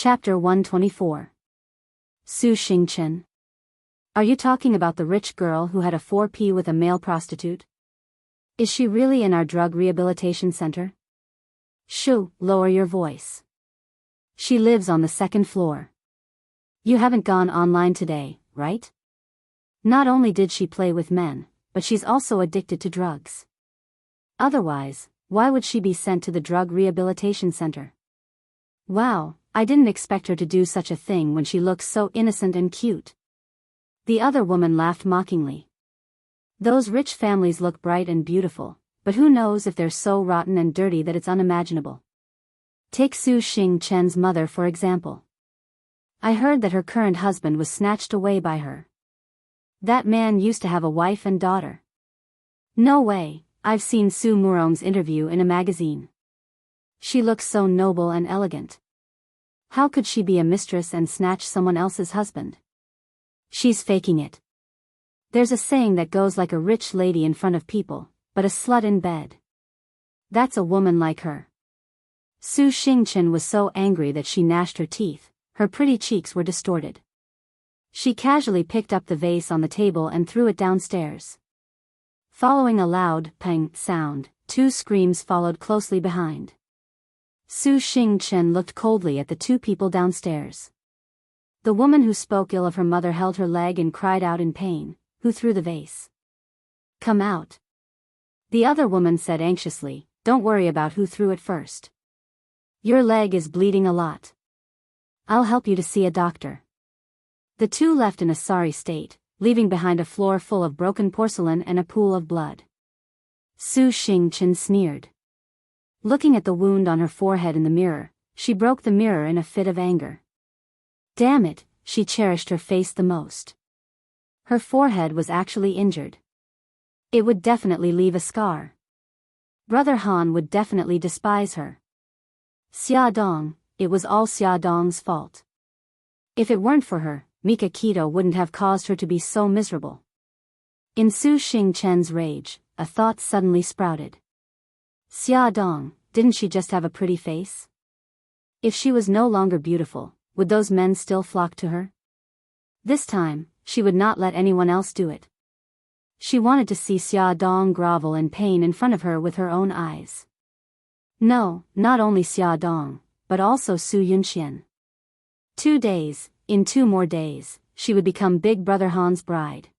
Chapter 124. Su Xingchen. Are you talking about the rich girl who had a 4P with a male prostitute? Is she really in our drug rehabilitation center? Shoo, lower your voice. She lives on the second floor. You haven't gone online today, right? Not only did she play with men, but she's also addicted to drugs. Otherwise, why would she be sent to the drug rehabilitation center? Wow, I didn't expect her to do such a thing when she looks so innocent and cute. The other woman laughed mockingly. Those rich families look bright and beautiful, but who knows if they're so rotten and dirty that it's unimaginable. Take Su Xingchen's mother for example. I heard that her current husband was snatched away by her. That man used to have a wife and daughter. No way, I've seen Su Murong's interview in a magazine. She looks so noble and elegant. How could she be a mistress and snatch someone else's husband? She's faking it. There's a saying that goes like a rich lady in front of people, but a slut in bed. That's a woman like her. Su Xingchen was so angry that she gnashed her teeth, her pretty cheeks were distorted. She casually picked up the vase on the table and threw it downstairs. Following a loud pang sound, two screams followed closely behind. Su Xingchen looked coldly at the two people downstairs. The woman who spoke ill of her mother held her leg and cried out in pain. Who threw the vase? Come out. The other woman said anxiously, don't worry about who threw it first. Your leg is bleeding a lot. I'll help you to see a doctor. The two left in a sorry state, leaving behind a floor full of broken porcelain and a pool of blood. Su Xingchen sneered. Looking at the wound on her forehead in the mirror, she broke the mirror in a fit of anger. Damn it, she cherished her face the most. Her forehead was actually injured. It would definitely leave a scar. Brother Han would definitely despise her. Xia Dong, it was all Xia Dong's fault. If it weren't for her, Mika Keto wouldn't have caused her to be so miserable. In Su Xingchen's rage, a thought suddenly sprouted. Xia Dong, didn't she just have a pretty face? If she was no longer beautiful, would those men still flock to her? This time, she would not let anyone else do it. She wanted to see Xia Dong grovel in pain in front of her with her own eyes. No, not only Xia Dong, but also Su Yunxian. 2 days, in 2 more days, she would become Big Brother Han's bride.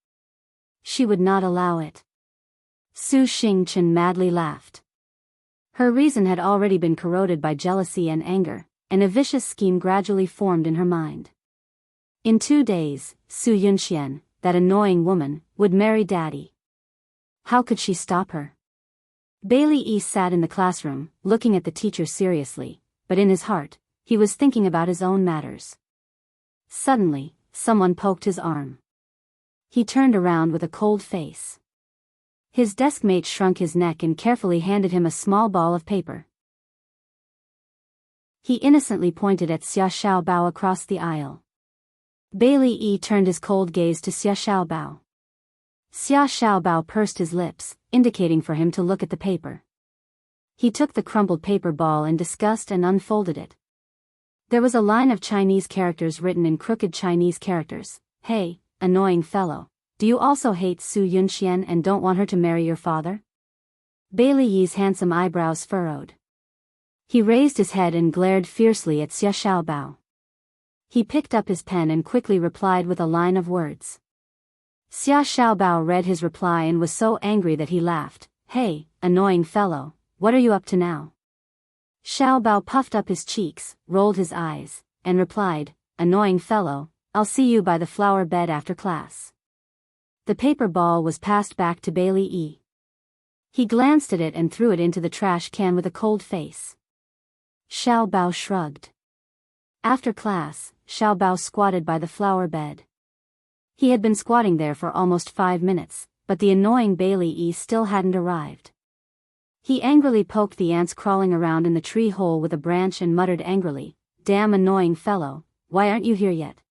She would not allow it. Su Xingchen madly laughed. Her reason had already been corroded by jealousy and anger, and a vicious scheme gradually formed in her mind. In 2 days, Su Yunxian, that annoying woman, would marry Daddy. How could she stop her? Bailey E sat in the classroom, looking at the teacher seriously, but in his heart, he was thinking about his own matters. Suddenly, someone poked his arm. He turned around with a cold face. His deskmate shrunk his neck and carefully handed him a small ball of paper. He innocently pointed at Xia Xiaobao across the aisle. Bailey E turned his cold gaze to Xia Xiaobao. Xia Xiaobao pursed his lips, indicating for him to look at the paper. He took the crumpled paper ball in disgust and unfolded it. There was a line of Chinese characters written in crooked Chinese characters. Hey, annoying fellow. Do you also hate Su Yunxian and don't want her to marry your father? Bailey Yi's handsome eyebrows furrowed. He raised his head and glared fiercely at Xia Xiaobao. He picked up his pen and quickly replied with a line of words. Xia Xiaobao read his reply and was so angry that he laughed. Hey, annoying fellow, what are you up to now? Xiaobao puffed up his cheeks, rolled his eyes, and replied, annoying fellow, I'll see you by the flower bed after class. The paper ball was passed back to Bailey E. He glanced at it and threw it into the trash can with a cold face. Xiaobao shrugged. After class, Xiaobao squatted by the flower bed. He had been squatting there for almost 5 minutes, but the annoying Bailey E still hadn't arrived. He angrily poked the ants crawling around in the tree hole with a branch and muttered angrily, damn annoying fellow, why aren't you here yet?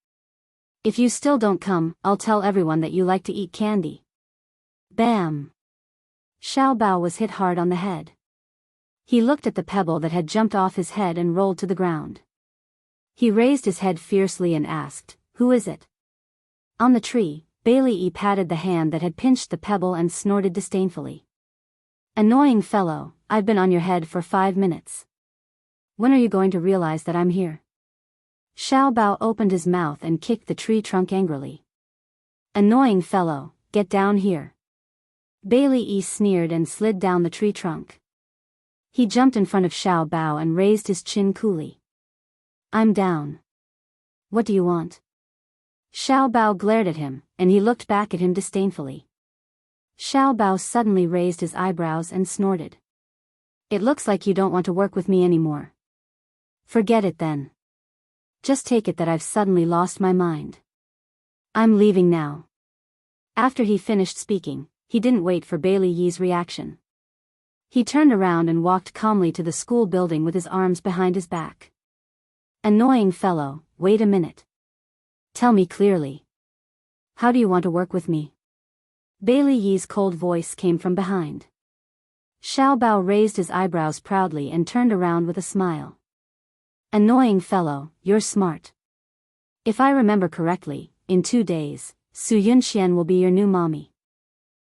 If you still don't come, I'll tell everyone that you like to eat candy. Bam! Xiaobao was hit hard on the head. He looked at the pebble that had jumped off his head and rolled to the ground. He raised his head fiercely and asked, "Who is it?" On the tree, Bailey E patted the hand that had pinched the pebble and snorted disdainfully. "Annoying fellow, I've been on your head for 5 minutes. When are you going to realize that I'm here?" Xiao Bao opened his mouth and kicked the tree trunk angrily. "Annoying fellow, get down here." Bailey E sneered and slid down the tree trunk. He jumped in front of Xiao Bao and raised his chin coolly. "I'm down. What do you want?" Xiao Bao glared at him, and he looked back at him disdainfully. Xiao Bao suddenly raised his eyebrows and snorted. "It looks like you don't want to work with me anymore. Forget it then. Just take it that I've suddenly lost my mind. I'm leaving now." After he finished speaking, he didn't wait for Bailey Yi's reaction. He turned around and walked calmly to the school building with his arms behind his back. "Annoying fellow, wait a minute. Tell me clearly. How do you want to work with me?" Bailey Yi's cold voice came from behind. Xiao Bao raised his eyebrows proudly and turned around with a smile. "Annoying fellow, you're smart. If I remember correctly, in 2 days, Su Yunxian will be your new mommy.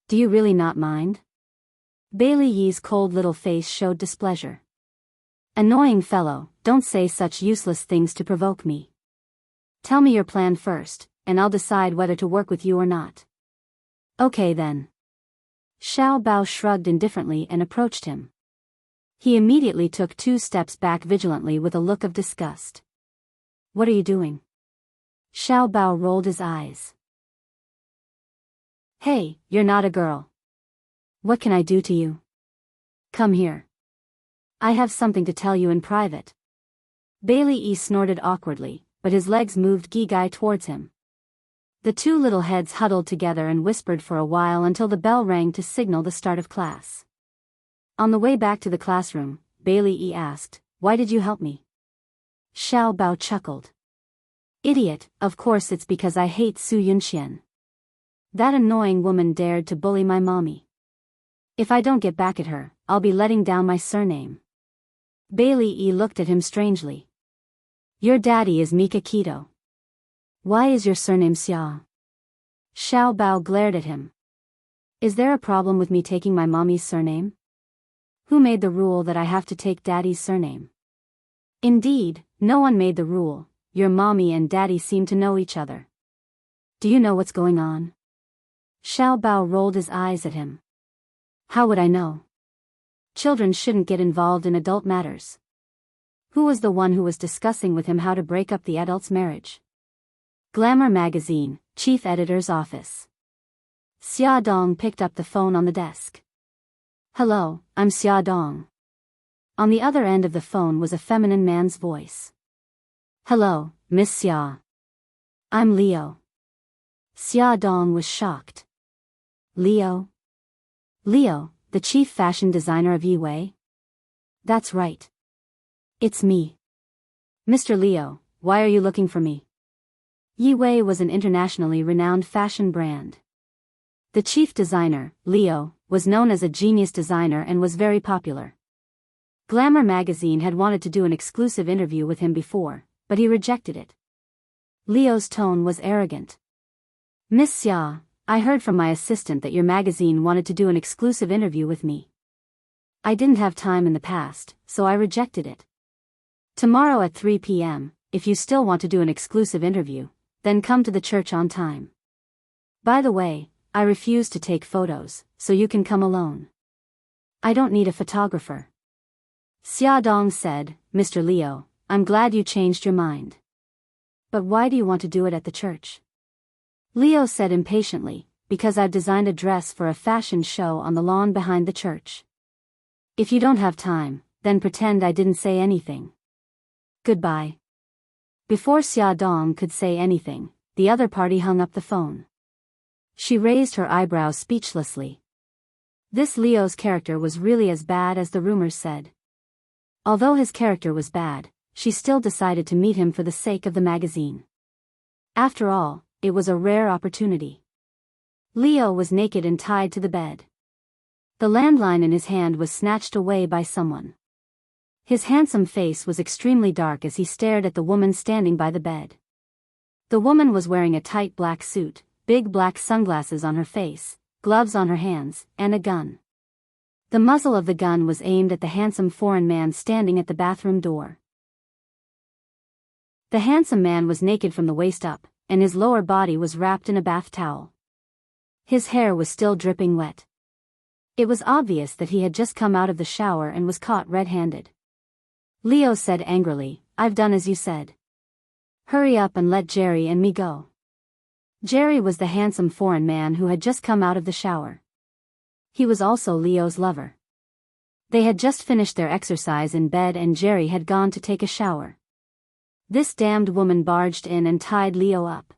Do you really not mind?" Bailey Yi's cold little face showed displeasure. "Annoying fellow, don't say such useless things to provoke me. Tell me your plan first, and I'll decide whether to work with you or not." "Okay then." Xiao Bao shrugged indifferently and approached him. He immediately took 2 steps back vigilantly with a look of disgust. "What are you doing?" Xiao Bao rolled his eyes. "Hey, you're not a girl. What can I do to you? Come here. I have something to tell you in private." Bailey E snorted awkwardly, but his legs moved Gigai towards him. The 2 little heads huddled together and whispered for a while until the bell rang to signal the start of class. On the way back to the classroom, Bailey E asked, "Why did you help me?" Xiao Bao chuckled. "Idiot, of course it's because I hate Su Yunxian. That annoying woman dared to bully my mommy. If I don't get back at her, I'll be letting down my surname." Bailey E looked at him strangely. "Your daddy is Mika Keto. Why is your surname Xia?" Xiao Bao glared at him. "Is there a problem with me taking my mommy's surname? Who made the rule that I have to take daddy's surname?" "Indeed, no one made the rule. Your mommy and daddy seem to know each other. Do you know what's going on?" Xiao Bao rolled his eyes at him. "How would I know? Children shouldn't get involved in adult matters." Who was the one who was discussing with him how to break up the adult's marriage? Glamour Magazine, Chief Editor's Office. Xia Dong picked up the phone on the desk. "Hello, I'm Xia Dong." On the other end of the phone was a feminine man's voice. "Hello, Miss Xia. I'm Leo." Xia Dong was shocked. "Leo? Leo, the chief fashion designer of Yiwei?" "That's right. It's me." "Mr. Leo, why are you looking for me?" Yiwei was an internationally renowned fashion brand. The chief designer, Leo, was known as a genius designer and was very popular. Glamour magazine had wanted to do an exclusive interview with him before, but he rejected it. Leo's tone was arrogant. "Miss Xia, I heard from my assistant that your magazine wanted to do an exclusive interview with me. I didn't have time in the past, so I rejected it. Tomorrow at 3 p.m., if you still want to do an exclusive interview, then come to the church on time. By the way, I refuse to take photos, so you can come alone. I don't need a photographer." Xia Dong said, "Mr. Leo, I'm glad you changed your mind. But why do you want to do it at the church?" Leo said impatiently, "Because I've designed a dress for a fashion show on the lawn behind the church. If you don't have time, then pretend I didn't say anything. Goodbye." Before Xia Dong could say anything, the other party hung up the phone. She raised her eyebrows speechlessly. This Leo's character was really as bad as the rumors said. Although his character was bad, she still decided to meet him for the sake of the magazine. After all, it was a rare opportunity. Leo was naked and tied to the bed. The landline in his hand was snatched away by someone. His handsome face was extremely dark as he stared at the woman standing by the bed. The woman was wearing a tight black suit, big black sunglasses on her face, gloves on her hands, and a gun. The muzzle of the gun was aimed at the handsome foreign man standing at the bathroom door. The handsome man was naked from the waist up, and his lower body was wrapped in a bath towel. His hair was still dripping wet. It was obvious that he had just come out of the shower and was caught red-handed. Leo said angrily, "I've done as you said. Hurry up and let Jerry and me go." Jerry was the handsome foreign man who had just come out of the shower. He was also Leo's lover. They had just finished their exercise in bed and Jerry had gone to take a shower. This damned woman barged in and tied Leo up.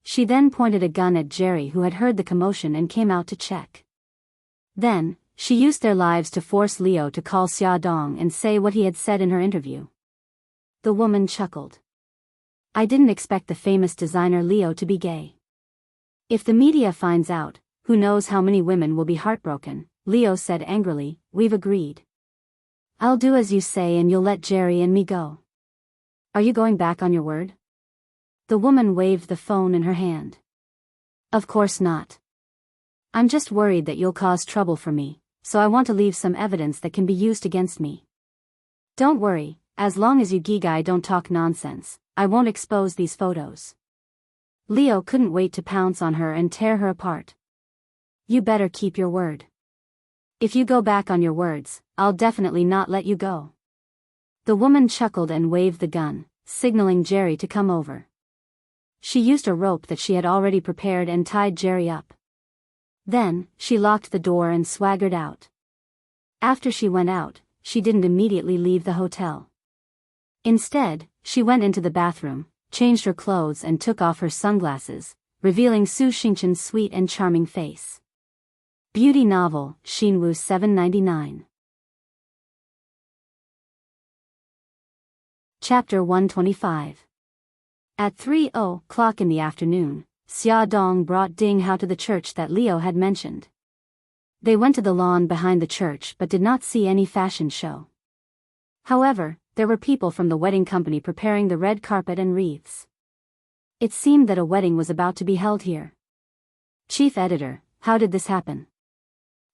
She then pointed a gun at Jerry, who had heard the commotion and came out to check. Then, she used their lives to force Leo to call Xia Dong and say what he had said in her interview. The woman chuckled. "I didn't expect the famous designer Leo to be gay. If the media finds out, who knows how many women will be heartbroken," Leo said angrily. "We've agreed. I'll do as you say and you'll let Jerry and me go. Are you going back on your word?" The woman waved the phone in her hand. "Of course not. I'm just worried that you'll cause trouble for me, so I want to leave some evidence that can be used against me. Don't worry, as long as you guy don't talk nonsense, I won't expose these photos." Leo couldn't wait to pounce on her and tear her apart. "You better keep your word. If you go back on your words, I'll definitely not let you go." The woman chuckled and waved the gun, signaling Jerry to come over. She used a rope that she had already prepared and tied Jerry up. Then, she locked the door and swaggered out. After she went out, she didn't immediately leave the hotel. Instead, she went into the bathroom, changed her clothes and took off her sunglasses, revealing Su Xingqian's sweet and charming face. Beauty novel, Xinwu 799. Chapter 125. At 3:00 in the afternoon, Xia Dong brought Ding Hao to the church that Leo had mentioned. They went to the lawn behind the church but did not see any fashion show. However, there were people from the wedding company preparing the red carpet and wreaths. It seemed that a wedding was about to be held here. "Chief editor, how did this happen?"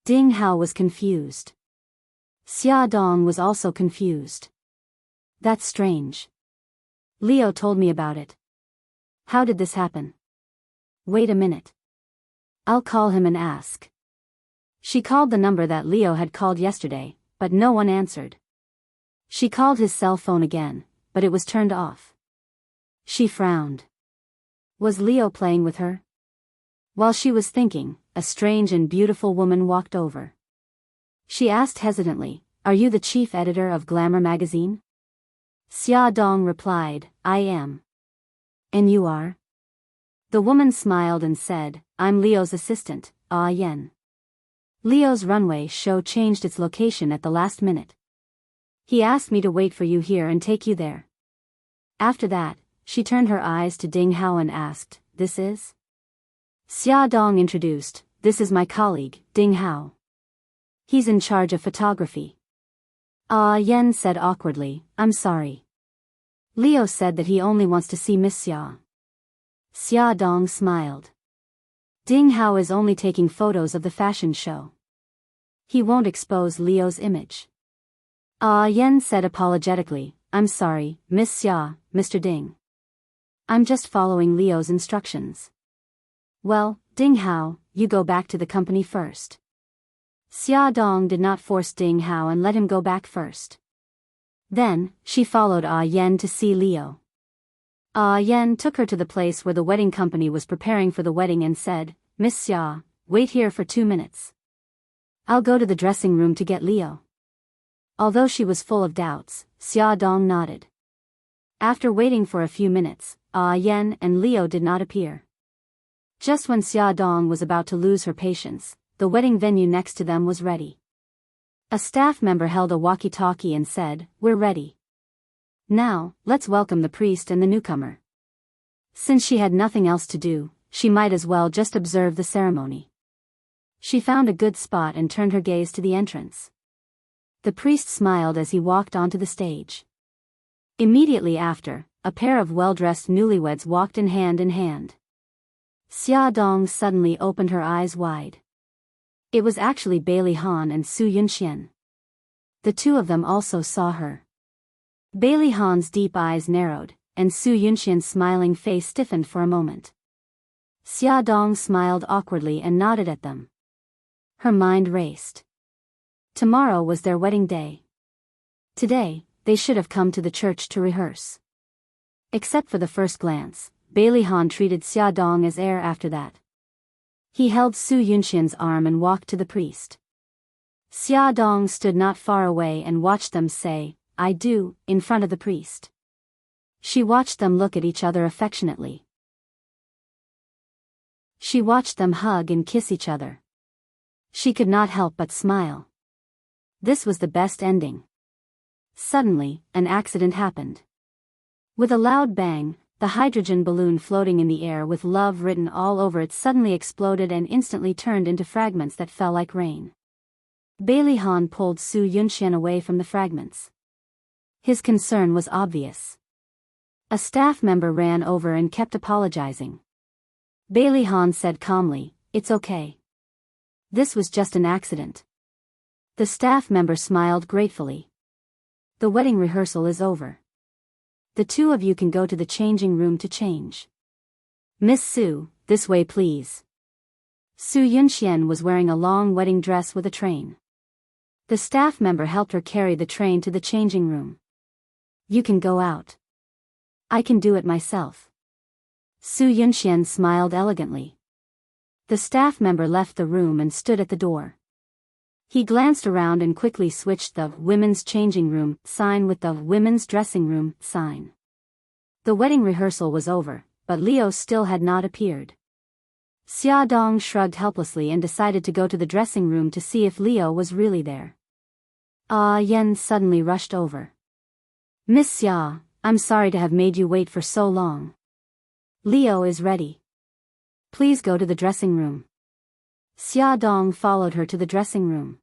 Ding Hao was confused. Xia Dong was also confused. "That's strange. Leo told me about it. How did this happen?" "Wait a minute. I'll call him and ask." She called the number that Leo had called yesterday, but no one answered. She called his cell phone again, but it was turned off. She frowned. Was Leo playing with her? While she was thinking, a strange and beautiful woman walked over. She asked hesitantly, "Are you the chief editor of Glamour magazine?" Xia Dong replied, "I am." "And you are?" The woman smiled and said, "I'm Leo's assistant, Ah Yen." Leo's runway show changed its location at the last minute. He asked me to wait for you here and take you there. After that, she turned her eyes to Ding Hao and asked, "This is?" Xia Dong introduced, "This is my colleague, Ding Hao. He's in charge of photography." Ah Yen said awkwardly, "I'm sorry. Leo said that he only wants to see Miss Xia." Xia Dong smiled. "Ding Hao is only taking photos of the fashion show. He won't expose Leo's image." Ah Yen said apologetically, "I'm sorry, Miss Xia, Mr. Ding. I'm just following Leo's instructions." "Well, Ding Hao, you go back to the company first." Xia Dong did not force Ding Hao and let him go back first. Then, she followed Ah Yen to see Leo. Ah Yen took her to the place where the wedding company was preparing for the wedding and said, "Miss Xia, wait here for 2 minutes. I'll go to the dressing room to get Leo." Although she was full of doubts, Xia Dong nodded. After waiting for a few minutes, Ah Yen and Leo did not appear. Just when Xia Dong was about to lose her patience, the wedding venue next to them was ready. A staff member held a walkie-talkie and said, "We're ready. Now, let's welcome the priest and the newcomer." Since she had nothing else to do, she might as well just observe the ceremony. She found a good spot and turned her gaze to the entrance. The priest smiled as he walked onto the stage. Immediately after, a pair of well-dressed newlyweds walked in hand. Xia Dong suddenly opened her eyes wide. It was actually Bailey Han and Su Yunxian. The two of them also saw her. Bailey Han's deep eyes narrowed, and Su Yunxian's smiling face stiffened for a moment. Xia Dong smiled awkwardly and nodded at them. Her mind raced. Tomorrow was their wedding day. Today, they should have come to the church to rehearse. Except for the first glance, Bailey Han treated Xia Dong as heir after that. He held Su Yunxian's arm and walked to the priest. Xia Dong stood not far away and watched them say, "I do," in front of the priest. She watched them look at each other affectionately. She watched them hug and kiss each other. She could not help but smile. This was the best ending. Suddenly, an accident happened. With a loud bang, the hydrogen balloon floating in the air with love written all over it suddenly exploded and instantly turned into fragments that fell like rain. Bailey Han pulled Su Yunxian away from the fragments. His concern was obvious. A staff member ran over and kept apologizing. Bailey Han said calmly, "It's okay. This was just an accident." The staff member smiled gratefully. "The wedding rehearsal is over. The two of you can go to the changing room to change. Miss Su, this way please." Su Yunxian was wearing a long wedding dress with a train. The staff member helped her carry the train to the changing room. "You can go out. I can do it myself." Su Yunxian smiled elegantly. The staff member left the room and stood at the door. He glanced around and quickly switched the "Women's Changing Room" sign with the "Women's Dressing Room" sign. The wedding rehearsal was over, but Leo still had not appeared. Xia Dong shrugged helplessly and decided to go to the dressing room to see if Leo was really there. Yen suddenly rushed over. "Miss Xia, I'm sorry to have made you wait for so long. Leo is ready. Please go to the dressing room." Xia Dong followed her to the dressing room.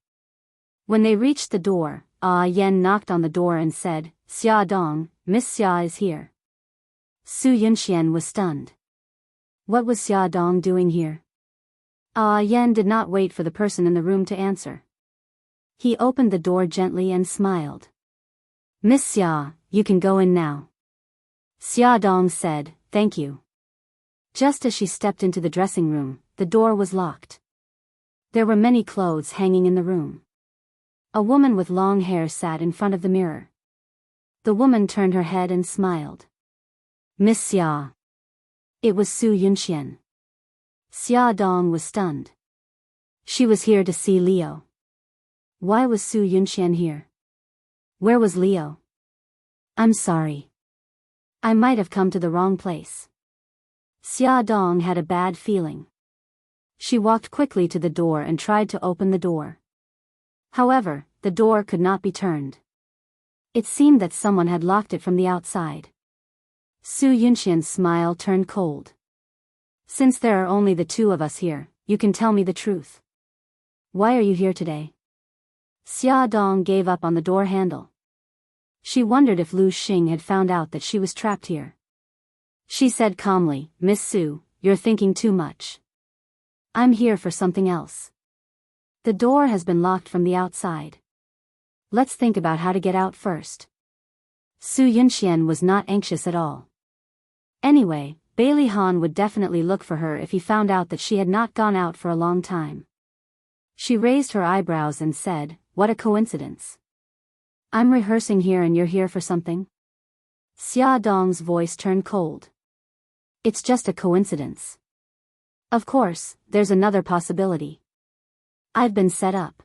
When they reached the door, Yen knocked on the door and said, "Xia Dong, Miss Xia is here." Su Yunxian was stunned. What was Xia Dong doing here? Yen did not wait for the person in the room to answer. He opened the door gently and smiled. "Miss Xia, you can go in now." Xia Dong said, "Thank you." Just as she stepped into the dressing room, the door was locked. There were many clothes hanging in the room. A woman with long hair sat in front of the mirror. The woman turned her head and smiled. "Miss Xia." It was Su Yunxian. Xia Dong was stunned. She was here to see Leo. Why was Su Yunxian here? Where was Leo? "I'm sorry. I might have come to the wrong place." Xia Dong had a bad feeling. She walked quickly to the door and tried to open the door. However, the door could not be turned. It seemed that someone had locked it from the outside. Su Yunxian's smile turned cold. "Since there are only the two of us here, you can tell me the truth. Why are you here today?" Xia Dong gave up on the door handle. She wondered if Lu Xing had found out that she was trapped here. She said calmly, "Miss Su, you're thinking too much. I'm here for something else. The door has been locked from the outside. Let's think about how to get out first." Su Yunxian was not anxious at all. Anyway, Bailey Han would definitely look for her if he found out that she had not gone out for a long time. She raised her eyebrows and said, "What a coincidence. I'm rehearsing here and you're here for something?" Xia Dong's voice turned cold. "It's just a coincidence. Of course, there's another possibility. I've been set up."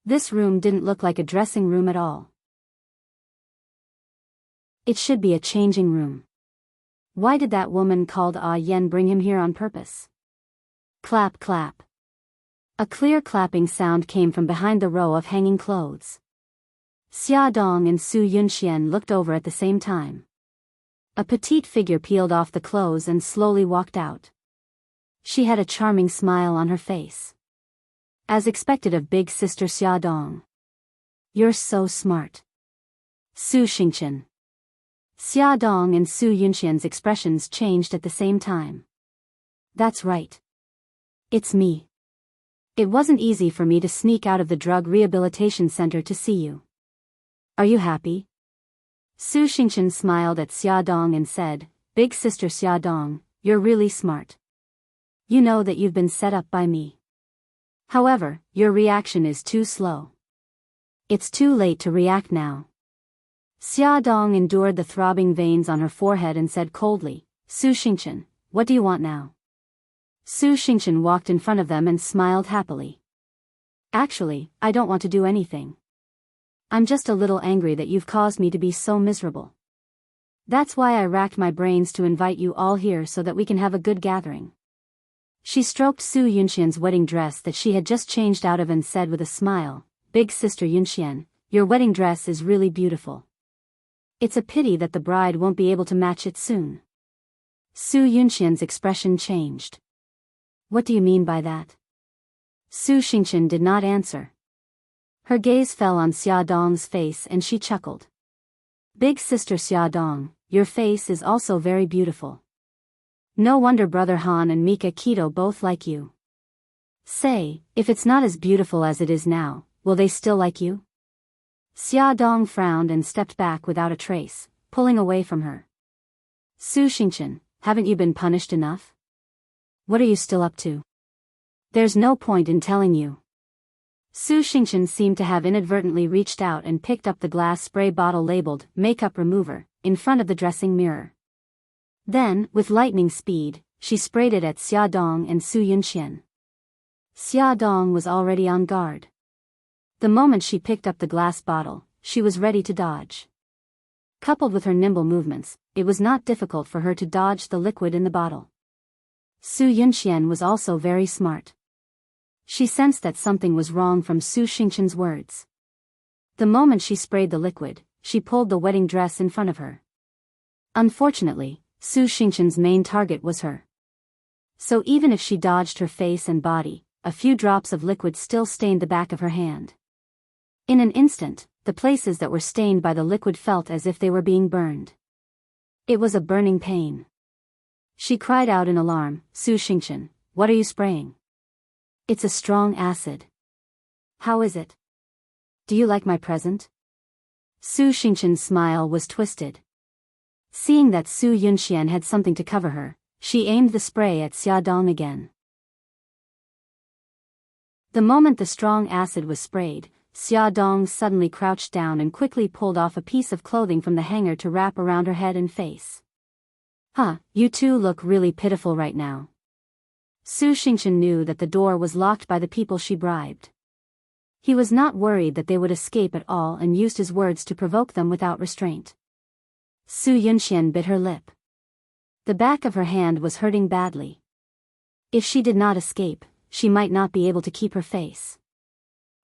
This room didn't look like a dressing room at all. It should be a changing room. Why did that woman called Yen bring him here on purpose? Clap clap. A clear clapping sound came from behind the row of hanging clothes. Xia Dong and Su Yunxian looked over at the same time. A petite figure peeled off the clothes and slowly walked out. She had a charming smile on her face. As expected of big sister Xia Dong. You're so smart. Su Xingchen. Xia Dong and Su Yunxian's expressions changed at the same time. That's right. It's me. It wasn't easy for me to sneak out of the drug rehabilitation center to see you. Are you happy? Su Xingchen smiled at Xia Dong and said, Big sister Xia Dong, you're really smart. You know that you've been set up by me. However, your reaction is too slow. It's too late to react now. Xia Dong endured the throbbing veins on her forehead and said coldly, Su Xingchen, what do you want now? Su Xingchen walked in front of them and smiled happily. Actually, I don't want to do anything. I'm just a little angry that you've caused me to be so miserable. That's why I racked my brains to invite you all here so that we can have a good gathering. She stroked Su Yunxian's wedding dress that she had just changed out of and said with a smile, Big sister Yunxian, your wedding dress is really beautiful. It's a pity that the bride won't be able to match it soon. Su Yunxian's expression changed. What do you mean by that? Su Xingchen did not answer. Her gaze fell on Xia Dong's face and she chuckled. Big sister Xia Dong, your face is also very beautiful. No wonder Brother Han and Mika Keto both like you. Say, if it's not as beautiful as it is now, will they still like you? Xia Dong frowned and stepped back without a trace, pulling away from her. Su Xingchen, haven't you been punished enough? What are you still up to? There's no point in telling you. Su Xingchen seemed to have inadvertently reached out and picked up the glass spray bottle labeled makeup remover in front of the dressing mirror. Then, with lightning speed, she sprayed it at Xia Dong and Su Yunxian. Xia Dong was already on guard. The moment she picked up the glass bottle, she was ready to dodge. Coupled with her nimble movements, it was not difficult for her to dodge the liquid in the bottle. Su Yunxian was also very smart. She sensed that something was wrong from Su Xingchen's words. The moment she sprayed the liquid, she pulled the wedding dress in front of her. Unfortunately, Su Xingchen's main target was her. So even if she dodged her face and body, a few drops of liquid still stained the back of her hand. In an instant, the places that were stained by the liquid felt as if they were being burned. It was a burning pain. She cried out in alarm, Su Xingchen, what are you spraying? It's a strong acid. How is it? Do you like my present? Su Xingchen's smile was twisted. Seeing that Su Yunxian had something to cover her, she aimed the spray at Xia Dong again. The moment the strong acid was sprayed, Xia Dong suddenly crouched down and quickly pulled off a piece of clothing from the hanger to wrap around her head and face. Huh, you two look really pitiful right now. Su Xingchen knew that the door was locked by the people she bribed. He was not worried that they would escape at all and used his words to provoke them without restraint. Su Yunxian bit her lip. The back of her hand was hurting badly. If she did not escape, she might not be able to keep her face.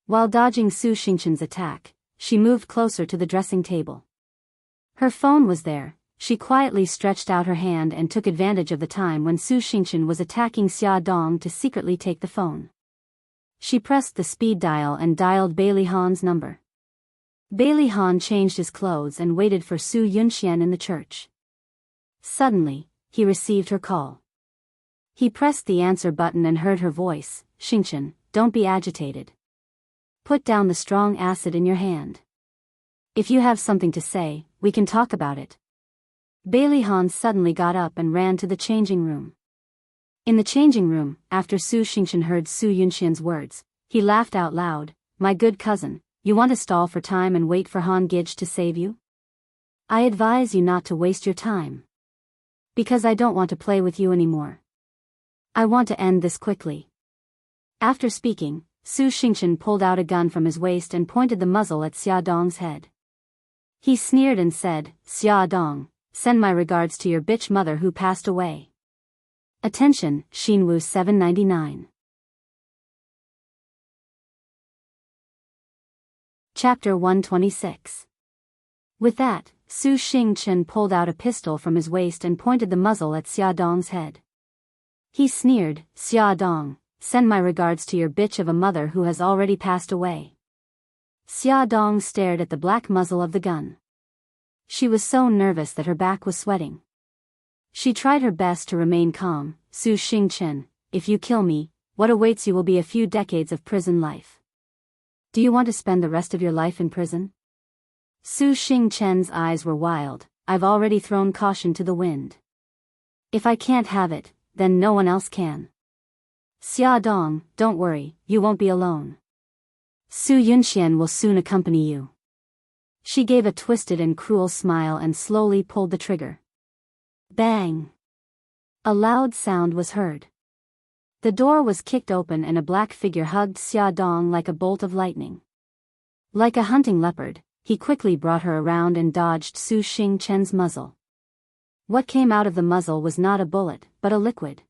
While dodging Su Xingchen's attack, she moved closer to the dressing table. Her phone was there. She quietly stretched out her hand and took advantage of the time when Su Xingchen was attacking Xia Dong to secretly take the phone. She pressed the speed dial and dialed Bailey Han's number. Bailey Han changed his clothes and waited for Su Yunxian in the church. Suddenly, he received her call. He pressed the answer button and heard her voice, Xingchen, don't be agitated. Put down the strong acid in your hand. If you have something to say, we can talk about it. Bailey Han suddenly got up and ran to the changing room. In the changing room, after Su Xingchen heard Su Yunxian's words, he laughed out loud, my good cousin, you want to stall for time and wait for Han Gij to save you? I advise you not to waste your time. Because I don't want to play with you anymore. I want to end this quickly. After speaking, Su Xingchen pulled out a gun from his waist and pointed the muzzle at Xia Dong's head. He sneered and said, Xia Dong, send my regards to your bitch mother who passed away. Attention, Xinwu 799. Chapter 126. With that, Su Xingchen pulled out a pistol from his waist and pointed the muzzle at Xia Dong's head. He sneered, Xia Dong, send my regards to your bitch of a mother who has already passed away. Xia Dong stared at the black muzzle of the gun. She was so nervous that her back was sweating. She tried her best to remain calm. Su Xingchen, if you kill me, what awaits you will be a few decades of prison life. Do you want to spend the rest of your life in prison? Su Xingchen's eyes were wild. I've already thrown caution to the wind. If I can't have it, then no one else can. Xia Dong, don't worry, you won't be alone. Su Yunxian will soon accompany you. She gave a twisted and cruel smile and slowly pulled the trigger. Bang! A loud sound was heard. The door was kicked open and a black figure hugged Xia Dong like a bolt of lightning. Like a hunting leopard, he quickly brought her around and dodged Su Xingchen's muzzle. What came out of the muzzle was not a bullet, but a liquid.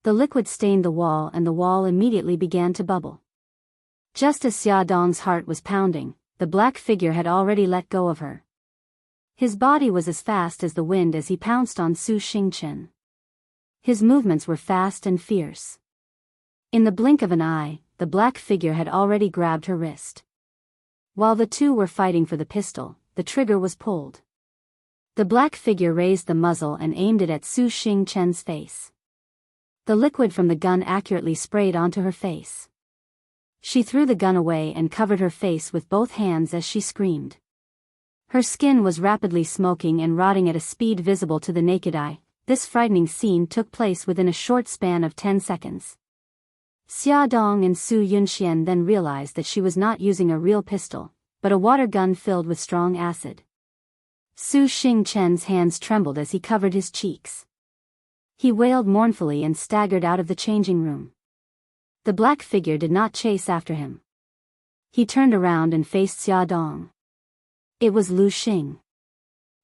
The liquid stained the wall and the wall immediately began to bubble. Just as Xia Dong's heart was pounding, the black figure had already let go of her. His body was as fast as the wind as he pounced on Su Xingchen. His movements were fast and fierce. In the blink of an eye, the black figure had already grabbed her wrist. While the two were fighting for the pistol, the trigger was pulled. The black figure raised the muzzle and aimed it at Su Xingchen's face. The liquid from the gun accurately sprayed onto her face. She threw the gun away and covered her face with both hands as she screamed. Her skin was rapidly smoking and rotting at a speed visible to the naked eye. This frightening scene took place within a short span of 10 seconds. Xia Dong and Su Yunxian then realized that she was not using a real pistol, but a water gun filled with strong acid. Su Xingchen's hands trembled as he covered his cheeks. He wailed mournfully and staggered out of the changing room. The black figure did not chase after him. He turned around and faced Xia Dong. It was Lu Xing.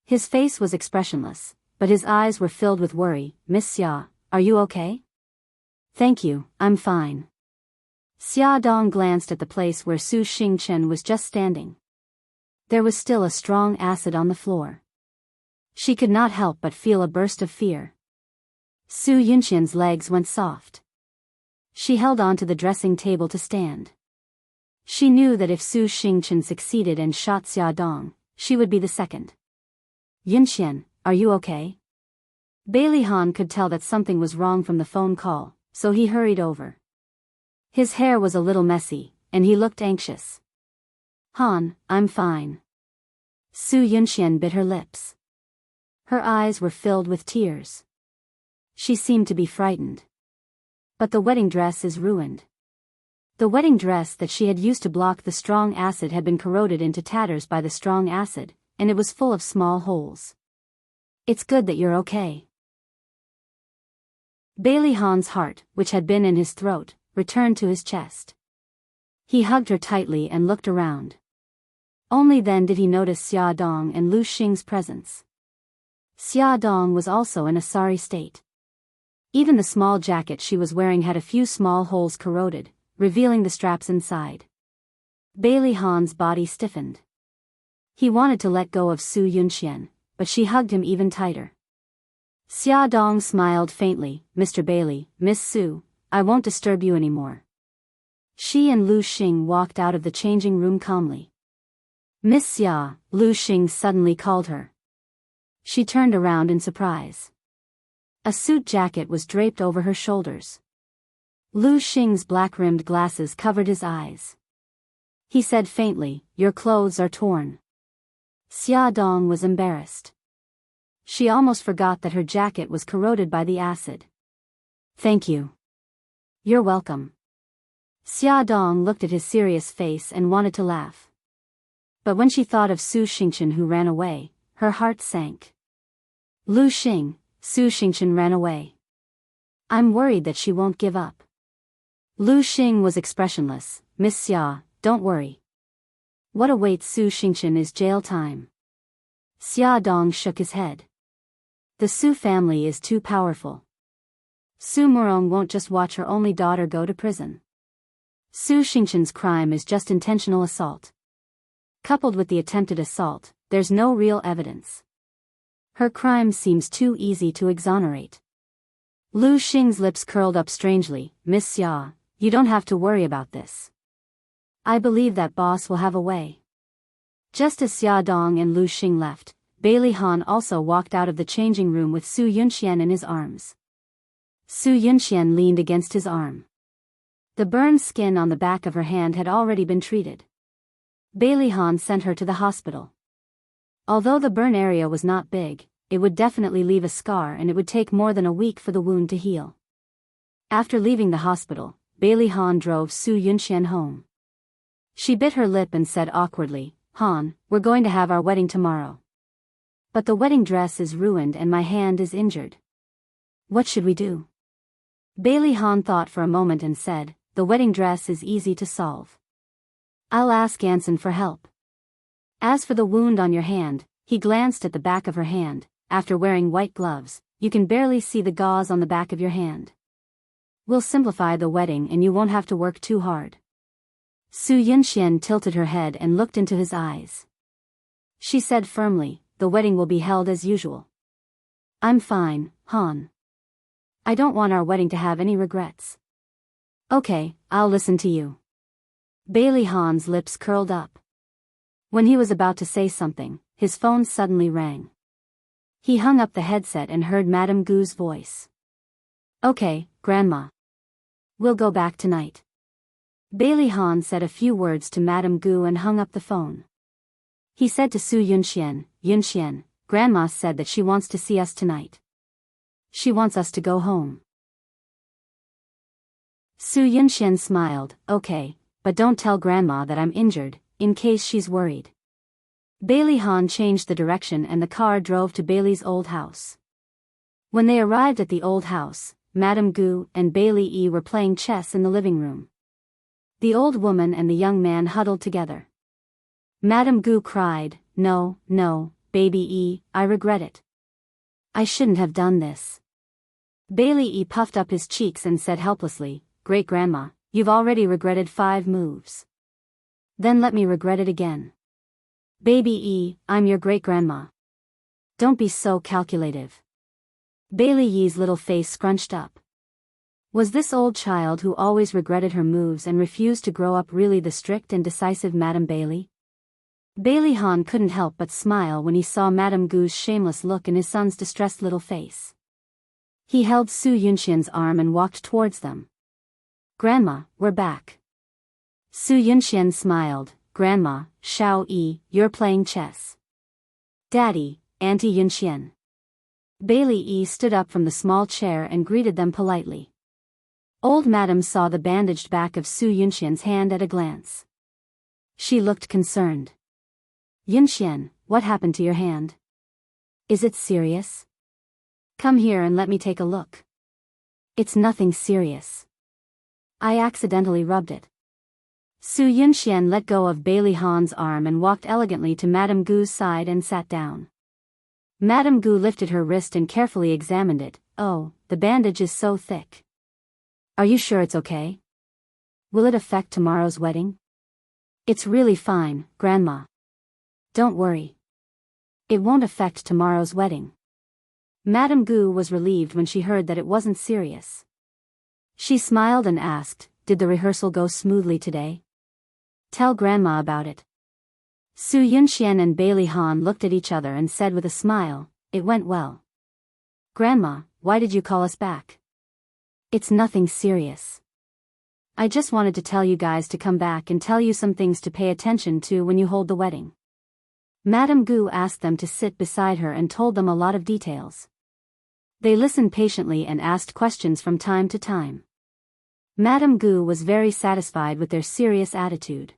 His face was expressionless, but his eyes were filled with worry. Miss Xia, are you okay? Thank you, I'm fine. Xia Dong glanced at the place where Su Xingchen was just standing. There was still a strong acid on the floor. She could not help but feel a burst of fear. Su Yunxian's legs went soft. She held on to the dressing table to stand. She knew that if Su Xingchen succeeded and shot Xia Dong, she would be the second. Yunxian, are you okay? Bailey Han could tell that something was wrong from the phone call, so he hurried over. His hair was a little messy, and he looked anxious. Han, I'm fine. Su Yunxian bit her lips. Her eyes were filled with tears. She seemed to be frightened. But the wedding dress is ruined. The wedding dress that she had used to block the strong acid had been corroded into tatters by the strong acid, and it was full of small holes. It's good that you're okay. Bailey Han's heart, which had been in his throat, returned to his chest. He hugged her tightly and looked around. Only then did he notice Xia Dong and Lu Xing's presence. Xia Dong was also in a sorry state. Even the small jacket she was wearing had a few small holes corroded, revealing the straps inside. Bailey Han's body stiffened. He wanted to let go of Su Yunxian, but she hugged him even tighter. Xia Dong smiled faintly. Mr. Bailey, Miss Su, I won't disturb you anymore. She and Lu Xing walked out of the changing room calmly. Miss Xia, Lu Xing suddenly called her. She turned around in surprise. A suit jacket was draped over her shoulders. Lu Xing's black-rimmed glasses covered his eyes. He said faintly, "Your clothes are torn." Xia Dong was embarrassed. She almost forgot that her jacket was corroded by the acid. "Thank you." "You're welcome." Xia Dong looked at his serious face and wanted to laugh. But when she thought of Su Xingchen who ran away, her heart sank. Lu Xing, Su Xingchen ran away. I'm worried that she won't give up. Lu Xing was expressionless. Miss Xia, don't worry. What awaits Su Xingchen is jail time. Xia Dong shook his head. The Su family is too powerful. Su Murong won't just watch her only daughter go to prison. Su Xingchen's crime is just intentional assault. Coupled with the attempted assault, there's no real evidence. Her crime seems too easy to exonerate. Lu Xing's lips curled up strangely. Miss Xia, you don't have to worry about this. I believe that boss will have a way. Just as Xia Dong and Lu Xing left, Bailey Han also walked out of the changing room with Su Yunxian in his arms. Su Yunxian leaned against his arm. The burned skin on the back of her hand had already been treated. Bailey Han sent her to the hospital. Although the burn area was not big, it would definitely leave a scar and it would take more than a week for the wound to heal. After leaving the hospital, Bailey Han drove Su Yunxian home. She bit her lip and said awkwardly, "Han, we're going to have our wedding tomorrow. But the wedding dress is ruined and my hand is injured. What should we do?" Bailey Han thought for a moment and said, "The wedding dress is easy to solve. I'll ask Anson for help. As for the wound on your hand," he glanced at the back of her hand, "after wearing white gloves, you can barely see the gauze on the back of your hand. We'll simplify the wedding and you won't have to work too hard." Su Yunxian tilted her head and looked into his eyes. She said firmly, "The wedding will be held as usual. I'm fine, Han. I don't want our wedding to have any regrets." "Okay, I'll listen to you." Bailey Han's lips curled up. When he was about to say something, his phone suddenly rang. He hung up the headset and heard Madame Gu's voice. "Okay, Grandma. We'll go back tonight." Bailey Han said a few words to Madame Gu and hung up the phone. He said to Su Yunxian, "Yunxian, Grandma said that she wants to see us tonight. She wants us to go home." Su Yunxian smiled, "Okay, but don't tell Grandma that I'm injured, in case she's worried." Bailey Han changed the direction and the car drove to Bailey's old house. When they arrived at the old house, Madame Gu and Bailey Yi were playing chess in the living room. The old woman and the young man huddled together. Madame Gu cried, "No, no, Baby Yi, I regret it. I shouldn't have done this." Bailey Yi puffed up his cheeks and said helplessly, "Great-grandma, you've already regretted 5 moves. Then let me regret it again. Baby Yi, I'm your great-grandma. Don't be so calculative." Bailey Yi's little face scrunched up. Was this old child who always regretted her moves and refused to grow up really the strict and decisive Madame Bailey? Bailey Han couldn't help but smile when he saw Madame Gu's shameless look in his son's distressed little face. He held Su Yunxian's arm and walked towards them. "Grandma, we're back." Su Yunxian smiled, "Grandma, Xiao Yi, you're playing chess." "Daddy, Auntie Yunxian." Bailey Yi stood up from the small chair and greeted them politely. Old Madame saw the bandaged back of Su Yunxian's hand at a glance. She looked concerned. "Yunxian, what happened to your hand? Is it serious? Come here and let me take a look." "It's nothing serious. I accidentally rubbed it." Su Yunxian let go of Bailey Han's arm and walked elegantly to Madame Gu's side and sat down. Madame Gu lifted her wrist and carefully examined it. "Oh, the bandage is so thick. Are you sure it's okay? Will it affect tomorrow's wedding?" "It's really fine, Grandma. Don't worry. It won't affect tomorrow's wedding." Madame Gu was relieved when she heard that it wasn't serious. She smiled and asked, "Did the rehearsal go smoothly today? Tell Grandma about it." Su Yunxian and Bailey Han looked at each other and said with a smile, "It went well." "Grandma, why did you call us back?" "It's nothing serious. I just wanted to tell you guys to come back and tell you some things to pay attention to when you hold the wedding." Madame Gu asked them to sit beside her and told them a lot of details. They listened patiently and asked questions from time to time. Madame Gu was very satisfied with their serious attitude.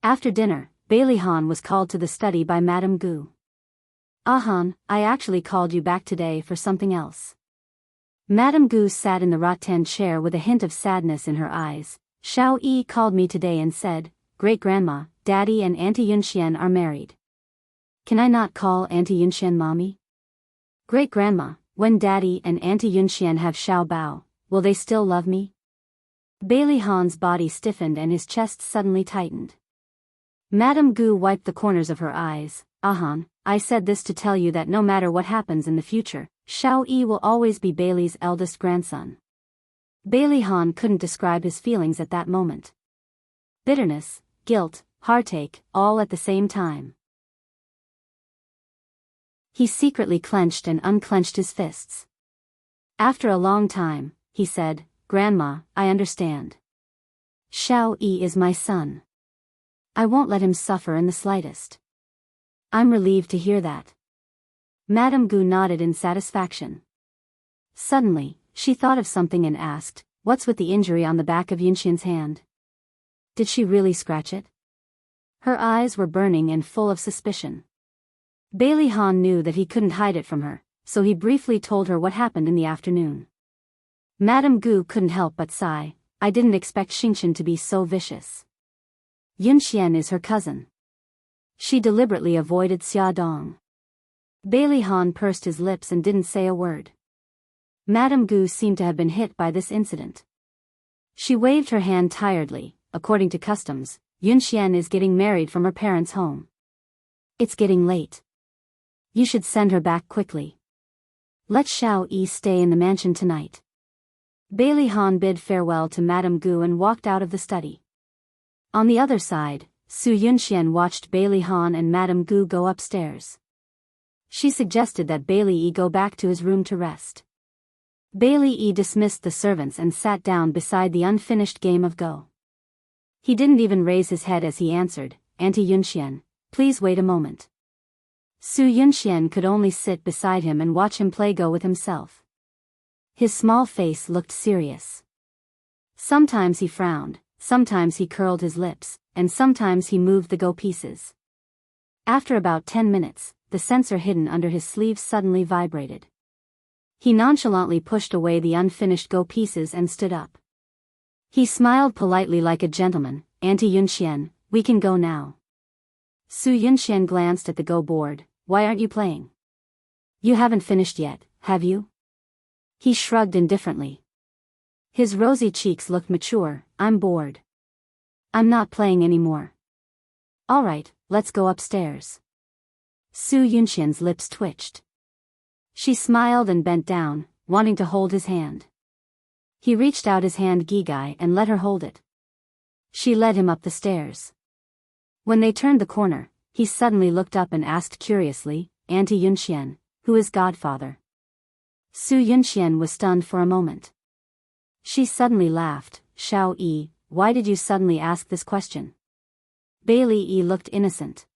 After dinner, Bailey Han was called to the study by Madame Gu. Han, I actually called you back today for something else." Madame Gu sat in the rattan chair with a hint of sadness in her eyes. "Xiao Yi called me today and said, Great-grandma, Daddy and Auntie Yunxian are married. Can I not call Auntie Yunxian Mommy? Great-grandma, when Daddy and Auntie Yunxian have Xiao Bao, will they still love me?" Bailey Han's body stiffened and his chest suddenly tightened. Madame Gu wiped the corners of her eyes. "Han, I said this to tell you that no matter what happens in the future, Xiao Yi will always be Bailey's eldest grandson." Bailey Han couldn't describe his feelings at that moment. Bitterness, guilt, heartache, all at the same time. He secretly clenched and unclenched his fists. After a long time, he said, "Grandma, I understand. Xiao Yi is my son. I won't let him suffer in the slightest." "I'm relieved to hear that." Madame Gu nodded in satisfaction. Suddenly, she thought of something and asked, "What's with the injury on the back of Yunxian's hand? Did she really scratch it?" Her eyes were burning and full of suspicion. Bailey Han knew that he couldn't hide it from her, so he briefly told her what happened in the afternoon. Madame Gu couldn't help but sigh. "I didn't expect Xingqian to be so vicious. Yunxian is her cousin." She deliberately avoided Xia Dong. Bailey Han pursed his lips and didn't say a word. Madame Gu seemed to have been hit by this incident. She waved her hand tiredly. "According to customs, Yunxian is getting married from her parents' home. It's getting late. You should send her back quickly. Let Xiao Yi stay in the mansion tonight." Bailey Han bid farewell to Madame Gu and walked out of the study. On the other side, Su Yunxian watched Bailey Han and Madame Gu go upstairs. She suggested that Bailey Yi go back to his room to rest. Bailey Yi dismissed the servants and sat down beside the unfinished game of Go. He didn't even raise his head as he answered, "Auntie Yunxian, please wait a moment." Su Yunxian could only sit beside him and watch him play Go with himself. His small face looked serious. Sometimes he frowned, sometimes he curled his lips, and sometimes he moved the Go pieces. After about 10 minutes, the sensor hidden under his sleeve suddenly vibrated. He nonchalantly pushed away the unfinished Go pieces and stood up. He smiled politely like a gentleman. "Auntie Yunxian, we can go now." Su Yunxian glanced at the Go board. "Why aren't you playing? You haven't finished yet, have you?" He shrugged indifferently. His rosy cheeks looked mature. "I'm bored. I'm not playing anymore." "All right, let's go upstairs." Su Yunxian's lips twitched. She smiled and bent down, wanting to hold his hand. He reached out his hand Gigai and let her hold it. She led him up the stairs. When they turned the corner, he suddenly looked up and asked curiously, "Auntie Yunxian, who is Godfather?" Su Yunxian was stunned for a moment. She suddenly laughed. "Xiao Yi, why did you suddenly ask this question?" Bailey Yi looked innocent.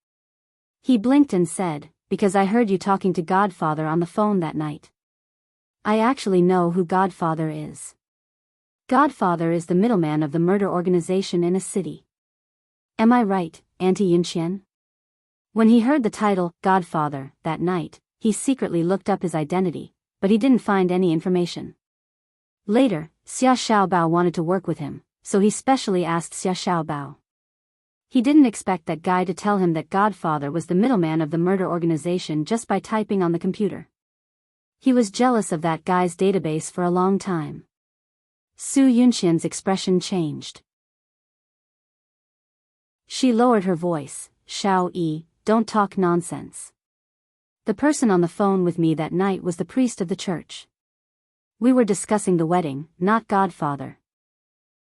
He blinked and said, "Because I heard you talking to Godfather on the phone that night. I actually know who Godfather is. Godfather is the middleman of the murder organization in a city. Am I right, Auntie Yunxian?" When he heard the title, Godfather, that night, he secretly looked up his identity, but he didn't find any information. Later, Xia Xiaobao wanted to work with him, so he specially asked Xia Xiaobao. He didn't expect that guy to tell him that Godfather was the middleman of the murder organization just by typing on the computer. He was jealous of that guy's database for a long time. Su Yunxian's expression changed. She lowered her voice. "Xiao Yi, don't talk nonsense. The person on the phone with me that night was the priest of the church. We were discussing the wedding, not Godfather.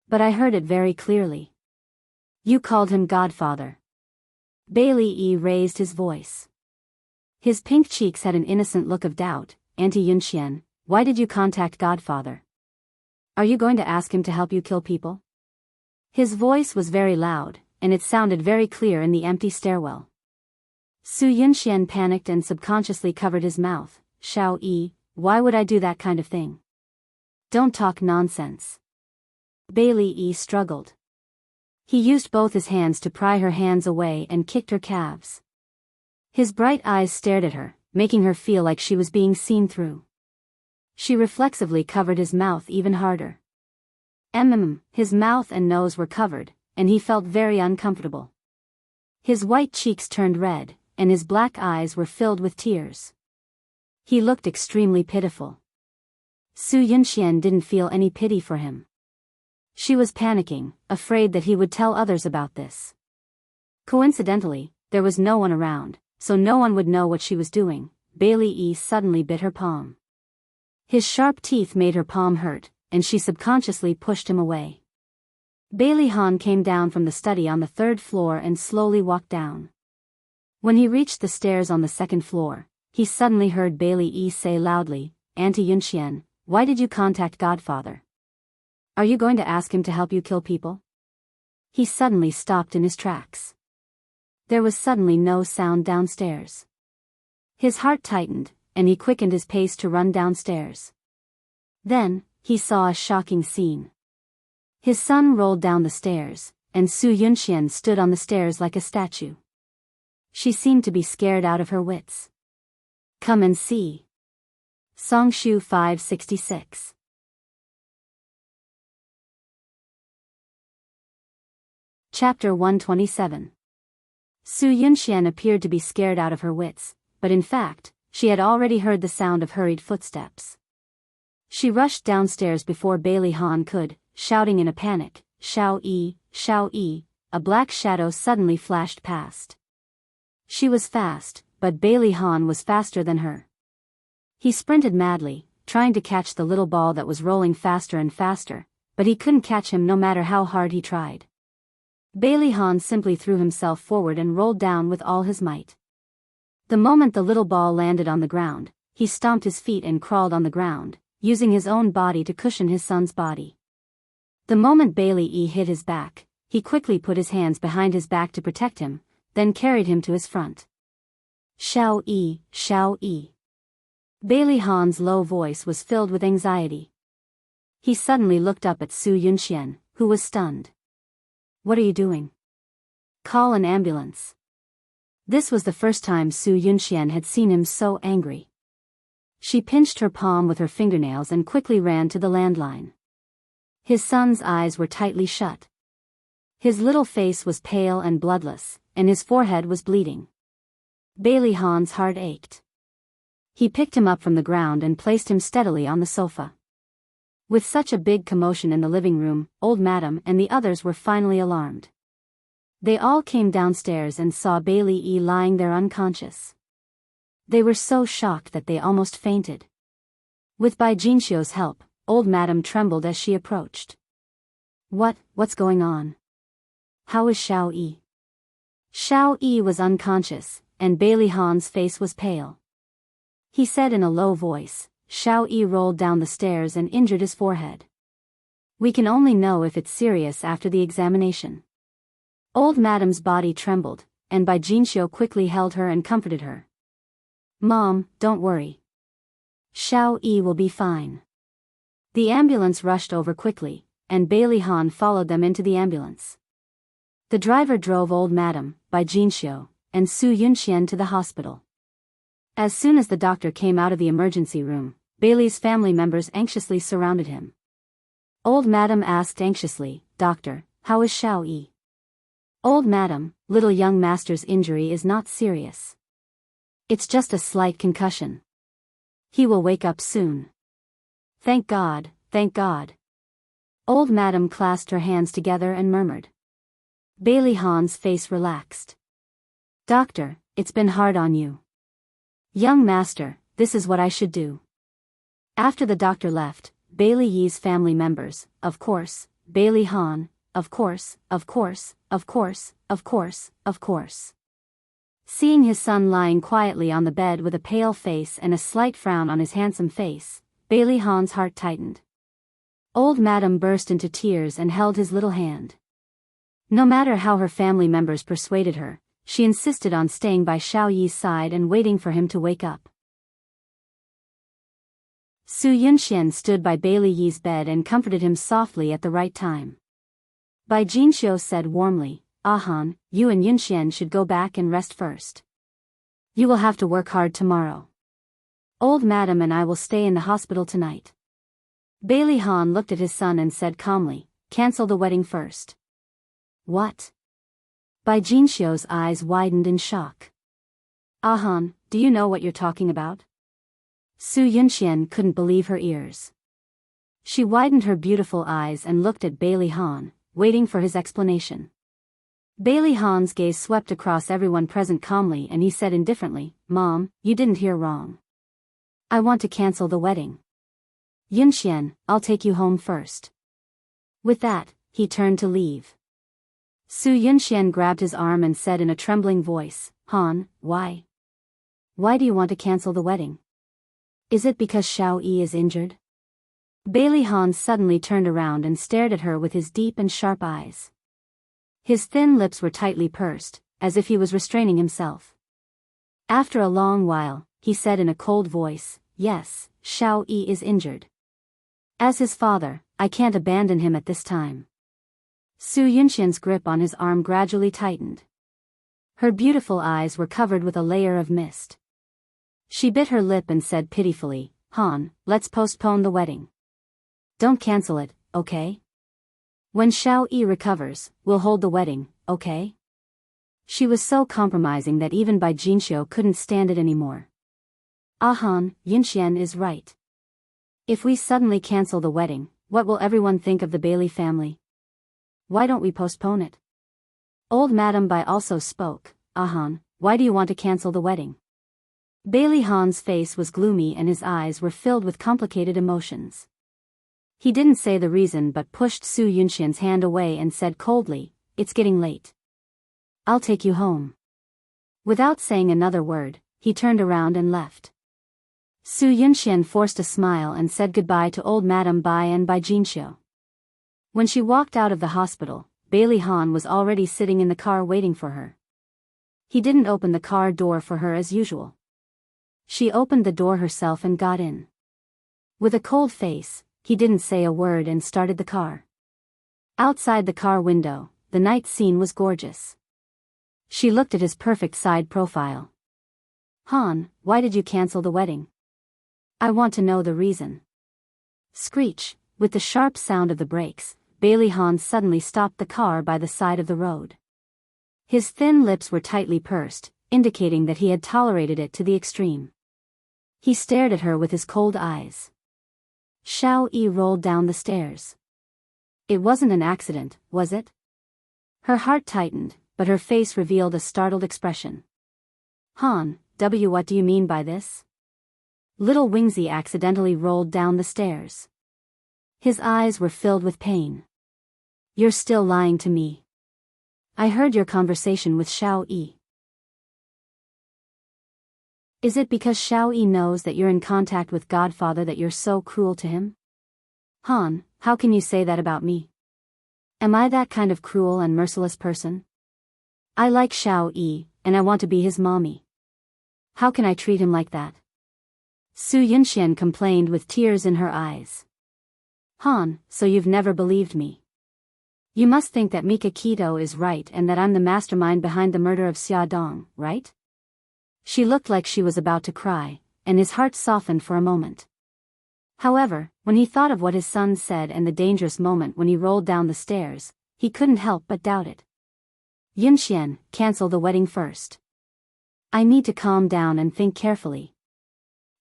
But I heard it very clearly. You called him Godfather." Bailey Yi raised his voice. His pink cheeks had an innocent look of doubt. "Auntie Yunxian, why did you contact Godfather? Are you going to ask him to help you kill people?" His voice was very loud, and it sounded very clear in the empty stairwell. Su Yunxian panicked and subconsciously covered his mouth. "Xiao Yi, why would I do that kind of thing? Don't talk nonsense." Bailey Yi struggled. He used both his hands to pry her hands away and kicked her calves. His bright eyes stared at her, making her feel like she was being seen through. She reflexively covered his mouth even harder. His mouth and nose were covered, and he felt very uncomfortable. His white cheeks turned red, and his black eyes were filled with tears. He looked extremely pitiful. Su Yunxian didn't feel any pity for him. She was panicking, afraid that he would tell others about this. Coincidentally, there was no one around, so no one would know what she was doing. Bailey Yi suddenly bit her palm. His sharp teeth made her palm hurt, and she subconsciously pushed him away. Bailey Han came down from the study on the third floor and slowly walked down. When he reached the stairs on the second floor, he suddenly heard Bailey Yi say loudly, "Auntie Yunxian, why did you contact Godfather? Are you going to ask him to help you kill people?" He suddenly stopped in his tracks. There was suddenly no sound downstairs. His heart tightened, and he quickened his pace to run downstairs. Then, he saw a shocking scene. His son rolled down the stairs, and Su Yunxian stood on the stairs like a statue. She seemed to be scared out of her wits. Come and see. Songshu 566. Chapter 127. Su Yunxian appeared to be scared out of her wits, but in fact, she had already heard the sound of hurried footsteps. She rushed downstairs before Bailey Han could, shouting in a panic, "Xiao Yi, Xiao Yi," a black shadow suddenly flashed past. She was fast, but Bailey Han was faster than her. He sprinted madly, trying to catch the little ball that was rolling faster and faster, but he couldn't catch him no matter how hard he tried. Bailey Han simply threw himself forward and rolled down with all his might. The moment the little ball landed on the ground, he stomped his feet and crawled on the ground, using his own body to cushion his son's body. The moment Bailey Yi hit his back, he quickly put his hands behind his back to protect him, then carried him to his front. "Xiao Yi, Xiao Yi." Bailey Han's low voice was filled with anxiety. He suddenly looked up at Su Yunxian, who was stunned. "What are you doing? Call an ambulance." This was the first time Su Yunxian had seen him so angry. She pinched her palm with her fingernails and quickly ran to the landline. His son's eyes were tightly shut. His little face was pale and bloodless, and his forehead was bleeding. Bailey Han's heart ached. He picked him up from the ground and placed him steadily on the sofa. With such a big commotion in the living room, old Madam and the others were finally alarmed. They all came downstairs and saw Bailey Yi lying there unconscious. They were so shocked that they almost fainted. With Bai Jinxiu's help, old Madam trembled as she approached. What's going on? How is Xiao Yi?" Xiao Yi was unconscious, and Bailey Han's face was pale. He said in a low voice, "Xiao Yi rolled down the stairs and injured his forehead. We can only know if it's serious after the examination." Old Madam's body trembled, and Bai Jinxiu quickly held her and comforted her. "Mom, don't worry. Xiao Yi will be fine." The ambulance rushed over quickly, and Bailey Han followed them into the ambulance. The driver drove old Madam, Bai Jinxiu, and Su Yunxian to the hospital. As soon as the doctor came out of the emergency room, Bailey's family members anxiously surrounded him. Old Madam asked anxiously, "Doctor, how is Xiao Yi?" "Old Madam, little young master's injury is not serious. It's just a slight concussion. He will wake up soon." "Thank God, thank God." Old Madam clasped her hands together and murmured. Bailey Han's face relaxed. "Doctor, it's been hard on you. Young master, this is what I should do." After the doctor left, Bailey Yi's family members, of course, Bailey Han, of course. Seeing his son lying quietly on the bed with a pale face and a slight frown on his handsome face, Bailey Han's heart tightened. Old Madam burst into tears and held his little hand. No matter how her family members persuaded her, she insisted on staying by Xiao Yi's side and waiting for him to wake up. Su Yunxian stood by Bailey Yi's bed and comforted him softly at the right time. Bai Jinxiu said warmly, "Han, you and Yunxian should go back and rest first. You will have to work hard tomorrow. Old Madam and I will stay in the hospital tonight." Bailey Han looked at his son and said calmly, "Cancel the wedding first." "What?" Bai Jinxiu's eyes widened in shock. "Han, do you know what you're talking about?" Su Yunxian couldn't believe her ears. She widened her beautiful eyes and looked at Bailey Han, waiting for his explanation. Bailey Han's gaze swept across everyone present calmly and he said indifferently, "Mom, you didn't hear wrong. I want to cancel the wedding. Yunxian, I'll take you home first." With that, he turned to leave. Su Yunxian grabbed his arm and said in a trembling voice, Han, why? Why do you want to cancel the wedding? Is it because Xiao Yi is injured? Bailey Han suddenly turned around and stared at her with his deep and sharp eyes. His thin lips were tightly pursed, as if he was restraining himself. After a long while, he said in a cold voice, yes, Xiao Yi is injured. As his father, I can't abandon him at this time. Su Yunxian's grip on his arm gradually tightened. Her beautiful eyes were covered with a layer of mist. She bit her lip and said pitifully, Han, let's postpone the wedding. Don't cancel it, okay? When Xiao Yi recovers, we'll hold the wedding, okay? She was so compromising that even Bai Jinxiu couldn't stand it anymore. Han, Yunxian is right. If we suddenly cancel the wedding, what will everyone think of the Bailey family? Why don't we postpone it? Old Madame Bai also spoke, Han, why do you want to cancel the wedding? Bailey Han's face was gloomy and his eyes were filled with complicated emotions. He didn't say the reason but pushed Su Yunxian's hand away and said coldly, it's getting late. I'll take you home. Without saying another word, he turned around and left. Su Yunxian forced a smile and said goodbye to old Madame Bai and Bai Jinxiu. When she walked out of the hospital, Bailey Han was already sitting in the car waiting for her. He didn't open the car door for her as usual. She opened the door herself and got in. With a cold face, he didn't say a word and started the car. Outside the car window, the night scene was gorgeous. She looked at his perfect side profile. Han, why did you cancel the wedding? I want to know the reason. Screech, with the sharp sound of the brakes, Bailey Han suddenly stopped the car by the side of the road. His thin lips were tightly pursed, indicating that he had tolerated it to the extreme. He stared at her with his cold eyes. Xiao Yi rolled down the stairs. It wasn't an accident, was it? Her heart tightened, but her face revealed a startled expression. Han, what do you mean by this? Little Wingzy accidentally rolled down the stairs. His eyes were filled with pain. You're still lying to me. I heard your conversation with Xiao Yi. Is it because Xiao Yi knows that you're in contact with Godfather that you're so cruel to him? Han, how can you say that about me? Am I that kind of cruel and merciless person? I like Xiao Yi, and I want to be his mommy. How can I treat him like that? Su Yunxian complained with tears in her eyes. Han, so you've never believed me. You must think that Mika Keto is right and that I'm the mastermind behind the murder of Xia Dong, right? She looked like she was about to cry, and his heart softened for a moment. However, when he thought of what his son said and the dangerous moment when he rolled down the stairs, he couldn't help but doubt it. Yunxian, cancel the wedding first. I need to calm down and think carefully.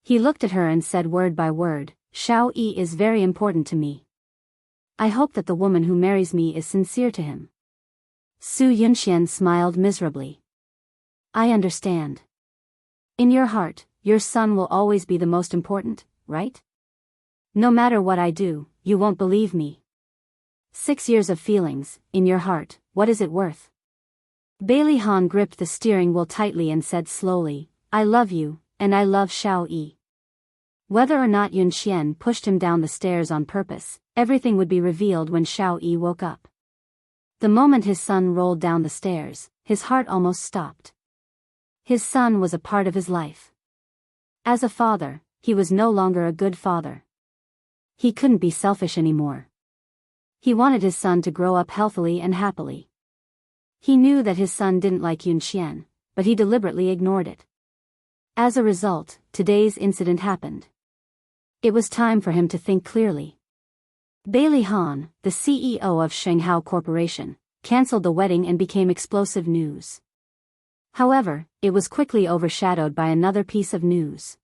He looked at her and said word by word, Xiao Yi is very important to me. I hope that the woman who marries me is sincere to him. Su Yunxian smiled miserably. I understand. In your heart, your son will always be the most important, right? No matter what I do, you won't believe me. 6 years of feelings, in your heart, what is it worth? Bailey Han gripped the steering wheel tightly and said slowly, I love you, and I love Xiao Yi. Whether or not Yunxian pushed him down the stairs on purpose, everything would be revealed when Xiao Yi woke up. The moment his son rolled down the stairs, his heart almost stopped. His son was a part of his life. As a father, he was no longer a good father. He couldn't be selfish anymore. He wanted his son to grow up healthily and happily. He knew that his son didn't like Yunxian, but he deliberately ignored it. As a result, today's incident happened. It was time for him to think clearly. Bailey Han, the CEO of Shanghao Corporation, cancelled the wedding and became explosive news. However, it was quickly overshadowed by another piece of news.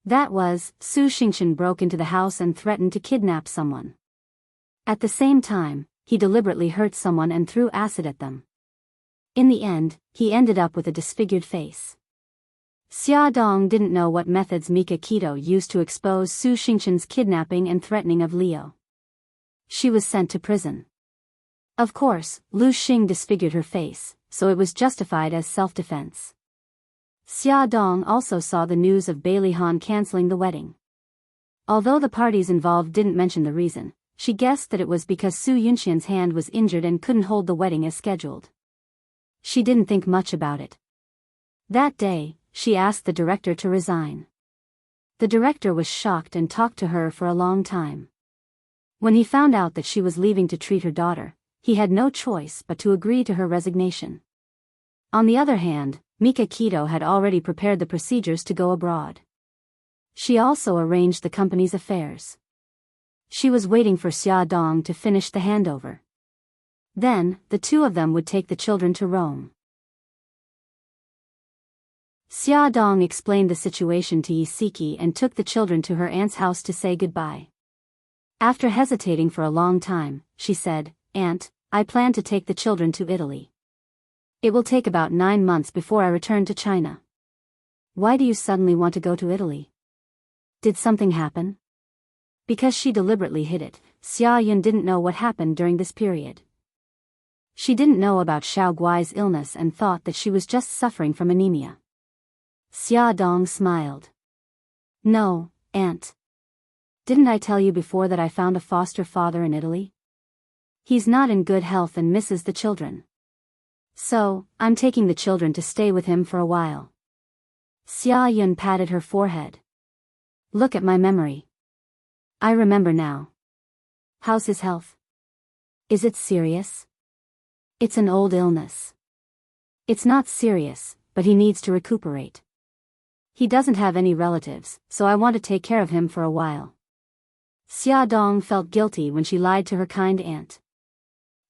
That was, Su Xingchen broke into the house and threatened to kidnap someone. At the same time, he deliberately hurt someone and threw acid at them. In the end, he ended up with a disfigured face. Xia Dong didn't know what methods Mika Keto used to expose Su Xingchen's kidnapping and threatening of Leo. She was sent to prison. Of course, Lu Xing disfigured her face, so it was justified as self-defense. Xia Dong also saw the news of Bai Lihan canceling the wedding. Although the parties involved didn't mention the reason, she guessed that it was because Su Yunxian's hand was injured and couldn't hold the wedding as scheduled. She didn't think much about it. That day, she asked the director to resign. The director was shocked and talked to her for a long time. When he found out that she was leaving to treat her daughter, he had no choice but to agree to her resignation. On the other hand, Mika Keto had already prepared the procedures to go abroad. She also arranged the company's affairs. She was waiting for Xia Dong to finish the handover. Then, the two of them would take the children to Rome. Xia Dong explained the situation to Yisiki and took the children to her aunt's house to say goodbye. After hesitating for a long time, she said, "Aunt, I plan to take the children to Italy. It will take about 9 months before I return to China." "Why do you suddenly want to go to Italy? Did something happen?" Because she deliberately hid it, Xia Yun didn't know what happened during this period. She didn't know about Xiao Guai's illness and thought that she was just suffering from anemia. Xia Dong smiled. "No, Aunt. Didn't I tell you before that I found a foster father in Italy? He's not in good health and misses the children. So, I'm taking the children to stay with him for a while." Xia Yun patted her forehead. "Look at my memory. I remember now. How's his health? Is it serious?" "It's an old illness. It's not serious, but he needs to recuperate. He doesn't have any relatives, so I want to take care of him for a while." Xia Dong felt guilty when she lied to her kind aunt.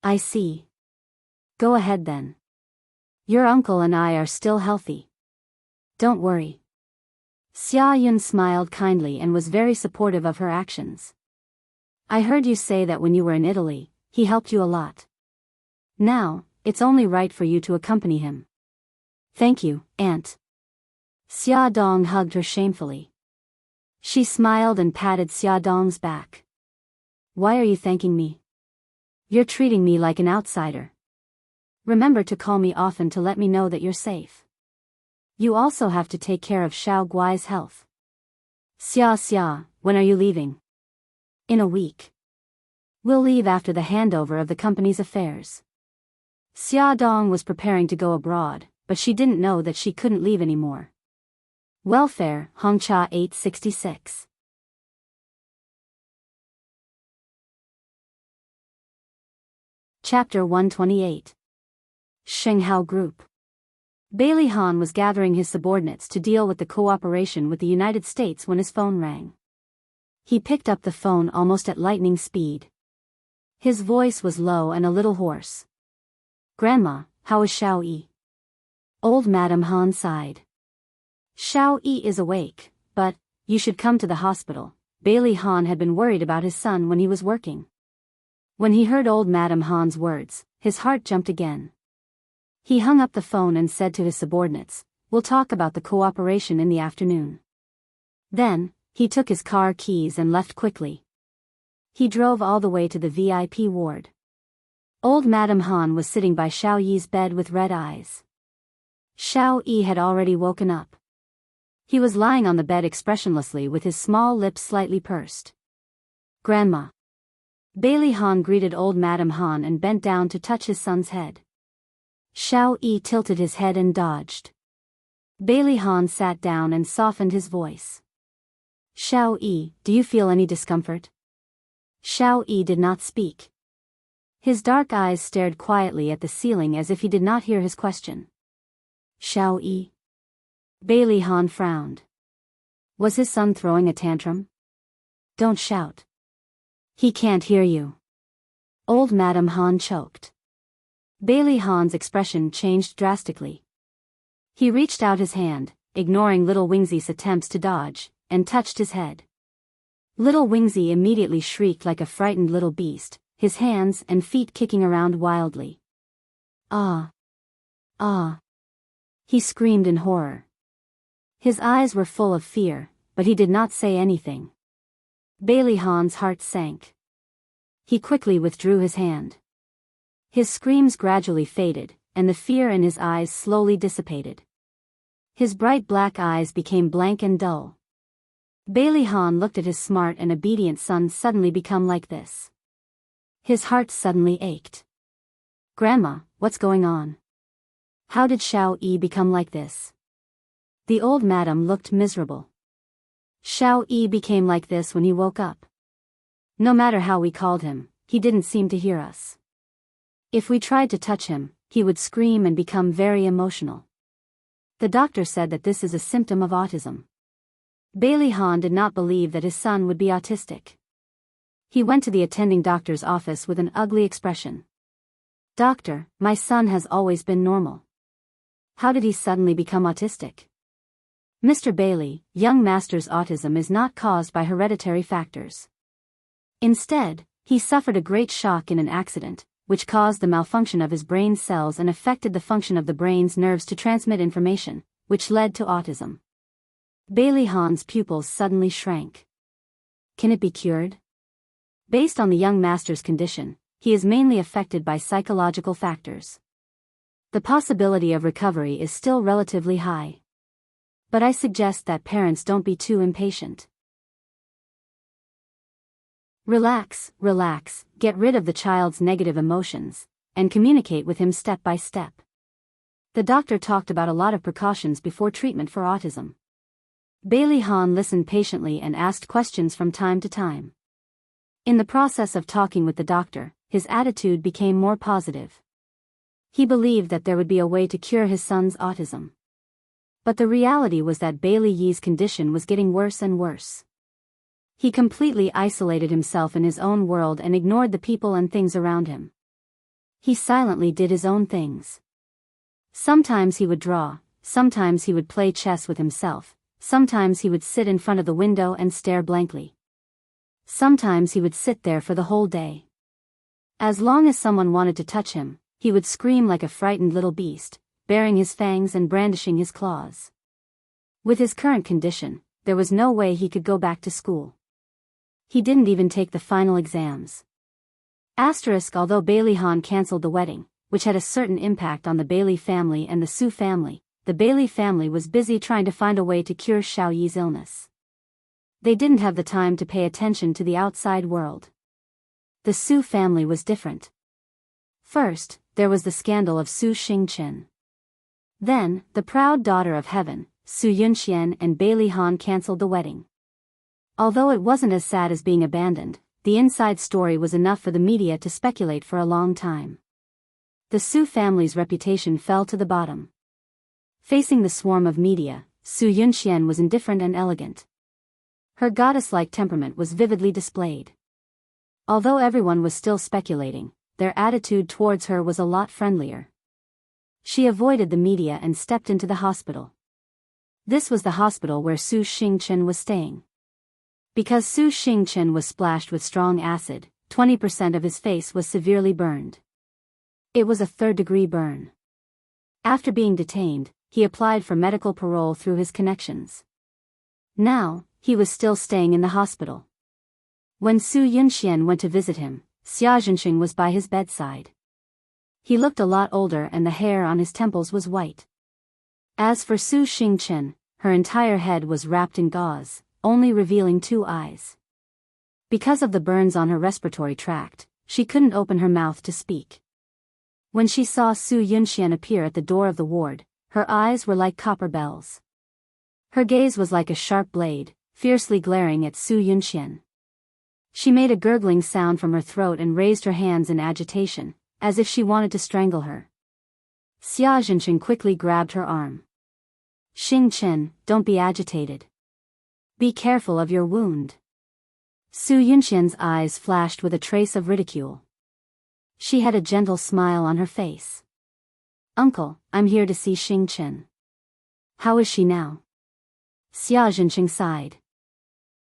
"I see. Go ahead then. Your uncle and I are still healthy. Don't worry." Xia Yun smiled kindly and was very supportive of her actions. "I heard you say that when you were in Italy, he helped you a lot. Now, it's only right for you to accompany him." "Thank you, Aunt." Xia Dong hugged her shamefully. She smiled and patted Xia Dong's back. "Why are you thanking me? You're treating me like an outsider. Remember to call me often to let me know that you're safe. You also have to take care of Xiao Guai's health." Xia, when are you leaving?" "In a week. We'll leave after the handover of the company's affairs." Xia Dong was preparing to go abroad, but she didn't know that she couldn't leave anymore. Welfare, Hongcha 866. Chapter 128. Shenghao Group. Bai Lihan was gathering his subordinates to deal with the cooperation with the United States when his phone rang. He picked up the phone almost at lightning speed. His voice was low and a little hoarse. "Grandma, how is Xiao Yi?" Old Madame Han sighed. "Xiao Yi is awake, but you should come to the hospital." Bai Lihan had been worried about his son when he was working. When he heard old Madame Han's words, his heart jumped again. He hung up the phone and said to his subordinates, "We'll talk about the cooperation in the afternoon." Then, he took his car keys and left quickly. He drove all the way to the VIP ward. Old Madame Han was sitting by Xiao Yi's bed with red eyes. Xiao Yi had already woken up. He was lying on the bed expressionlessly with his small lips slightly pursed. "Grandma." Bai Lihan greeted old Madame Han and bent down to touch his son's head. Xiao Yi tilted his head and dodged. Bai Lihan sat down and softened his voice. "Xiao Yi, do you feel any discomfort?" Xiao Yi did not speak. His dark eyes stared quietly at the ceiling as if he did not hear his question. "Xiao Yi?" Bai Lihan frowned. Was his son throwing a tantrum? "Don't shout. He can't hear you." Old Madame Han choked. Bai Lihan's expression changed drastically. He reached out his hand, ignoring little Wingzi's attempts to dodge, and touched his head. Little Wingzi immediately shrieked like a frightened little beast, his hands and feet kicking around wildly. "Ah! Ah!" He screamed in horror. His eyes were full of fear, but he did not say anything. Bai Lihan's heart sank. He quickly withdrew his hand. His screams gradually faded, and the fear in his eyes slowly dissipated. His bright black eyes became blank and dull. Bailey Han looked at his smart and obedient son suddenly become like this. His heart suddenly ached. "Grandma, what's going on? How did Xiao Yi become like this?" The old madam looked miserable. "Xiao Yi became like this when he woke up. No matter how we called him, he didn't seem to hear us. If we tried to touch him, he would scream and become very emotional. The doctor said that this is a symptom of autism." Bailey Han did not believe that his son would be autistic. He went to the attending doctor's office with an ugly expression. "Doctor, my son has always been normal. How did he suddenly become autistic?" "Mr. Bailey, young master's autism is not caused by hereditary factors. Instead, he suffered a great shock in an accident, which caused the malfunction of his brain cells and affected the function of the brain's nerves to transmit information, which led to autism." Bailey Han's pupils suddenly shrank. Can it be cured? Based on the young master's condition, he is mainly affected by psychological factors. The possibility of recovery is still relatively high. But I suggest that parents don't be too impatient. Relax, get rid of the child's negative emotions, and communicate with him step by step. The doctor talked about a lot of precautions before treatment for autism. Bailey Han listened patiently and asked questions from time to time. In the process of talking with the doctor, his attitude became more positive. He believed that there would be a way to cure his son's autism. But the reality was that Bailey Yi's condition was getting worse and worse. He completely isolated himself in his own world and ignored the people and things around him. He silently did his own things. Sometimes he would draw, sometimes he would play chess with himself, sometimes he would sit in front of the window and stare blankly. Sometimes he would sit there for the whole day. As long as someone wanted to touch him, he would scream like a frightened little beast, baring his fangs and brandishing his claws. With his current condition, there was no way he could go back to school. He didn't even take the final exams. Although Bailey Han cancelled the wedding, which had a certain impact on the Bailey family and the Su family, the Bailey family was busy trying to find a way to cure Xiao Yi's illness. They didn't have the time to pay attention to the outside world. The Su family was different. First, there was the scandal of Su Xingchen. Then, the proud daughter of heaven, Su Yunxian and Bailey Han cancelled the wedding. Although it wasn't as sad as being abandoned, the inside story was enough for the media to speculate for a long time. The Su family's reputation fell to the bottom. Facing the swarm of media, Su Yunxian was indifferent and elegant. Her goddess-like temperament was vividly displayed. Although everyone was still speculating, their attitude towards her was a lot friendlier. She avoided the media and stepped into the hospital. This was the hospital where Su Xingchen was staying. Because Su Xingchen was splashed with strong acid, 20% of his face was severely burned. It was a third-degree burn. After being detained, he applied for medical parole through his connections. Now, he was still staying in the hospital. When Su Yunxian went to visit him, Xia Zhenxing was by his bedside. He looked a lot older and the hair on his temples was white. As for Su Xingchen, her entire head was wrapped in gauze, only revealing 2 eyes. Because of the burns on her respiratory tract, she couldn't open her mouth to speak. When she saw Su Yunxian appear at the door of the ward, her eyes were like copper bells. Her gaze was like a sharp blade, fiercely glaring at Su Yunxian. She made a gurgling sound from her throat and raised her hands in agitation, as if she wanted to strangle her. Xia Zhenxing quickly grabbed her arm. "Xingchen, don't be agitated. Be careful of your wound." Su Yunxian's eyes flashed with a trace of ridicule. She had a gentle smile on her face. "Uncle, I'm here to see Xingchen. How is she now?" Xia Zhenxing sighed.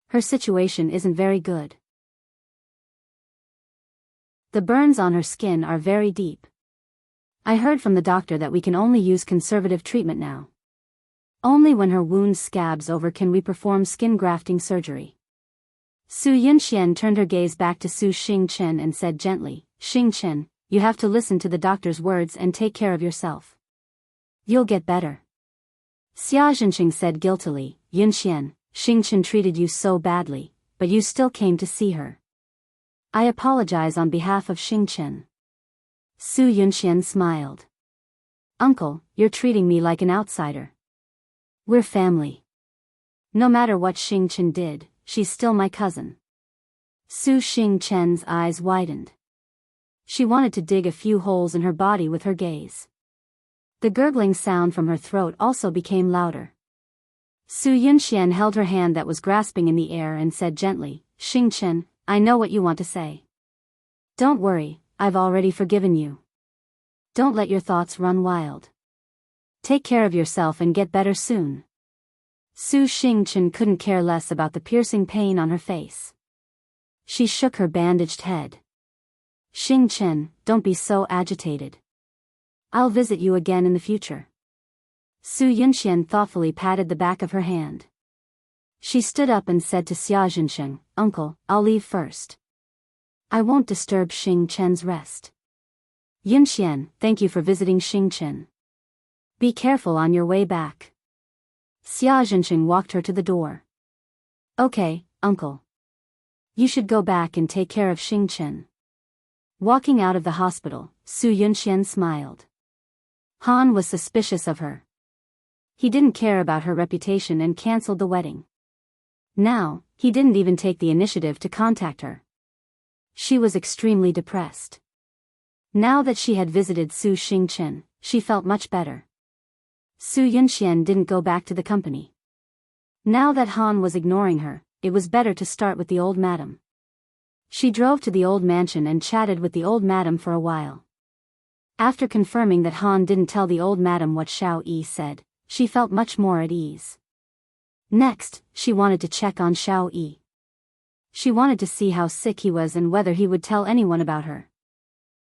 "Her situation isn't very good. The burns on her skin are very deep. I heard from the doctor that we can only use conservative treatment now. Only when her wound scabs over can we perform skin grafting surgery." Su Yunxian turned her gaze back to Su Xingchen and said gently, "Xingchen, you have to listen to the doctor's words and take care of yourself. You'll get better. Xia Zhenqing said guiltily, Yunxian, Xingchen treated you so badly, but you still came to see her. I apologize on behalf of Xingchen. Su Yunxian smiled. Uncle, you're treating me like an outsider. We're family. No matter what Xingchen did, she's still my cousin. Su Xingchen's eyes widened. She wanted to dig a few holes in her body with her gaze. The gurgling sound from her throat also became louder. Su Yunxian held her hand that was grasping in the air and said gently, Xingchen, I know what you want to say. Don't worry, I've already forgiven you. Don't let your thoughts run wild. Take care of yourself and get better soon. Su Xingchen couldn't care less about the piercing pain on her face. She shook her bandaged head. Xingchen, don't be so agitated. I'll visit you again in the future. Su Yunxian thoughtfully patted the back of her hand. She stood up and said to Xia Zhenqing, Uncle, I'll leave first. I won't disturb Xingchen's rest. Yunxian, thank you for visiting Xingchen. Be careful on your way back. Xia Zhenqing walked her to the door. Okay, Uncle. You should go back and take care of Xingchen. Walking out of the hospital, Su Yunxian smiled. Han was suspicious of her. He didn't care about her reputation and cancelled the wedding. Now, he didn't even take the initiative to contact her. She was extremely depressed. Now that she had visited Su Xingchen, she felt much better. Su Yunxian didn't go back to the company. Now that Han was ignoring her, it was better to start with the old madam. She drove to the old mansion and chatted with the old madam for a while. After confirming that Han didn't tell the old madam what Xiao Yi said, she felt much more at ease. Next, she wanted to check on Xiao Yi. She wanted to see how sick he was and whether he would tell anyone about her.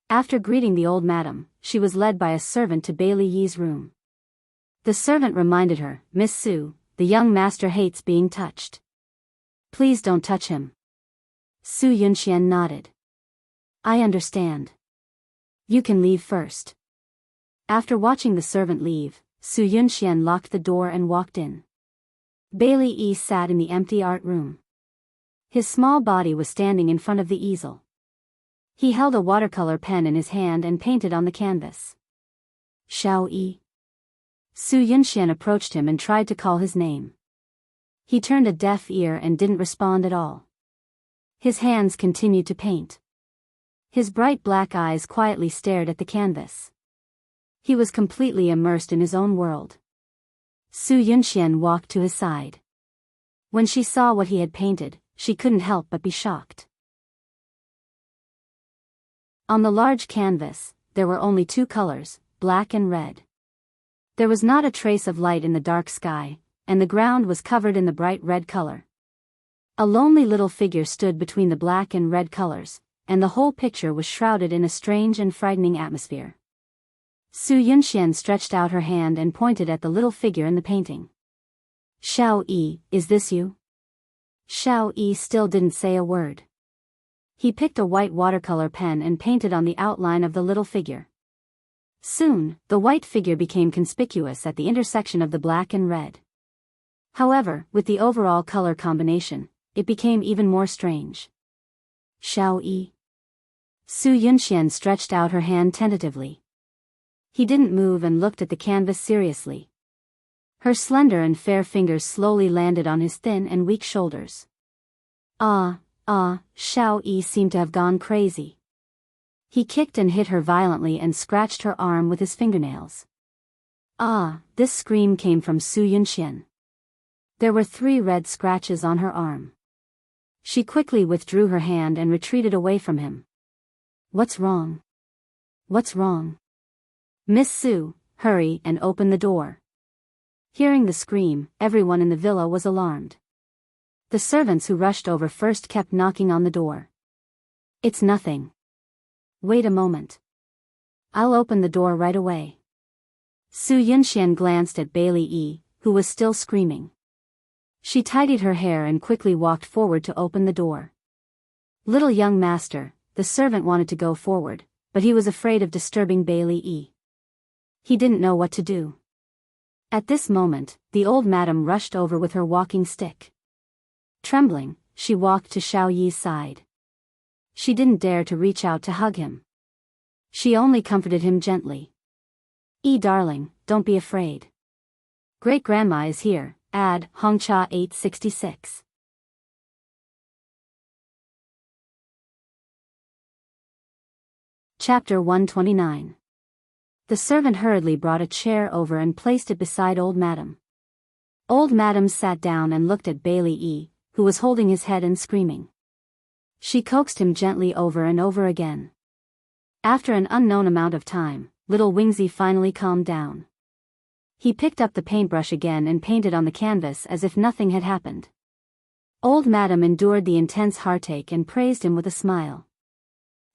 After greeting the old madam, she was led by a servant to Bailey Yi's room. The servant reminded her, Miss Su, the young master hates being touched. Please don't touch him. Su Yunxian nodded. I understand. You can leave first. After watching the servant leave, Su Yunxian locked the door and walked in. Bailey Yi sat in the empty art room. His small body was standing in front of the easel. He held a watercolor pen in his hand and painted on the canvas. Xiao Yi. Su Yunxian approached him and tried to call his name. He turned a deaf ear and didn't respond at all. His hands continued to paint. His bright black eyes quietly stared at the canvas. He was completely immersed in his own world. Su Yunxian walked to his side. When she saw what he had painted, she couldn't help but be shocked. On the large canvas, there were only two colors, black and red. There was not a trace of light in the dark sky, and the ground was covered in the bright red color. A lonely little figure stood between the black and red colors, and the whole picture was shrouded in a strange and frightening atmosphere. Su Yunxian stretched out her hand and pointed at the little figure in the painting. Xiao Yi, is this you? Xiao Yi still didn't say a word. He picked a white watercolor pen and painted on the outline of the little figure. Soon, the white figure became conspicuous at the intersection of the black and red. However, with the overall color combination, it became even more strange. Xiao Yi. Su Yunxian stretched out her hand tentatively. He didn't move and looked at the canvas seriously. Her slender and fair fingers slowly landed on his thin and weak shoulders. Xiao Yi seemed to have gone crazy. He kicked and hit her violently and scratched her arm with his fingernails. This scream came from Su Yunxian. There were 3 red scratches on her arm. She quickly withdrew her hand and retreated away from him. What's wrong? What's wrong? Miss Su, hurry and open the door. Hearing the scream, everyone in the villa was alarmed. The servants who rushed over first kept knocking on the door. It's nothing. Wait a moment. I'll open the door right away. Su Yunxian glanced at Bailey Yi, who was still screaming. She tidied her hair and quickly walked forward to open the door. Little young master, the servant wanted to go forward, but he was afraid of disturbing Bailey E. He didn't know what to do. At this moment, the old madam rushed over with her walking stick. Trembling, she walked to Xiao Yi's side. She didn't dare to reach out to hug him. She only comforted him gently. Darling, don't be afraid. Great-grandma is here, add Hongcha 866. Chapter 129. The servant hurriedly brought a chair over and placed it beside Old Madam. Old Madam sat down and looked at Bailey E., who was holding his head and screaming. She coaxed him gently over and over again. After an unknown amount of time, little Wingsy finally calmed down. He picked up the paintbrush again and painted on the canvas as if nothing had happened. Old Madam endured the intense heartache and praised him with a smile.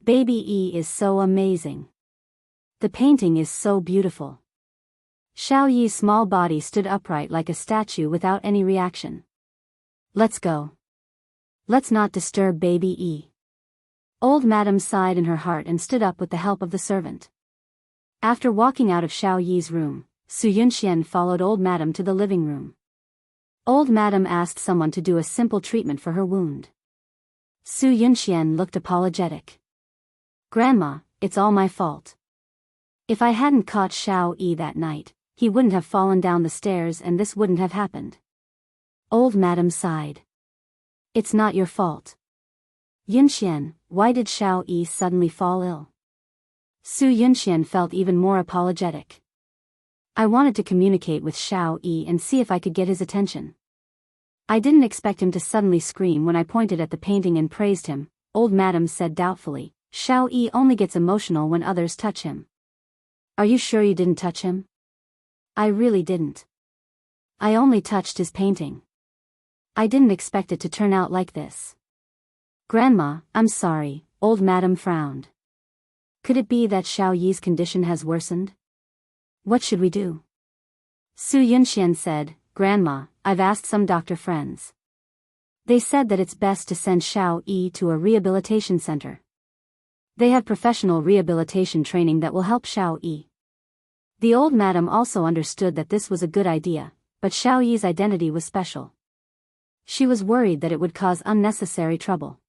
Baby E is so amazing. The painting is so beautiful. Xiao Yi's small body stood upright like a statue without any reaction. Let's go. Let's not disturb Baby E. Old Madam sighed in her heart and stood up with the help of the servant. After walking out of Xiao Yi's room, Su Yunxian followed Old Madam to the living room. Old Madam asked someone to do a simple treatment for her wound. Su Yunxian looked apologetic. Grandma, it's all my fault. If I hadn't caught Xiao Yi that night, he wouldn't have fallen down the stairs and this wouldn't have happened. Old Madam sighed. It's not your fault. Yunxian, why did Xiao Yi suddenly fall ill? Su Yunxian felt even more apologetic. I wanted to communicate with Xiao Yi and see if I could get his attention. I didn't expect him to suddenly scream when I pointed at the painting and praised him, Old Madam said doubtfully. Xiao Yi only gets emotional when others touch him. Are you sure you didn't touch him? I really didn't. I only touched his painting. I didn't expect it to turn out like this. Grandma, I'm sorry, Old Madam frowned. Could it be that Xiao Yi's condition has worsened? What should we do? Su Yunxian said, Grandma, I've asked some doctor friends. They said that it's best to send Xiao Yi to a rehabilitation center. They have professional rehabilitation training that will help Xiao Yi. The old madam also understood that this was a good idea, but Xiao Yi's identity was special. She was worried that it would cause unnecessary trouble.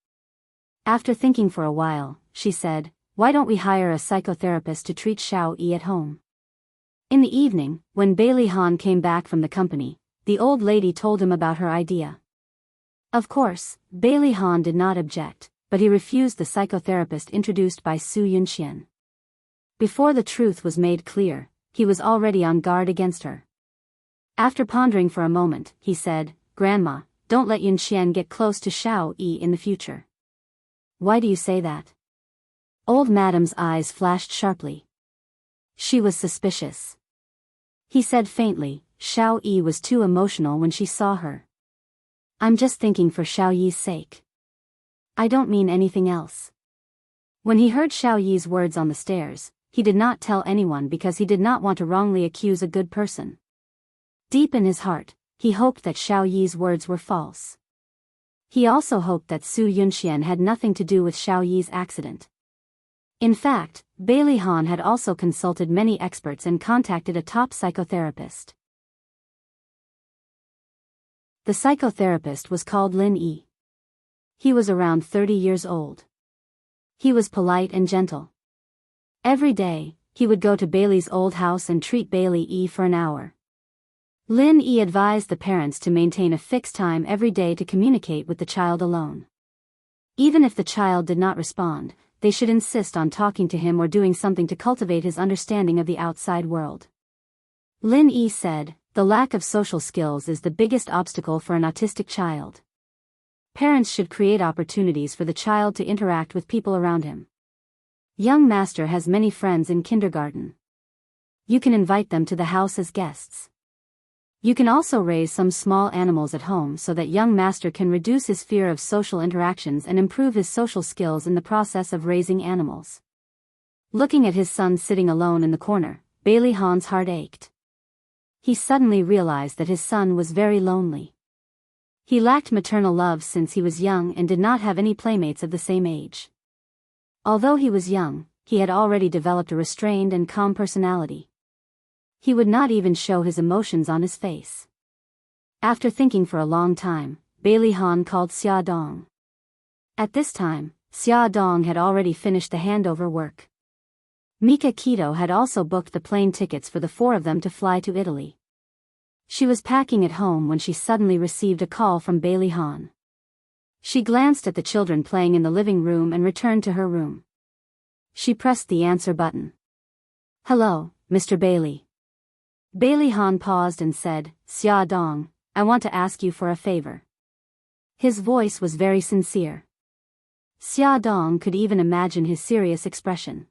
After thinking for a while, she said, why don't we hire a psychotherapist to treat Xiao Yi at home? In the evening, when Bailey Han came back from the company, the old lady told him about her idea. Of course, Bailey Han did not object, but he refused the psychotherapist introduced by Su Yunxian. Before the truth was made clear, he was already on guard against her. After pondering for a moment, he said, Grandma, don't let Yunxian get close to Xiao Yi in the future. Why do you say that? Old Madam's eyes flashed sharply. She was suspicious. He said faintly, Xiao Yi was too emotional when she saw her. I'm just thinking for Xiao Yi's sake. I don't mean anything else. When he heard Xiao Yi's words on the stairs, he did not tell anyone because he did not want to wrongly accuse a good person. Deep in his heart, he hoped that Xiao Yi's words were false. He also hoped that Su Yunxian had nothing to do with Xiao Yi's accident. In fact, Bailey Han had also consulted many experts and contacted a top psychotherapist. The psychotherapist was called Lin Yi. He was around 30 years old. He was polite and gentle. Every day, he would go to Bailey's old house and treat Bailey E for an hour. Lin Yi advised the parents to maintain a fixed time every day to communicate with the child alone. Even if the child did not respond, they should insist on talking to him or doing something to cultivate his understanding of the outside world. Lin Yi said, the lack of social skills is the biggest obstacle for an autistic child. Parents should create opportunities for the child to interact with people around him. Young master has many friends in kindergarten. You can invite them to the house as guests. You can also raise some small animals at home so that young master can reduce his fear of social interactions and improve his social skills in the process of raising animals. Looking at his son sitting alone in the corner, Bailey Han's heart ached. He suddenly realized that his son was very lonely. He lacked maternal love since he was young and did not have any playmates of the same age. Although he was young, he had already developed a restrained and calm personality. He would not even show his emotions on his face. After thinking for a long time, Bailey Han called Xia Dong. At this time, Xia Dong had already finished the handover work. Mika Keto had also booked the plane tickets for the four of them to fly to Italy. She was packing at home when she suddenly received a call from Bailey Han. She glanced at the children playing in the living room and returned to her room. She pressed the answer button. "Hello, Mr. Bailey." Bailey Han paused and said, "Xia Dong, I want to ask you for a favor." His voice was very sincere. Xia Dong could even imagine his serious expression.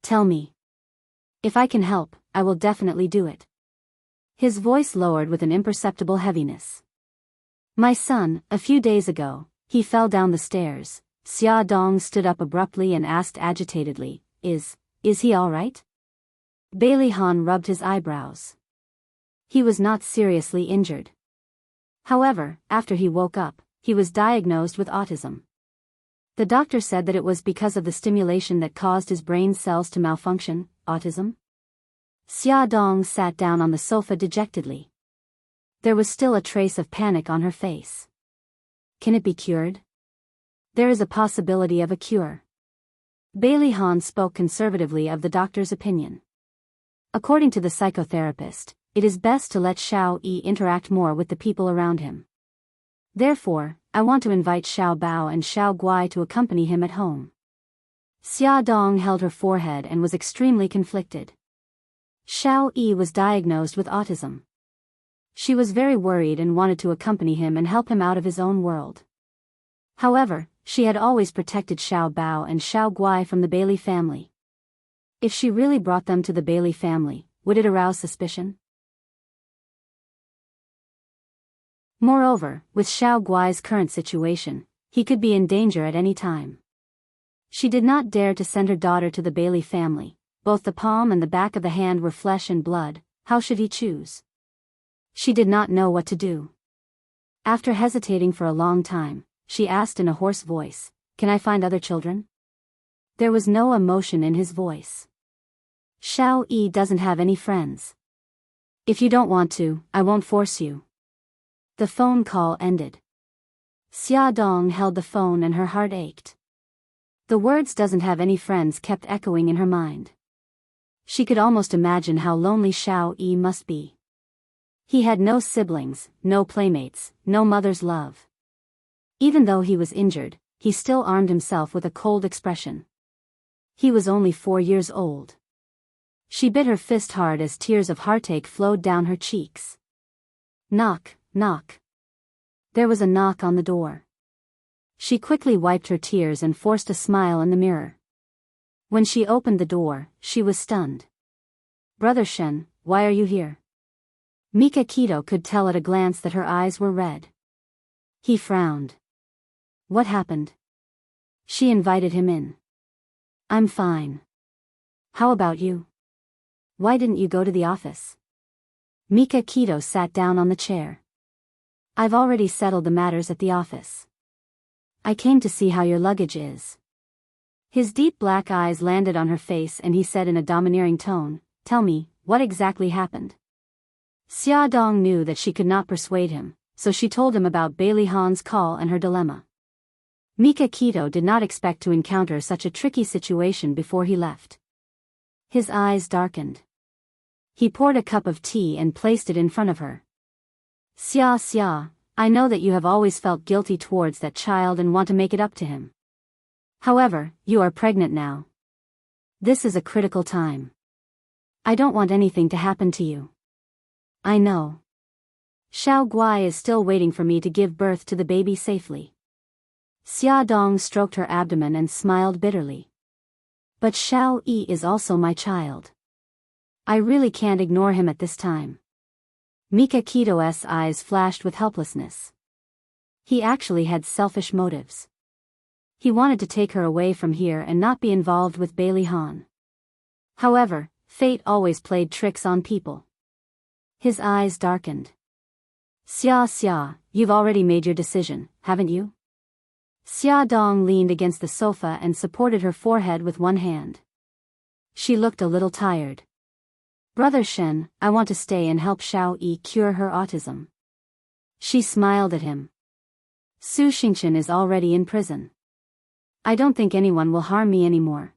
"Tell me. If I can help, I will definitely do it." His voice lowered with an imperceptible heaviness. "My son, a few days ago, he fell down the stairs." Xia Dong stood up abruptly and asked agitatedly, Is he all right?" Bailey Han rubbed his eyebrows. He was not seriously injured. However, after he woke up, he was diagnosed with autism. The doctor said that it was because of the stimulation that caused his brain cells to malfunction. Autism? Xia Dong sat down on the sofa dejectedly. There was still a trace of panic on her face. "Can it be cured?" "There is a possibility of a cure." Bailey Han spoke conservatively of the doctor's opinion. According to the psychotherapist, it is best to let Xiao Yi interact more with the people around him. Therefore, I want to invite Xiao Bao and Xiao Guai to accompany him at home. Xia Dong held her forehead and was extremely conflicted. Xiao Yi was diagnosed with autism. She was very worried and wanted to accompany him and help him out of his own world. However, she had always protected Xiao Bao and Xiao Guai from the Bailey family. If she really brought them to the Bailey family, would it arouse suspicion? Moreover, with Xiao Guai's current situation, he could be in danger at any time. She did not dare to send her daughter to the Bailey family. Both the palm and the back of the hand were flesh and blood. How should he choose? She did not know what to do. After hesitating for a long time, she asked in a hoarse voice, "Can I find other children?" There was no emotion in his voice. "Xiao Yi doesn't have any friends. If you don't want to, I won't force you." The phone call ended. Xia Dong held the phone and her heart ached. The words "doesn't have any friends" kept echoing in her mind. She could almost imagine how lonely Xiao Yi must be. He had no siblings, no playmates, no mother's love. Even though he was injured, he still armed himself with a cold expression. He was only 4 years old. She bit her fist hard as tears of heartache flowed down her cheeks. Knock, knock. There was a knock on the door. She quickly wiped her tears and forced a smile in the mirror. When she opened the door, she was stunned. "Brother Shen, why are you here?" Mika Keto could tell at a glance that her eyes were red. He frowned. "What happened?" She invited him in. "I'm fine. How about you? Why didn't you go to the office?" Mika Keto sat down on the chair. "I've already settled the matters at the office. I came to see how your luggage is." His deep black eyes landed on her face and he said in a domineering tone, "Tell me, what exactly happened?" Xia Dong knew that she could not persuade him, so she told him about Bailey Han's call and her dilemma. Mika Keto did not expect to encounter such a tricky situation before he left. His eyes darkened. He poured a cup of tea and placed it in front of her. Xia, I know that you have always felt guilty towards that child and want to make it up to him. However, you are pregnant now. This is a critical time. I don't want anything to happen to you. I know. Xiao Guai is still waiting for me to give birth to the baby safely. Xia Dong stroked her abdomen and smiled bitterly. But Xiao Yi is also my child. I really can't ignore him at this time. Mika Keto's eyes flashed with helplessness. He actually had selfish motives. He wanted to take her away from here and not be involved with Bailey Han. However, fate always played tricks on people. His eyes darkened. Xia, you've already made your decision, haven't you? Xia Dong leaned against the sofa and supported her forehead with one hand. She looked a little tired. Brother Shen, I want to stay and help Xiao Yi cure her autism. She smiled at him. Su Xingchen is already in prison. I don't think anyone will harm me anymore.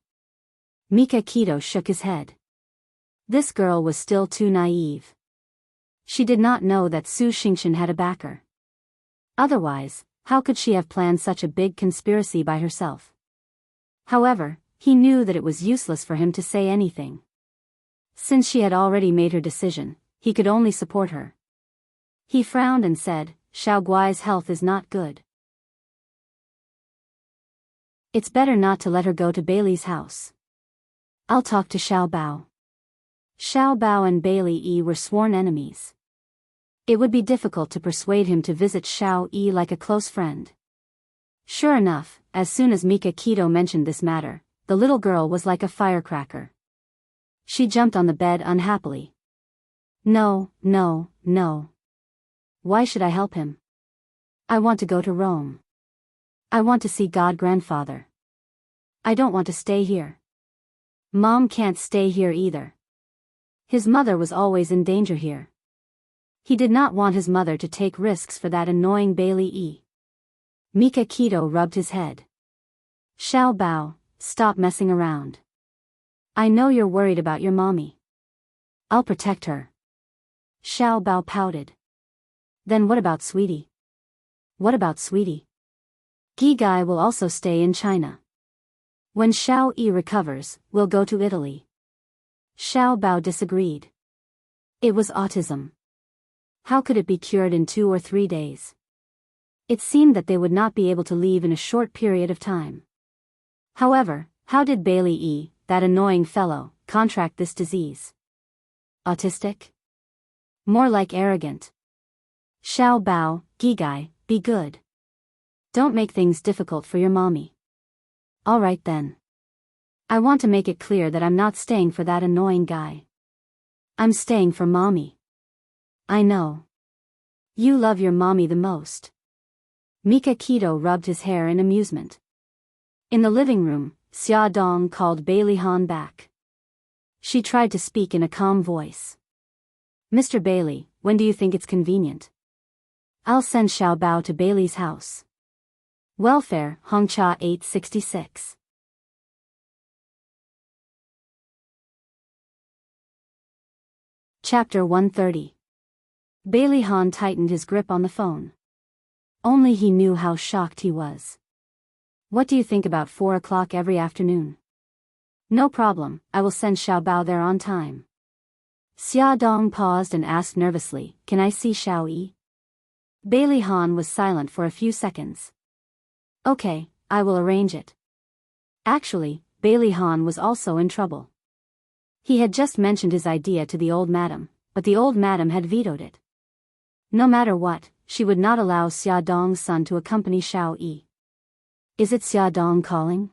Mika Keto shook his head. This girl was still too naive. She did not know that Su Xingchen had a backer. Otherwise, how could she have planned such a big conspiracy by herself? However, he knew that it was useless for him to say anything. Since she had already made her decision, he could only support her. He frowned and said, Xiao Guai's health is not good. It's better not to let her go to Bailey's house. I'll talk to Xiao Bao. Xiao Bao and Bailey Yi were sworn enemies. It would be difficult to persuade him to visit Xiao Yi like a close friend. Sure enough, as soon as Mika Keto mentioned this matter, the little girl was like a firecracker. She jumped on the bed unhappily. No, no, no. Why should I help him? I want to go to Rome. I want to see God Grandfather. I don't want to stay here. Mom can't stay here either. His mother was always in danger here. He did not want his mother to take risks for that annoying Bailey Yi. Mika Keto rubbed his head. Xiao Bao, stop messing around. I know you're worried about your mommy. I'll protect her. Xiao Bao pouted. Then what about Sweetie? What about Sweetie? Gigai will also stay in China. When Xiao Yi recovers, we'll go to Italy. Xiao Bao disagreed. It was autism. How could it be cured in 2 or 3 days? It seemed that they would not be able to leave in a short period of time. However, how did Bailey Yi, that annoying fellow, contract this disease? Autistic? More like arrogant. Xiao Bao, Gigai, be good. Don't make things difficult for your mommy. All right then. I want to make it clear that I'm not staying for that annoying guy. I'm staying for mommy. I know. You love your mommy the most. Mika Keto rubbed his hair in amusement. In the living room, Xia Dong called Bailey Han back. She tried to speak in a calm voice. Mr. Bailey, when do you think it's convenient? I'll send Xiao Bao to Bailey's house. Welfare, Hongcha 866. Chapter 130. Bailey Han tightened his grip on the phone. Only he knew how shocked he was. What do you think about 4 o'clock every afternoon? No problem, I will send Xiao Bao there on time. Xia Dong paused and asked nervously, can I see Xiao Yi? Bailey Han was silent for a few seconds. Okay, I will arrange it. Actually, Bailey Han was also in trouble. He had just mentioned his idea to the old madam, but the old madam had vetoed it. No matter what, she would not allow Xia Dong's son to accompany Xiao Yi. Is it Xia Dong calling?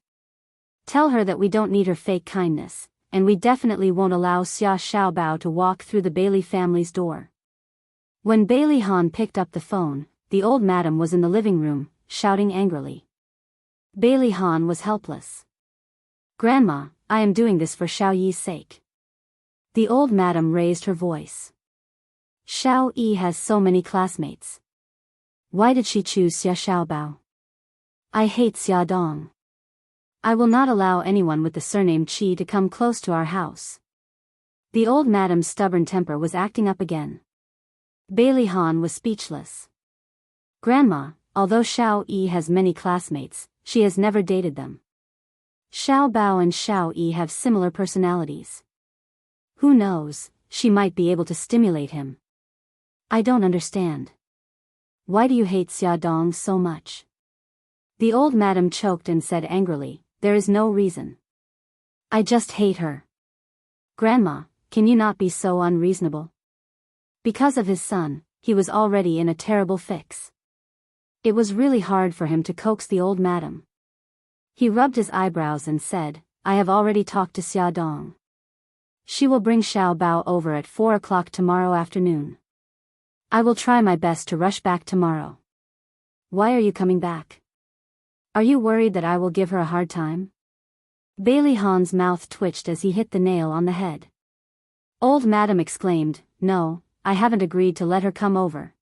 Tell her that we don't need her fake kindness, and we definitely won't allow Xia Xiaobao to walk through the Bailey family's door. When Bailey Han picked up the phone, the old madam was in the living room, shouting angrily. Bailey Han was helpless. Grandma, I am doing this for Xiao Yi's sake. The old madam raised her voice. Xiao Yi has so many classmates. Why did she choose Xia Xiaobao? I hate Xia Dong. I will not allow anyone with the surname Qi to come close to our house. The old madam's stubborn temper was acting up again. Bailey Han was speechless. Grandma, although Xiao Yi has many classmates, she has never dated them. Xiao Bao and Xiao Yi have similar personalities. Who knows, she might be able to stimulate him. I don't understand. Why do you hate Xia Dong so much? The old madam choked and said angrily, there is no reason. I just hate her. Grandma, can you not be so unreasonable? Because of his son, he was already in a terrible fix. It was really hard for him to coax the old madam. He rubbed his eyebrows and said, I have already talked to Xia Dong. She will bring Xiao Bao over at 4 o'clock tomorrow afternoon. I will try my best to rush back tomorrow. Why are you coming back? Are you worried that I will give her a hard time? Bailey Han's mouth twitched as he hit the nail on the head. Old Madam exclaimed, "No, I haven't agreed to let her come over."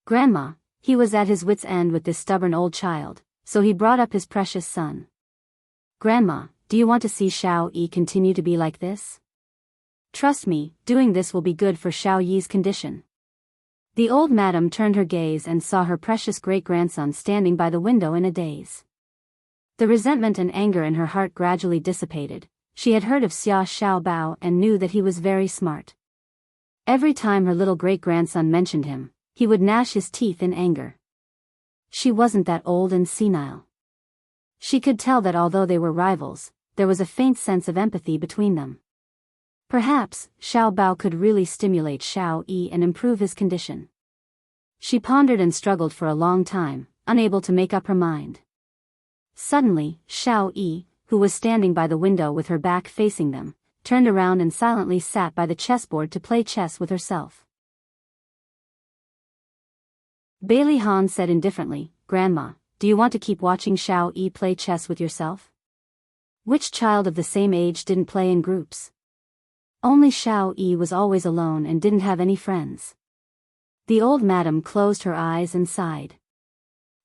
Grandma, he was at his wit's end with this stubborn old child, so he brought up his precious son. "Grandma, do you want to see Xiao Yi continue to be like this? Trust me, doing this will be good for Xiao Yi's condition." The old madam turned her gaze and saw her precious great-grandson standing by the window in a daze. The resentment and anger in her heart gradually dissipated. She had heard of Xia Xiaobao and knew that he was very smart. Every time her little great-grandson mentioned him, he would gnash his teeth in anger. She wasn't that old and senile. She could tell that although they were rivals, there was a faint sense of empathy between them. Perhaps, Xiaobao could really stimulate Xiao Yi and improve his condition. She pondered and struggled for a long time, unable to make up her mind. Suddenly, Xiao Yi, who was standing by the window with her back facing them, turned around and silently sat by the chessboard to play chess with herself. Bailey Han said indifferently, "Grandma, do you want to keep watching Xiao Yi play chess with yourself? Which child of the same age didn't play in groups?" Only Xiao Yi was always alone and didn't have any friends. The old madam closed her eyes and sighed.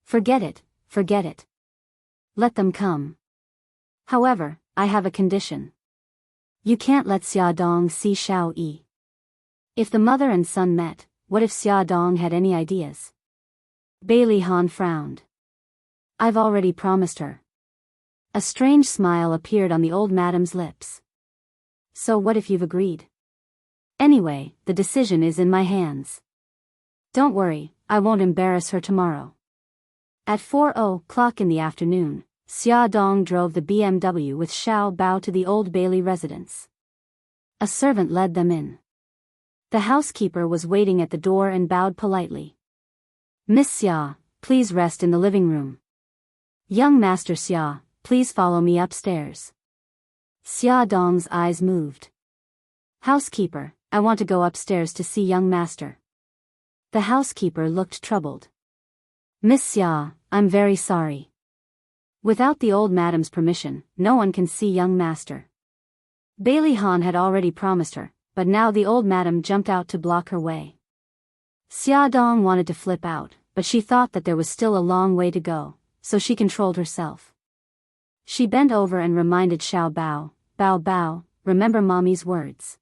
Forget it, forget it. Let them come. However, I have a condition. You can't let Xia Dong see Xiao Yi." If the mother and son met, what if Xia Dong had any ideas? Bailey Han frowned. "I've already promised her." A strange smile appeared on the old madam's lips. "So what if you've agreed? Anyway, the decision is in my hands. Don't worry, I won't embarrass her tomorrow." At 4:00 in the afternoon, Xia Dong drove the BMW with Xiao Bao to the Old Bailey residence. A servant led them in. The housekeeper was waiting at the door and bowed politely. "Miss Xia, please rest in the living room. Young Master Xia, please follow me upstairs." Xia Dong's eyes moved. "Housekeeper, I want to go upstairs to see young master." The housekeeper looked troubled. "Miss Xia, I'm very sorry. Without the old madam's permission, no one can see young master." Bailey Han had already promised her, but now the old madam jumped out to block her way. Xia Dong wanted to flip out, but she thought that there was still a long way to go, so she controlled herself. She bent over and reminded Xiao Bao, "Bao Bao, remember mommy's words.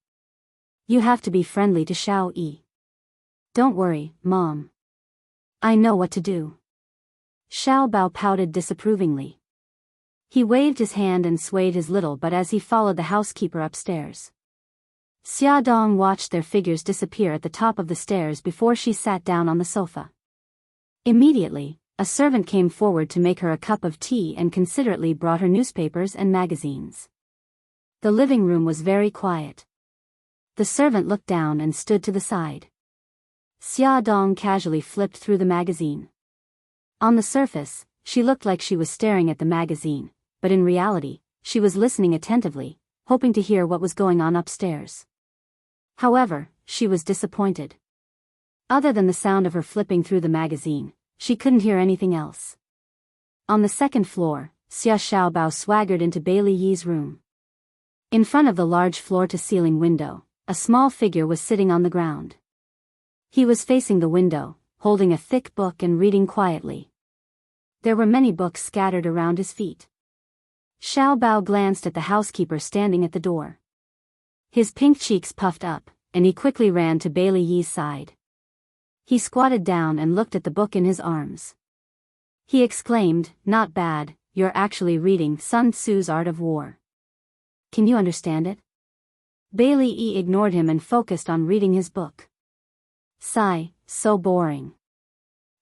You have to be friendly to Xiao Yi." "Don't worry, Mom. I know what to do." Xiao Bao pouted disapprovingly. He waved his hand and swayed his little butt as he followed the housekeeper upstairs. Xia Dong watched their figures disappear at the top of the stairs before she sat down on the sofa. Immediately, a servant came forward to make her a cup of tea and considerately brought her newspapers and magazines. The living room was very quiet. The servant looked down and stood to the side. Xia Dong casually flipped through the magazine. On the surface, she looked like she was staring at the magazine, but in reality, she was listening attentively, hoping to hear what was going on upstairs. However, she was disappointed. Other than the sound of her flipping through the magazine, she couldn't hear anything else. On the second floor, Xia Xiaobao swaggered into Bailey Yi's room. In front of the large floor-to-ceiling window, a small figure was sitting on the ground. He was facing the window, holding a thick book and reading quietly. There were many books scattered around his feet. Xiao Bao glanced at the housekeeper standing at the door. His pink cheeks puffed up, and he quickly ran to Bailey Yi's side. He squatted down and looked at the book in his arms. He exclaimed, "Not bad, you're actually reading Sun Tzu's Art of War. Can you understand it?" Bailey Yi ignored him and focused on reading his book. Sigh, so boring.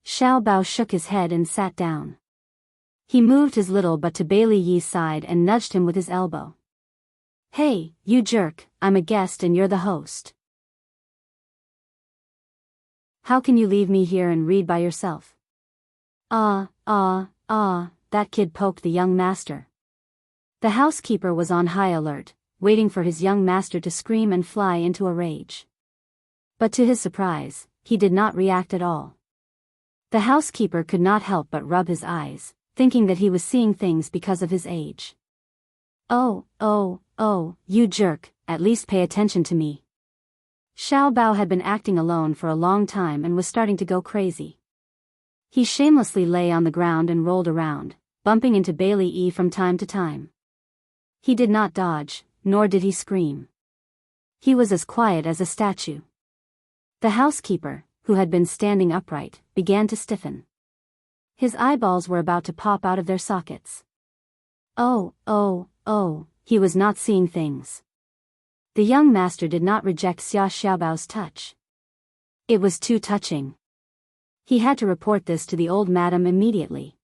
Xiao Bao shook his head and sat down. He moved his little butt to Bailey Yi's side and nudged him with his elbow. "Hey, you jerk, I'm a guest and you're the host. How can you leave me here and read by yourself?" That kid poked the young master. The housekeeper was on high alert, waiting for his young master to scream and fly into a rage. But to his surprise, he did not react at all. The housekeeper could not help but rub his eyes, thinking that he was seeing things because of his age. Oh, oh, oh, you jerk, at least pay attention to me. Xiao Bao had been acting alone for a long time and was starting to go crazy. He shamelessly lay on the ground and rolled around, bumping into Bailey Yi from time to time. He did not dodge, nor did he scream. He was as quiet as a statue. The housekeeper, who had been standing upright, began to stiffen. His eyeballs were about to pop out of their sockets. Oh, oh, oh, he was not seeing things. The young master did not reject Xia Xiaobao's touch. It was too touching. He had to report this to the old madam immediately.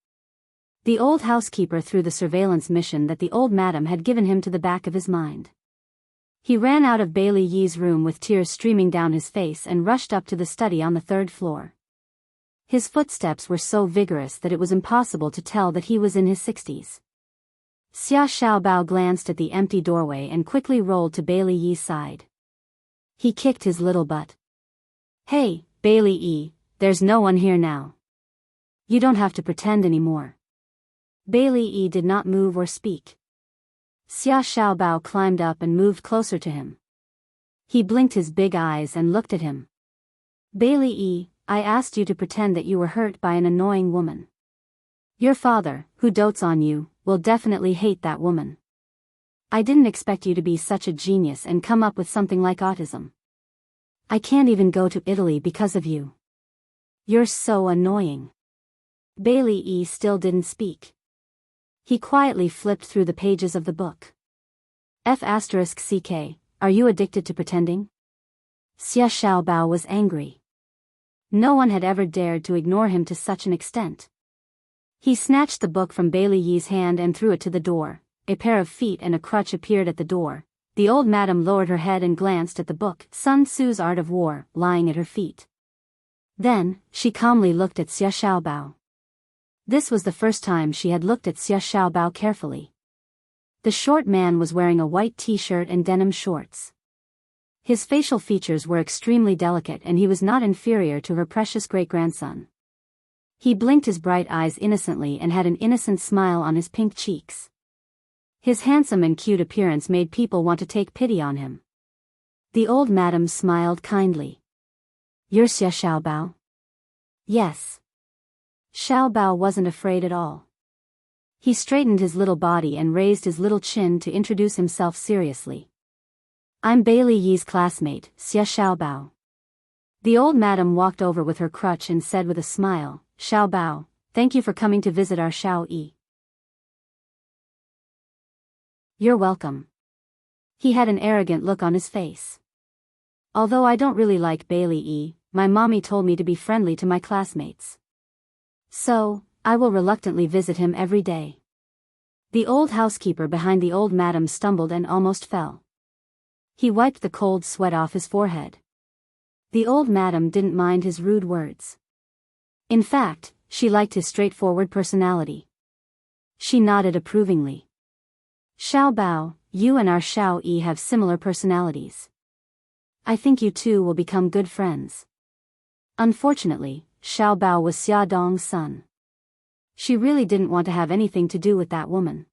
The old housekeeper threw the surveillance mission that the old madam had given him to the back of his mind. He ran out of Bailey Yi's room with tears streaming down his face and rushed up to the study on the third floor. His footsteps were so vigorous that it was impossible to tell that he was in his 60s. Xia Xiaobao glanced at the empty doorway and quickly rolled to Bailey Yi's side. He kicked his little butt. Hey, Bailey Yi, there's no one here now. You don't have to pretend anymore. Bailey Yi did not move or speak. Xia Xiaobao climbed up and moved closer to him. He blinked his big eyes and looked at him. Bailey Yi, I asked you to pretend that you were hurt by an annoying woman. Your father, who dotes on you, will definitely hate that woman. I didn't expect you to be such a genius and come up with something like autism. I can't even go to Italy because of you. You're so annoying. Bailey Yi still didn't speak. He quietly flipped through the pages of the book. F***CK, are you addicted to pretending? Xia Xiaobao was angry. No one had ever dared to ignore him to such an extent. He snatched the book from Bailey Yi's hand and threw it to the door. A pair of feet and a crutch appeared at the door. The old madam lowered her head and glanced at the book, Sun Tzu's Art of War, lying at her feet. Then, she calmly looked at Xia Xiaobao. This was the first time she had looked at Xia Xiaobao carefully. The short man was wearing a white t-shirt and denim shorts. His facial features were extremely delicate and he was not inferior to her precious great-grandson. He blinked his bright eyes innocently and had an innocent smile on his pink cheeks. His handsome and cute appearance made people want to take pity on him. The old madam smiled kindly. You're Xia Xiaobao? Yes. Xiaobao wasn't afraid at all. He straightened his little body and raised his little chin to introduce himself seriously. I'm Bailey Yi's classmate, Xia Xiaobao. The old madam walked over with her crutch and said with a smile, Xiaobao, thank you for coming to visit our Xiao Yi. You're welcome. He had an arrogant look on his face. Although I don't really like Bailey Yi, my mommy told me to be friendly to my classmates. So, I will reluctantly visit him every day. The old housekeeper behind the old madam stumbled and almost fell. He wiped the cold sweat off his forehead. The old madam didn't mind his rude words. In fact, she liked his straightforward personality. She nodded approvingly. Xiaobao, you and our Xiao Yi have similar personalities. I think you two will become good friends. Unfortunately, Xiaobao was Xia Dong's son. She really didn't want to have anything to do with that woman.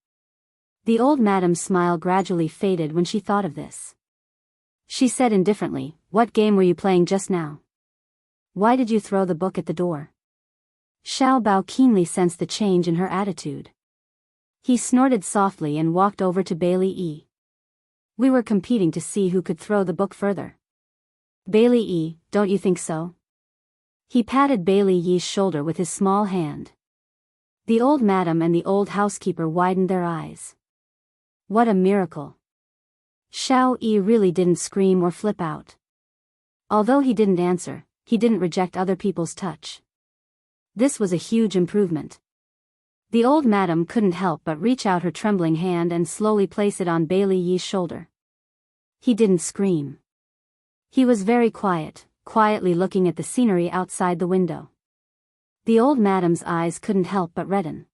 The old madam's smile gradually faded when she thought of this. She said indifferently, what game were you playing just now? Why did you throw the book at the door? Xiaobao keenly sensed the change in her attitude. He snorted softly and walked over to Bailey Yi. We were competing to see who could throw the book further. Bailey Yi, don't you think so? He patted Bailey Yi's shoulder with his small hand. The old madam and the old housekeeper widened their eyes. What a miracle. Xiao Yi really didn't scream or flip out. Although he didn't answer, he didn't reject other people's touch. This was a huge improvement. The old madam couldn't help but reach out her trembling hand and slowly place it on Bailey Yi's shoulder. He didn't scream. He was very quiet, quietly looking at the scenery outside the window. The old madam's eyes couldn't help but redden.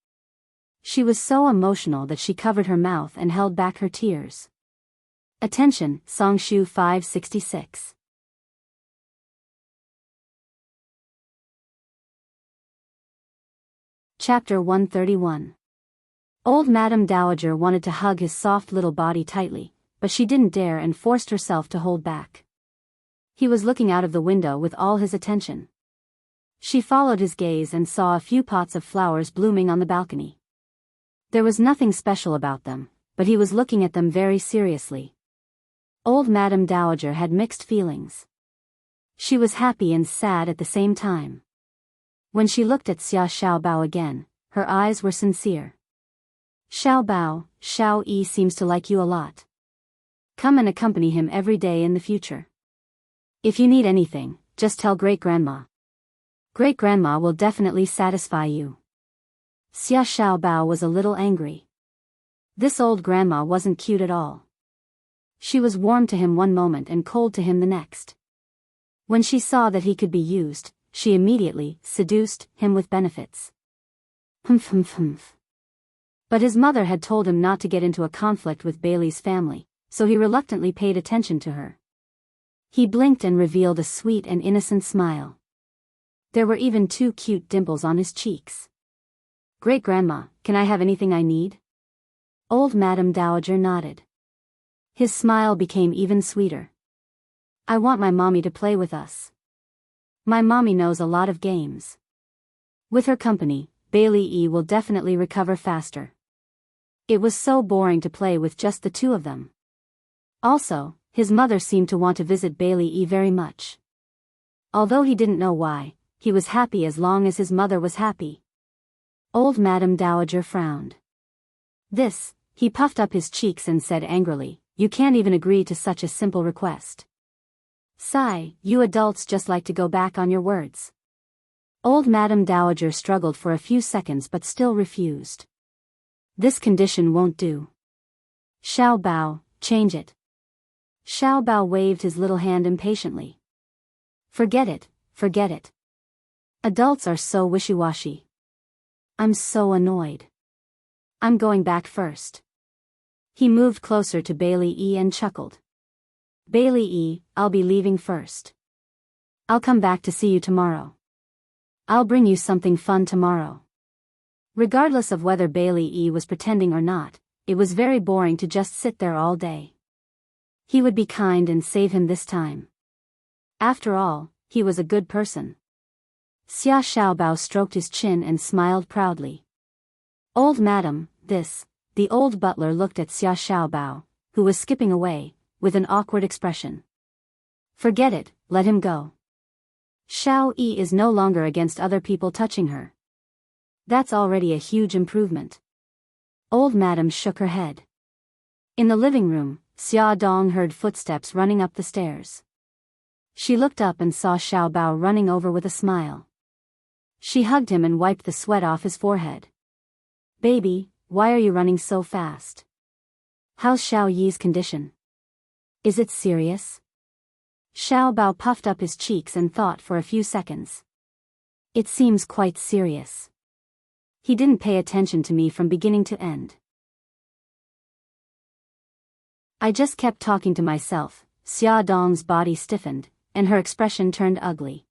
She was so emotional that she covered her mouth and held back her tears. Attention, Songshu 566. Chapter 131. Old Madame Dowager wanted to hug his soft little body tightly, but she didn't dare and forced herself to hold back. He was looking out of the window with all his attention. She followed his gaze and saw a few pots of flowers blooming on the balcony. There was nothing special about them, but he was looking at them very seriously. Old Madame Dowager had mixed feelings. She was happy and sad at the same time. When she looked at Xia Xiaobao again, her eyes were sincere. Xiaobao, Xiao Yi seems to like you a lot. Come and accompany him every day in the future. If you need anything, just tell Great-Grandma. Great-Grandma will definitely satisfy you. Xia Xiaobao was a little angry. This old grandma wasn't cute at all. She was warm to him one moment and cold to him the next. When she saw that he could be used, she immediately seduced him with benefits. Humph. But his mother had told him not to get into a conflict with Bailey's family, so he reluctantly paid attention to her. He blinked and revealed a sweet and innocent smile. There were even 2 cute dimples on his cheeks. Great-Grandma, can I have anything I need? Old Madame Dowager nodded. His smile became even sweeter. I want my mommy to play with us. My mommy knows a lot of games. With her company, Bailey Yi will definitely recover faster. It was so boring to play with just the 2 of them. Also, his mother seemed to want to visit Bailey Yi very much. Although he didn't know why, he was happy as long as his mother was happy. Old Madame Dowager frowned. He puffed up his cheeks and said angrily, you can't even agree to such a simple request. Sigh, you adults just like to go back on your words. Old Madame Dowager struggled for a few seconds but still refused. This condition won't do. Xiaobao, change it. Xiaobao waved his little hand impatiently. Forget it. Adults are so wishy-washy. I'm so annoyed. I'm going back first. He moved closer to Bailey Yi and chuckled. Bailey Yi, I'll be leaving first. I'll come back to see you tomorrow. I'll bring you something fun tomorrow. Regardless of whether Bailey Yi was pretending or not, it was very boring to just sit there all day. He would be kind and save him this time. After all, he was a good person. Xia Xiaobao stroked his chin and smiled proudly. Old Madam, the old butler looked at Xia Xiaobao, who was skipping away, with an awkward expression. Forget it, let him go. Xiao Yi is no longer against other people touching her. That's already a huge improvement. Old Madam shook her head. In the living room, Xia Dong heard footsteps running up the stairs. She looked up and saw Xiaobao running over with a smile. She hugged him and wiped the sweat off his forehead. Baby, why are you running so fast? How's Xiao Yi's condition? Is it serious? Xiaobao puffed up his cheeks and thought for a few seconds. It seems quite serious. He didn't pay attention to me from beginning to end. I just kept talking to myself. Xia Dong's body stiffened, and her expression turned ugly.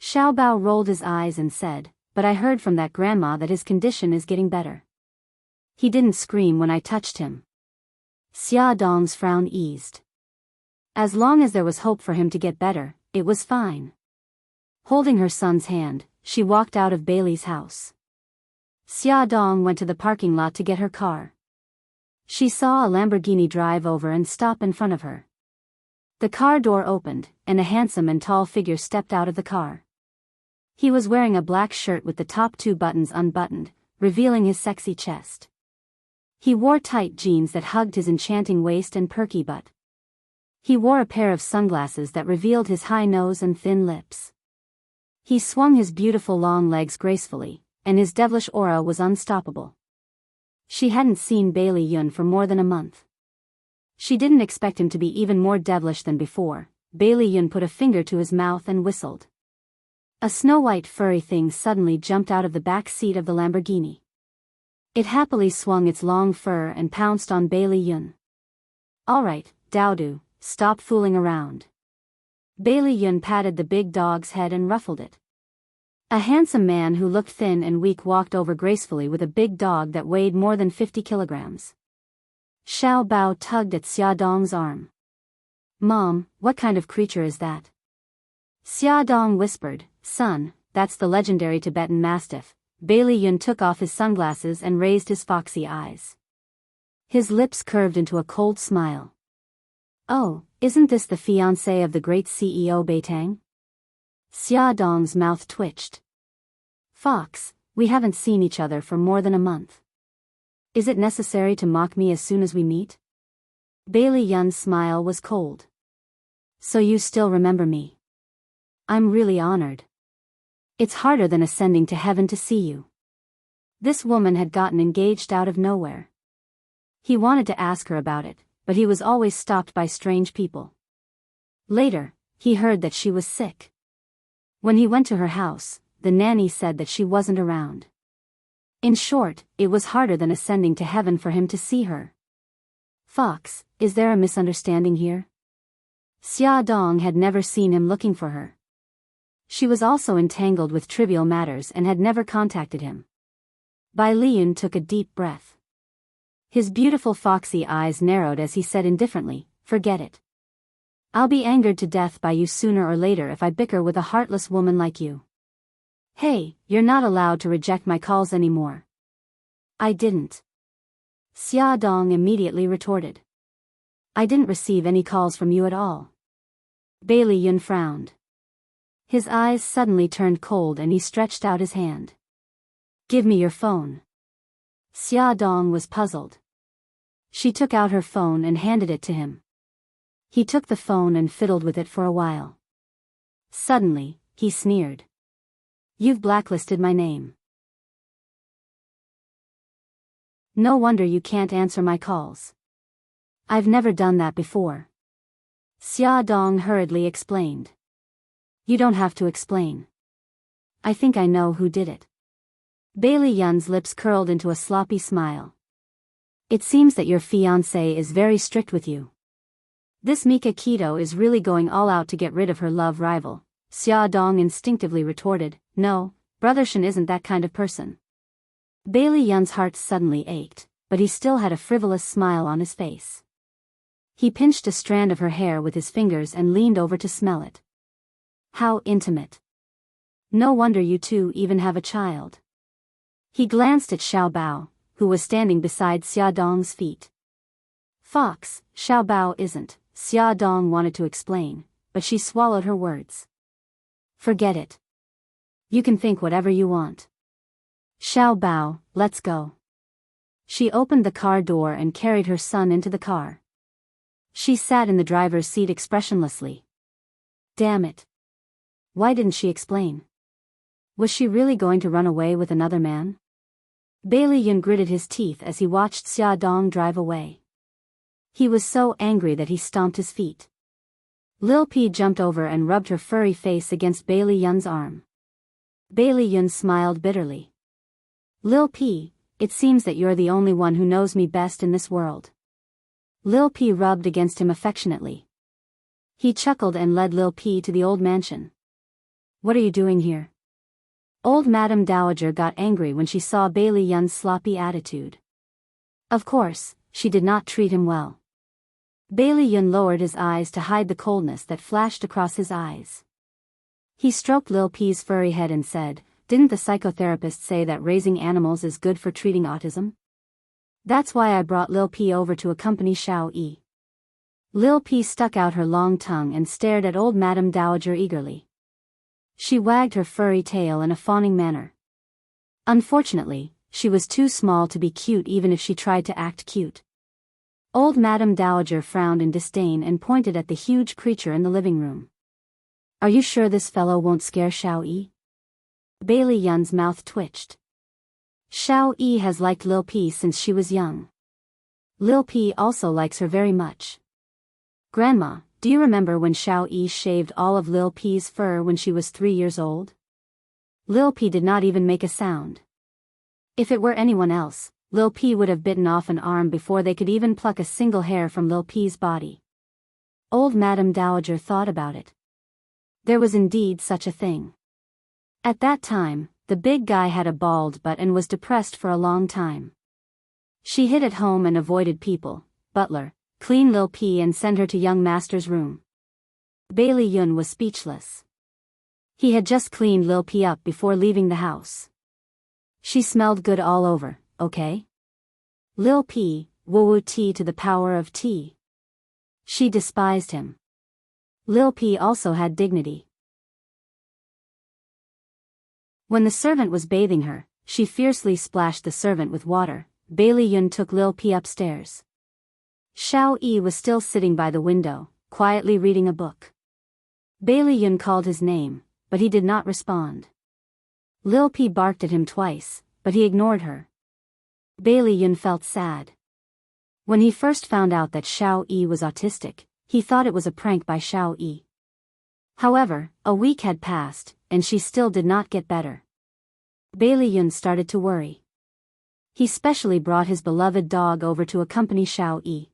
Xiaobao rolled his eyes and said, but I heard from that grandma that his condition is getting better. He didn't scream when I touched him. Xia Dong's frown eased. As long as there was hope for him to get better, it was fine. Holding her son's hand, she walked out of Bailey's house. Xia Dong went to the parking lot to get her car. She saw a Lamborghini drive over and stop in front of her. The car door opened, and a handsome and tall figure stepped out of the car. He was wearing a black shirt with the top 2 buttons unbuttoned, revealing his sexy chest. He wore tight jeans that hugged his enchanting waist and perky butt. He wore a pair of sunglasses that revealed his high nose and thin lips. He swung his beautiful long legs gracefully, and his devilish aura was unstoppable. She hadn't seen Bailey Yun for more than a month. She didn't expect him to be even more devilish than before. Bailey Yun put a finger to his mouth and whistled. A snow-white furry thing suddenly jumped out of the back seat of the Lamborghini. It happily swung its long fur and pounced on Bailey Yun. All right, Daodu, stop fooling around. Bailey Yun patted the big dog's head and ruffled it. A handsome man who looked thin and weak walked over gracefully with a big dog that weighed more than 50 kilograms. Xiao Bao tugged at Xiaodong's arm. "Mom, what kind of creature is that?" Xiaodong whispered, "Son, that's the legendary Tibetan Mastiff." Bailey Yun took off his sunglasses and raised his foxy eyes. His lips curved into a cold smile. "Oh, isn't this the fiancé of the great CEO Beitang?" Xiaodong's mouth twitched. "Fox, we haven't seen each other for more than a month. Is it necessary to mock me as soon as we meet?" Bailey Yun's smile was cold. "So you still remember me? I'm really honored. It's harder than ascending to heaven to see you." This woman had gotten engaged out of nowhere. He wanted to ask her about it, but he was always stopped by strange people. Later, he heard that she was sick. When he went to her house, the nanny said that she wasn't around. In short, it was harder than ascending to heaven for him to see her. "Fox, is there a misunderstanding here?" Xia Dong had never seen him looking for her. She was also entangled with trivial matters and had never contacted him. Bai Liyun took a deep breath. His beautiful foxy eyes narrowed as he said indifferently, "Forget it. I'll be angered to death by you sooner or later if I bicker with a heartless woman like you. Hey, you're not allowed to reject my calls anymore." "I didn't." Xia Dong immediately retorted. "I didn't receive any calls from you at all." Bailey Yun frowned. His eyes suddenly turned cold and he stretched out his hand. "Give me your phone." Xia Dong was puzzled. She took out her phone and handed it to him. He took the phone and fiddled with it for a while. Suddenly, he sneered. "You've blacklisted my name. No wonder you can't answer my calls." "I've never done that before." Xia Dong hurriedly explained. "You don't have to explain. I think I know who did it." Bailey Yun's lips curled into a sloppy smile. "It seems that your fiancé is very strict with you. This Mika Keto is really going all out to get rid of her love rival." Xia Dong instinctively retorted, "No, Brother Shen isn't that kind of person." Bailey Yun's heart suddenly ached, but he still had a frivolous smile on his face. He pinched a strand of her hair with his fingers and leaned over to smell it. "How intimate. No wonder you two even have a child." He glanced at Xiao Bao, who was standing beside Xia Dong's feet. "Fox, Xiao Bao isn't," Xia Dong wanted to explain, but she swallowed her words. "Forget it. You can think whatever you want. Xiao Bao, let's go." She opened the car door and carried her son into the car. She sat in the driver's seat expressionlessly. Damn it. Why didn't she explain? Was she really going to run away with another man? Bailey Yun gritted his teeth as he watched Xia Dong drive away. He was so angry that he stomped his feet. Lil P jumped over and rubbed her furry face against Bailey Yun's arm. Bailey Yun smiled bitterly. "Lil P, it seems that you're the only one who knows me best in this world." Lil P rubbed against him affectionately. He chuckled and led Lil P to the old mansion. "What are you doing here?" Old Madame Dowager got angry when she saw Bailey Yun's sloppy attitude. Of course, she did not treat him well. Bailey Yun lowered his eyes to hide the coldness that flashed across his eyes. He stroked Lil P's furry head and said, "Didn't the psychotherapist say that raising animals is good for treating autism? That's why I brought Lil P over to accompany Xiao Yi." Lil P stuck out her long tongue and stared at old Madame Dowager eagerly. She wagged her furry tail in a fawning manner. Unfortunately, she was too small to be cute even if she tried to act cute. Old Madame Dowager frowned in disdain and pointed at the huge creature in the living room. "Are you sure this fellow won't scare Xiao Yi?" Bailey Yun's mouth twitched. Xiao Yi has liked Lil P since she was young. Lil P also likes her very much. "Grandma, do you remember when Xiao Yi shaved all of Lil P's fur when she was 3 years old?" Lil P did not even make a sound. If it were anyone else, Lil P would have bitten off an arm before they could even pluck a single hair from Lil P's body. Old Madame Dowager thought about it. There was indeed such a thing. At that time, the big guy had a bald butt and was depressed for a long time. She hid at home and avoided people. Butler, clean Lil P and send her to young master's room. Bailey Yun was speechless. He had just cleaned Lil P up before leaving the house. She smelled good all over, okay? Lil P, woo-woo T to the power of T. She despised him. Lil P also had dignity. When the servant was bathing her, she fiercely splashed the servant with water. Bailey Yun took Lil P upstairs. Xiao Yi was still sitting by the window, quietly reading a book. Bailey Yun called his name, but he did not respond. Lil P barked at him twice, but he ignored her. Bailey Yun felt sad. When he first found out that Xiao Yi was autistic, he thought it was a prank by Xiao Yi. However, a week had passed, and she still did not get better. Bailey Yun started to worry. He specially brought his beloved dog over to accompany Xiao Yi.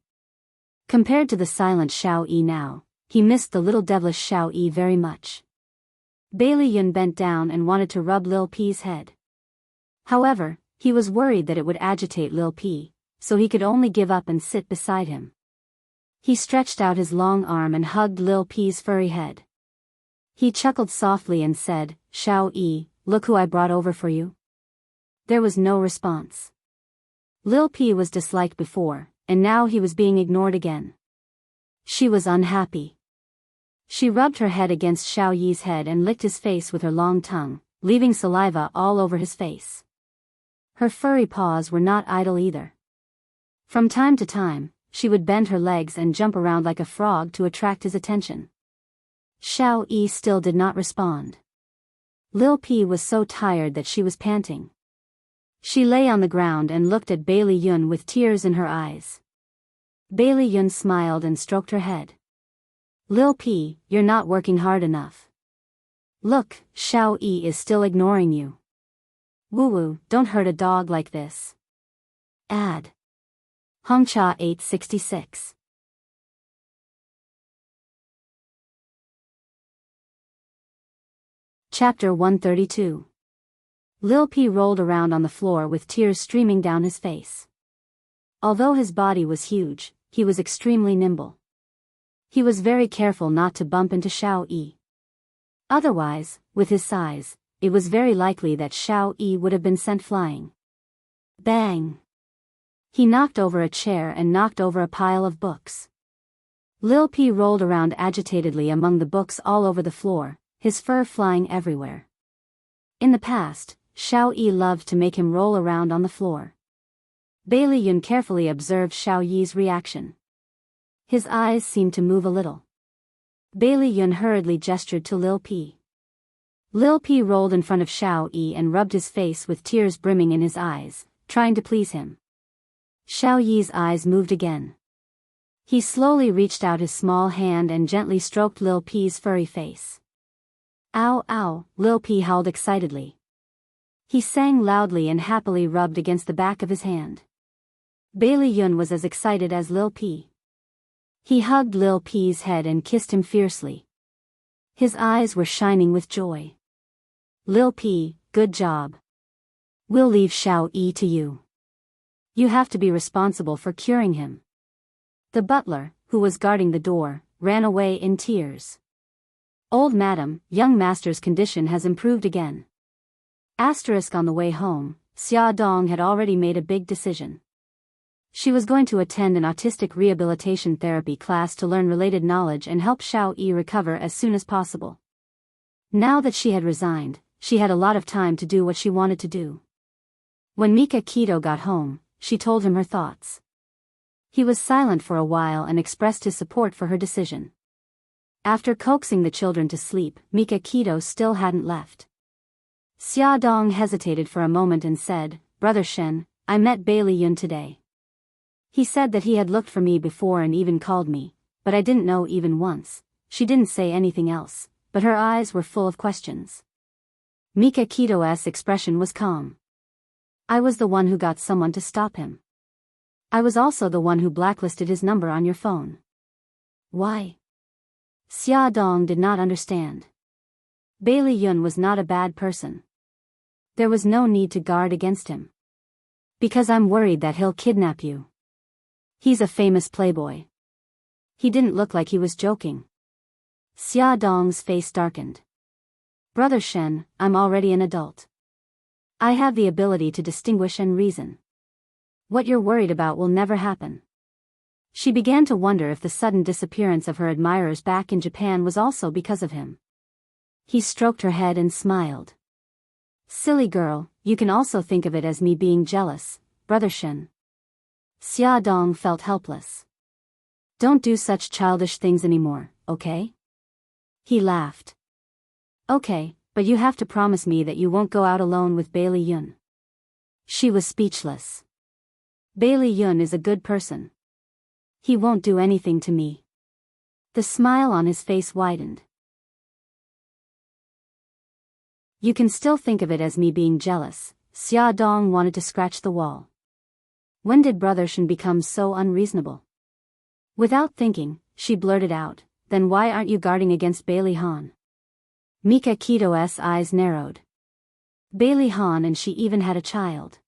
Compared to the silent Xiao Yi now, he missed the little devilish Xiao Yi very much. Bailey Yun bent down and wanted to rub Lil P's head. However, he was worried that it would agitate Lil P, so he could only give up and sit beside him. He stretched out his long arm and hugged Lil P's furry head. He chuckled softly and said, "Xiao Yi, look who I brought over for you." There was no response. Lil P was disliked before, and now he was being ignored again. She was unhappy. She rubbed her head against Xiao Yi's head and licked his face with her long tongue, leaving saliva all over his face. Her furry paws were not idle either. From time to time, she would bend her legs and jump around like a frog to attract his attention. Xiao Yi still did not respond. Lil P was so tired that she was panting. She lay on the ground and looked at Bailey Yun with tears in her eyes. Bailey Yun smiled and stroked her head. "Lil P, you're not working hard enough. Look, Xiao Yi is still ignoring you. Woo-woo, don't hurt a dog like this." Ad. Hongcha 866. Chapter 132. Lil P rolled around on the floor with tears streaming down his face. Although his body was huge, he was extremely nimble. He was very careful not to bump into Xiao Yi. Otherwise, with his size, it was very likely that Xiao Yi would have been sent flying. Bang! He knocked over a chair and knocked over a pile of books. Lil P rolled around agitatedly among the books all over the floor, his fur flying everywhere. In the past, Xiao Yi loved to make him roll around on the floor. Bailey Yun carefully observed Xiao Yi's reaction. His eyes seemed to move a little. Bailey Yun hurriedly gestured to Lil P. Lil P rolled in front of Xiao Yi and rubbed his face with tears brimming in his eyes, trying to please him. Xiao Yi's eyes moved again. He slowly reached out his small hand and gently stroked Lil P's furry face. "Ow, ow," Lil P howled excitedly. He sang loudly and happily rubbed against the back of his hand. Bailey Yun was as excited as Lil P. He hugged Lil P's head and kissed him fiercely. His eyes were shining with joy. "Lil P, good job. We'll leave Xiao Yi to you. You have to be responsible for curing him." The butler, who was guarding the door, ran away in tears. "Old madam, young master's condition has improved again." Asterisk on the way home, Xia Dong had already made a big decision. She was going to attend an autistic rehabilitation therapy class to learn related knowledge and help Xiao Yi recover as soon as possible. Now that she had resigned, she had a lot of time to do what she wanted to do. When Mika Keto got home, she told him her thoughts. He was silent for a while and expressed his support for her decision. After coaxing the children to sleep, Mika Keto still hadn't left. Xia Dong hesitated for a moment and said, "Brother Shen, I met Bailey Yun today. He said that he had looked for me before and even called me, but I didn't know even once." She didn't say anything else, but her eyes were full of questions. Mika Keto's expression was calm. "I was the one who got someone to stop him. I was also the one who blacklisted his number on your phone." "Why?" Xia Dong did not understand. Bailey Yun was not a bad person. There was no need to guard against him. Because I'm worried that he'll kidnap you. He's a famous playboy. He didn't look like he was joking. Xia Dong's face darkened. Brother Shen, I'm already an adult. I have the ability to distinguish and reason. What you're worried about will never happen. She began to wonder if the sudden disappearance of her admirers back in Japan was also because of him. He stroked her head and smiled. Silly girl, you can also think of it as me being jealous, Brother Shen. Xia Dong felt helpless. Don't do such childish things anymore, okay? He laughed. Okay, but you have to promise me that you won't go out alone with Bailey Yun. She was speechless. Bailey Yun is a good person. He won't do anything to me. The smile on his face widened. You can still think of it as me being jealous. Xia Dong wanted to scratch the wall. When did Brother Shen become so unreasonable? Without thinking, she blurted out, then why aren't you guarding against Bailey Han? Mika Kito's eyes narrowed. Bailey Han and she even had a child.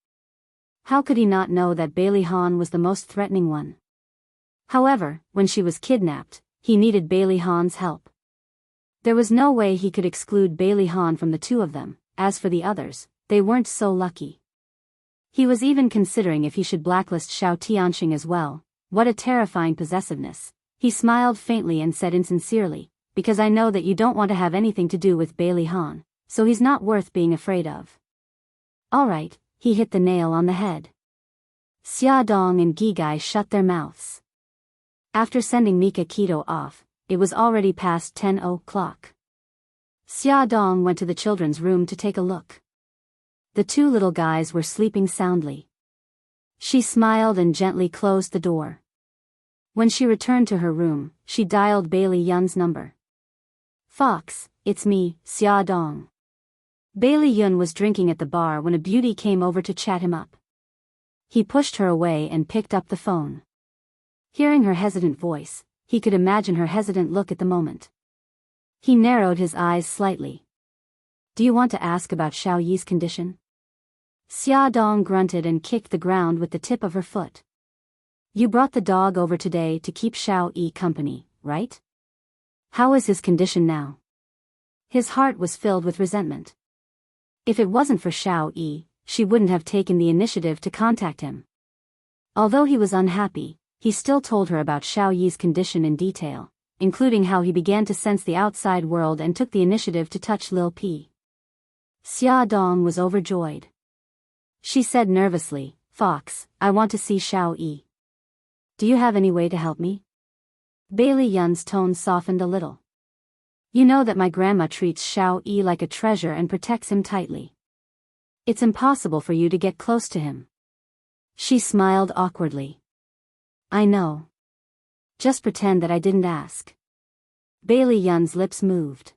How could he not know that Bailey Han was the most threatening one? However, when she was kidnapped, he needed Bailey Han's help. There was no way he could exclude Bailey Han from the two of them. As for the others, they weren't so lucky. He was even considering if he should blacklist Xiao Tianxing as well. What a terrifying possessiveness. He smiled faintly and said insincerely, because I know that you don't want to have anything to do with Bailey Han, so he's not worth being afraid of. Alright, he hit the nail on the head. Xia Dong and Gigai shut their mouths. After sending Mika Kito off, it was already past 10 o'clock. Xia Dong went to the children's room to take a look. The two little guys were sleeping soundly. She smiled and gently closed the door. When she returned to her room, she dialed Bailey Yun's number. Fox, it's me, Xia Dong. Bailey Yun was drinking at the bar when a beauty came over to chat him up. He pushed her away and picked up the phone. Hearing her hesitant voice, he could imagine her hesitant look at the moment. He narrowed his eyes slightly. Do you want to ask about Xiao Yi's condition? Xia Dong grunted and kicked the ground with the tip of her foot. You brought the dog over today to keep Xiao Yi company, right? How is his condition now? His heart was filled with resentment. If it wasn't for Xiao Yi, she wouldn't have taken the initiative to contact him. Although he was unhappy, he still told her about Xiao Yi's condition in detail, including how he began to sense the outside world and took the initiative to touch Lil P. Xia Dong was overjoyed. She said nervously, Fox, I want to see Xiao Yi. Do you have any way to help me? Bailey Yun's tone softened a little. You know that my grandma treats Xiao Yi like a treasure and protects him tightly. It's impossible for you to get close to him. She smiled awkwardly. I know. Just pretend that I didn't ask. Bailey Yun's lips moved.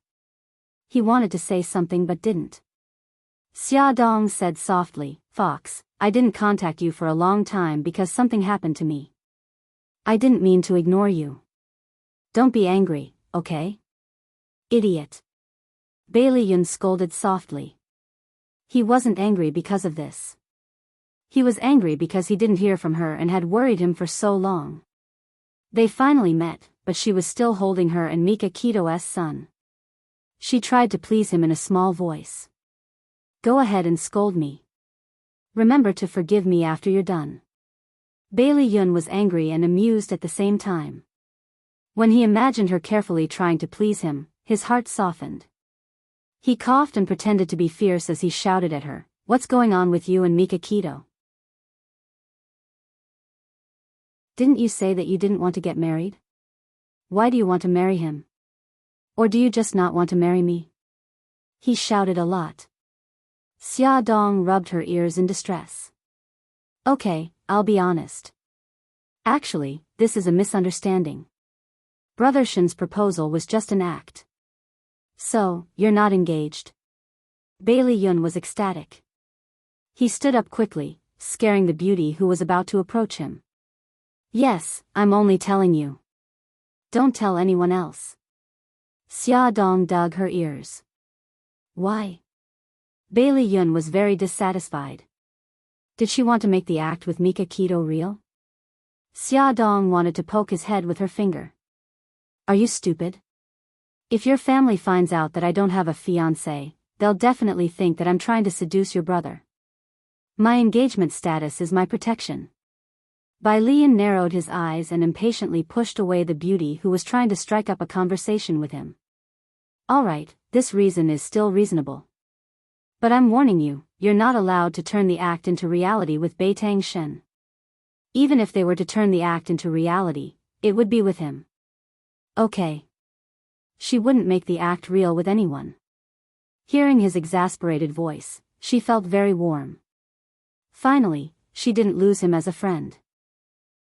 He wanted to say something but didn't. Xia Dong said softly, Fox, I didn't contact you for a long time because something happened to me. I didn't mean to ignore you. Don't be angry, okay? Idiot. Bailey Yun scolded softly. He wasn't angry because of this. He was angry because he didn't hear from her and had worried him for so long. They finally met, but she was still holding her and Mika Kito's son. She tried to please him in a small voice. Go ahead and scold me. Remember to forgive me after you're done. Bailey Yun was angry and amused at the same time. When he imagined her carefully trying to please him, his heart softened. He coughed and pretended to be fierce as he shouted at her, What's going on with you and Mika Kito? Didn't you say that you didn't want to get married? Why do you want to marry him? Or do you just not want to marry me? He shouted a lot. Xia Dong rubbed her ears in distress. Okay, I'll be honest. Actually, this is a misunderstanding. Brother Shen's proposal was just an act. So, you're not engaged? Bailey Yun was ecstatic. He stood up quickly, scaring the beauty who was about to approach him. Yes, I'm only telling you. Don't tell anyone else. Xia Dong dug her ears. Why? Bailey Yun was very dissatisfied. Did she want to make the act with Mika Keto real? Xia Dong wanted to poke his head with her finger. Are you stupid? If your family finds out that I don't have a fiancé, they'll definitely think that I'm trying to seduce your brother. My engagement status is my protection. Bai Lian narrowed his eyes and impatiently pushed away the beauty who was trying to strike up a conversation with him. Alright, this reason is still reasonable. But I'm warning you, you're not allowed to turn the act into reality with Beitang Shen. Even if they were to turn the act into reality, it would be with him. Okay. She wouldn't make the act real with anyone. Hearing his exasperated voice, she felt very warm. Finally, she didn't lose him as a friend.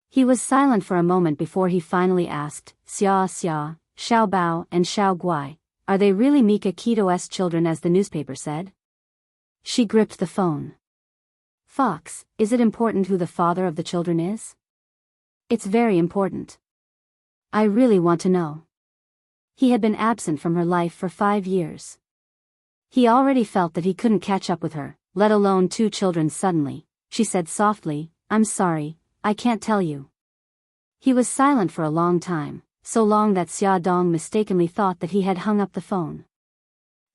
He was silent for a moment before he finally asked, Xia Xia, Xiao Bao and Xiao Guai, are they really Mika Keto's children as the newspaper said? She gripped the phone. Fox, is it important who the father of the children is? It's very important. I really want to know. He had been absent from her life for 5 years. He already felt that he couldn't catch up with her, let alone 2 children suddenly. She said softly, I'm sorry, I can't tell you. He was silent for a long time, so long that Xia Dong mistakenly thought that he had hung up the phone.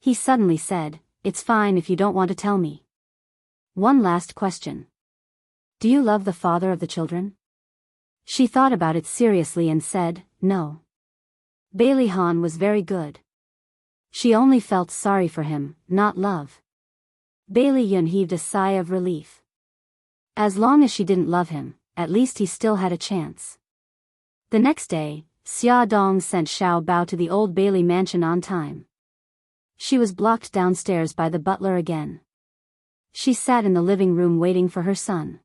He suddenly said, it's fine if you don't want to tell me. One last question. Do you love the father of the children? She thought about it seriously and said, no. Bailey Han was very good. She only felt sorry for him, not love. Bailey Yun heaved a sigh of relief. As long as she didn't love him, at least he still had a chance. The next day, Xia Dong sent Xiao Bao to the old Bailey mansion on time. She was blocked downstairs by the butler again. She sat in the living room waiting for her son.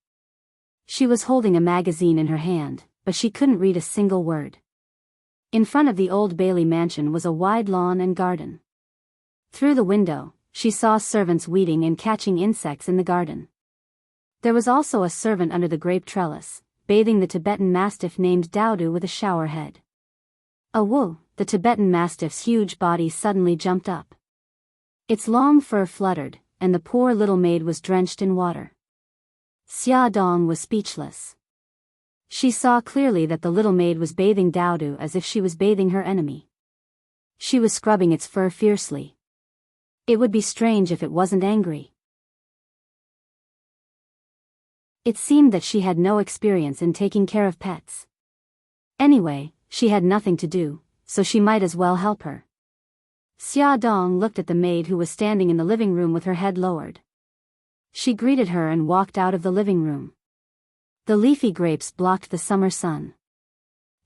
She was holding a magazine in her hand, but she couldn't read a single word. In front of the old Bailey mansion was a wide lawn and garden. Through the window, she saw servants weeding and catching insects in the garden. There was also a servant under the grape trellis, bathing the Tibetan mastiff named Daodu with a shower head. Whoa, the Tibetan mastiff's huge body suddenly jumped up. Its long fur fluttered, and the poor little maid was drenched in water. Xia Dong was speechless. She saw clearly that the little maid was bathing Daodu as if she was bathing her enemy. She was scrubbing its fur fiercely. It would be strange if it wasn't angry. It seemed that she had no experience in taking care of pets. Anyway, she had nothing to do, so she might as well help her. Xia Dong looked at the maid who was standing in the living room with her head lowered. She greeted her and walked out of the living room. The leafy grapes blocked the summer sun.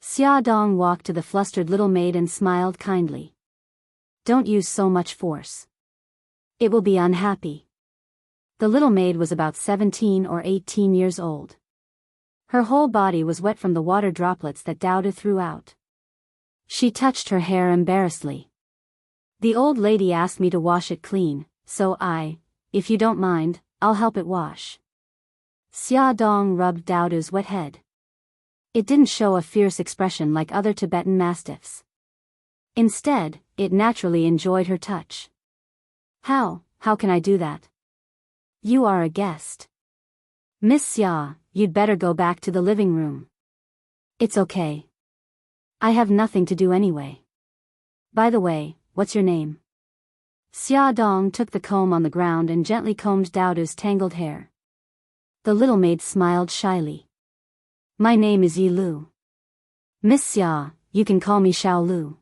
Xia Dong walked to the flustered little maid and smiled kindly. Don't use so much force. It will be unhappy. The little maid was about 17 or 18 years old. Her whole body was wet from the water droplets that Daodu threw out. She touched her hair embarrassedly. The old lady asked me to wash it clean, so if you don't mind, I'll help it wash. Xia Dong rubbed Daodu's wet head. It didn't show a fierce expression like other Tibetan mastiffs. Instead, it naturally enjoyed her touch. How can I do that? You are a guest. Miss Xia, you'd better go back to the living room. It's okay. I have nothing to do anyway. By the way, what's your name? Xia Dong took the comb on the ground and gently combed Daodu's tangled hair. The little maid smiled shyly. My name is Yi Lu. Miss Xia, you can call me Xiao Lu.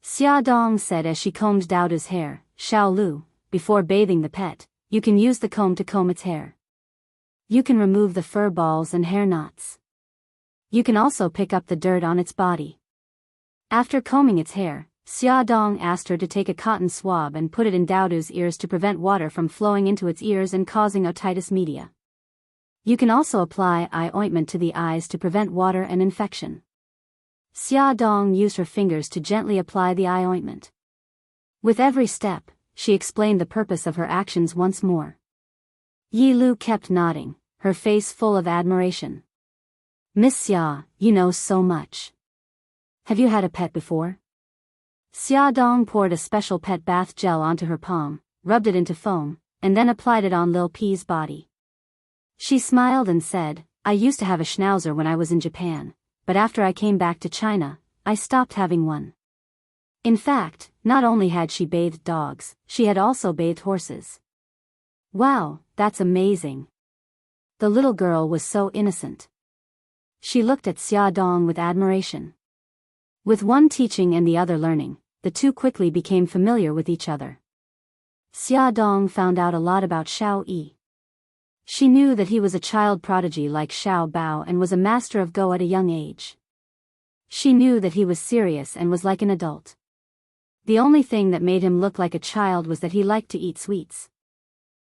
Xia Dong said as she combed Daodu's hair. Xiao Lu, before bathing the pet, you can use the comb to comb its hair. You can remove the fur balls and hair knots. You can also pick up the dirt on its body. After combing its hair, Xia Dong asked her to take a cotton swab and put it in Daodu's ears to prevent water from flowing into its ears and causing otitis media. You can also apply eye ointment to the eyes to prevent water and infection. Xia Dong used her fingers to gently apply the eye ointment. With every step, she explained the purpose of her actions once more. Yi Lu kept nodding, her face full of admiration. Miss Xia, you know so much. Have you had a pet before? Xiaodong poured a special pet bath gel onto her palm, rubbed it into foam, and then applied it on Lil P's body. She smiled and said, I used to have a schnauzer when I was in Japan, but after I came back to China, I stopped having one. In fact, not only had she bathed dogs, she had also bathed horses. Wow, that's amazing. The little girl was so innocent. She looked at Xiaodong with admiration. With one teaching and the other learning, the two quickly became familiar with each other. Xiaodong found out a lot about Xiao Yi. She knew that he was a child prodigy like Xiao Bao and was a master of Go at a young age. She knew that he was serious and was like an adult. The only thing that made him look like a child was that he liked to eat sweets.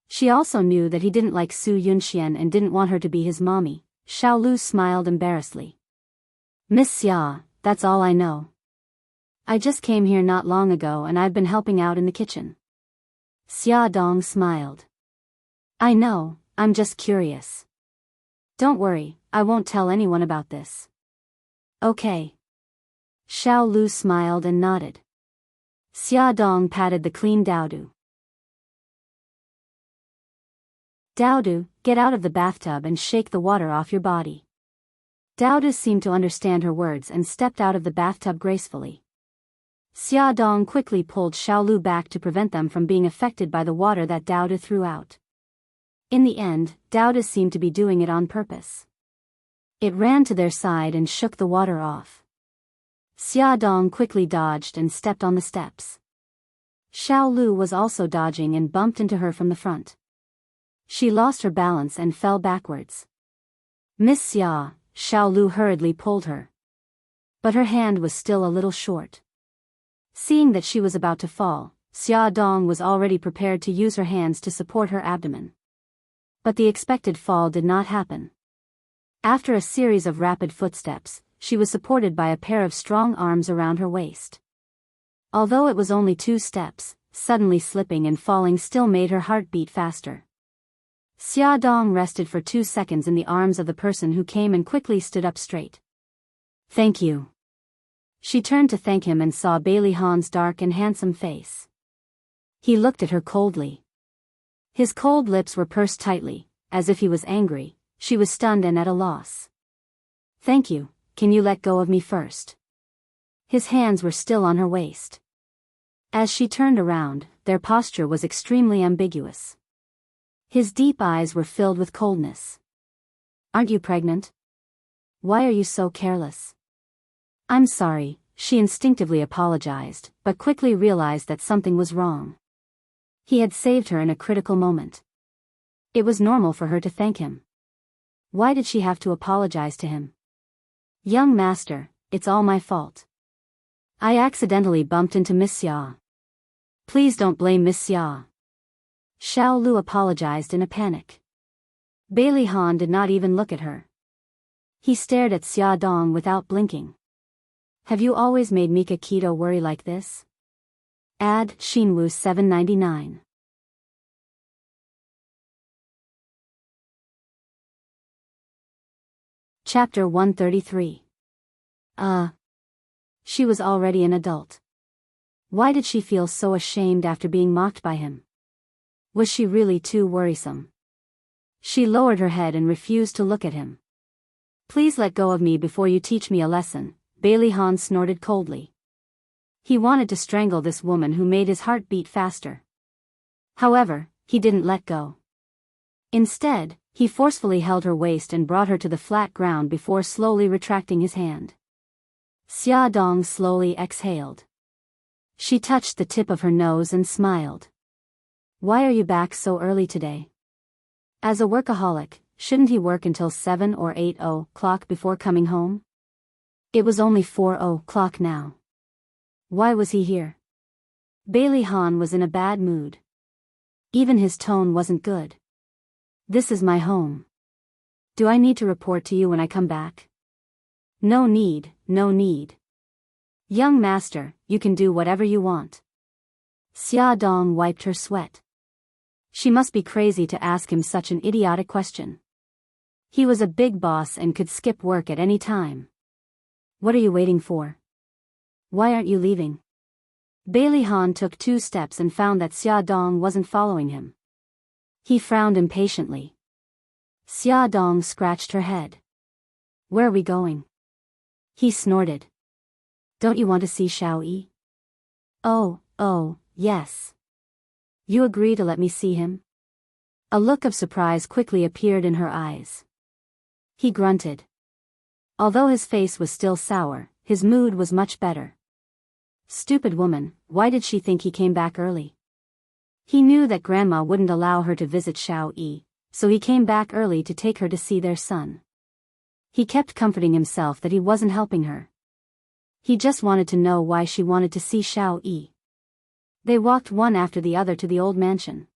She also knew that he didn't like Su Yunxian and didn't want her to be his mommy. Xiao Lu smiled embarrassedly. Miss Xia, that's all I know. I just came here not long ago and I've been helping out in the kitchen. Xiaodong smiled. I know, I'm just curious. Don't worry, I won't tell anyone about this. Okay. Xiao Lu smiled and nodded. Xiaodong patted the clean Daodu. Daodu, get out of the bathtub and shake the water off your body. Daodu seemed to understand her words and stepped out of the bathtub gracefully. Xiaodong quickly pulled Xiaolu back to prevent them from being affected by the water that Daodu threw out. In the end, Daodu seemed to be doing it on purpose. It ran to their side and shook the water off. Xiaodong quickly dodged and stepped on the steps. Xiaolu was also dodging and bumped into her from the front. She lost her balance and fell backwards. Miss Xia, Xiaolu hurriedly pulled her. But her hand was still a little short. Seeing that she was about to fall, Xiaodong was already prepared to use her hands to support her abdomen. But the expected fall did not happen. After a series of rapid footsteps, she was supported by a pair of strong arms around her waist. Although it was only 2 steps, suddenly slipping and falling still made her heart beat faster. Xiaodong rested for 2 seconds in the arms of the person who came and quickly stood up straight. Thank you. She turned to thank him and saw Bailey Han's dark and handsome face. He looked at her coldly. His cold lips were pursed tightly, as if he was angry. She was stunned and at a loss. Thank you, can you let go of me first? His hands were still on her waist. As she turned around, their posture was extremely ambiguous. His deep eyes were filled with coldness. Aren't you pregnant? Why are you so careless? I'm sorry, she instinctively apologized, but quickly realized that something was wrong. He had saved her in a critical moment. It was normal for her to thank him. Why did she have to apologize to him? Young master, it's all my fault. I accidentally bumped into Miss Xia. Please don't blame Miss Xia. Xiao Lu apologized in a panic. Bailey Han did not even look at her. He stared at Xiaodong without blinking. Have you always made Mika Keto worry like this? Ad Shinwu 799. Chapter 133. She was already an adult. Why did she feel so ashamed after being mocked by him? Was she really too worrisome? She lowered her head and refused to look at him. Please let go of me before you teach me a lesson, Bailey Han snorted coldly. He wanted to strangle this woman who made his heart beat faster. However, he didn't let go. Instead, he forcefully held her waist and brought her to the flat ground before slowly retracting his hand. Xiaodong slowly exhaled. She touched the tip of her nose and smiled. Why are you back so early today? As a workaholic, shouldn't he work until 7 or 8 o'clock before coming home? It was only 4 o'clock now. Why was he here? Bailey Han was in a bad mood. Even his tone wasn't good. This is my home. Do I need to report to you when I come back? No need, no need. Young master, you can do whatever you want. Xiaodong wiped her sweat. She must be crazy to ask him such an idiotic question. He was a big boss and could skip work at any time. What are you waiting for? Why aren't you leaving? Bailey Han took 2 steps and found that Xia Dong wasn't following him. He frowned impatiently. Xia Dong scratched her head. "Where are we going?" He snorted. "Don't you want to see Xiao Yi?" Oh, yes. You agree to let me see him?" A look of surprise quickly appeared in her eyes. He grunted. Although his face was still sour, his mood was much better. Stupid woman, why did she think he came back early? He knew that Grandma wouldn't allow her to visit Xiao Yi, so he came back early to take her to see their son. He kept comforting himself that he wasn't helping her. He just wanted to know why she wanted to see Xiao Yi. They walked one after the other to the old mansion.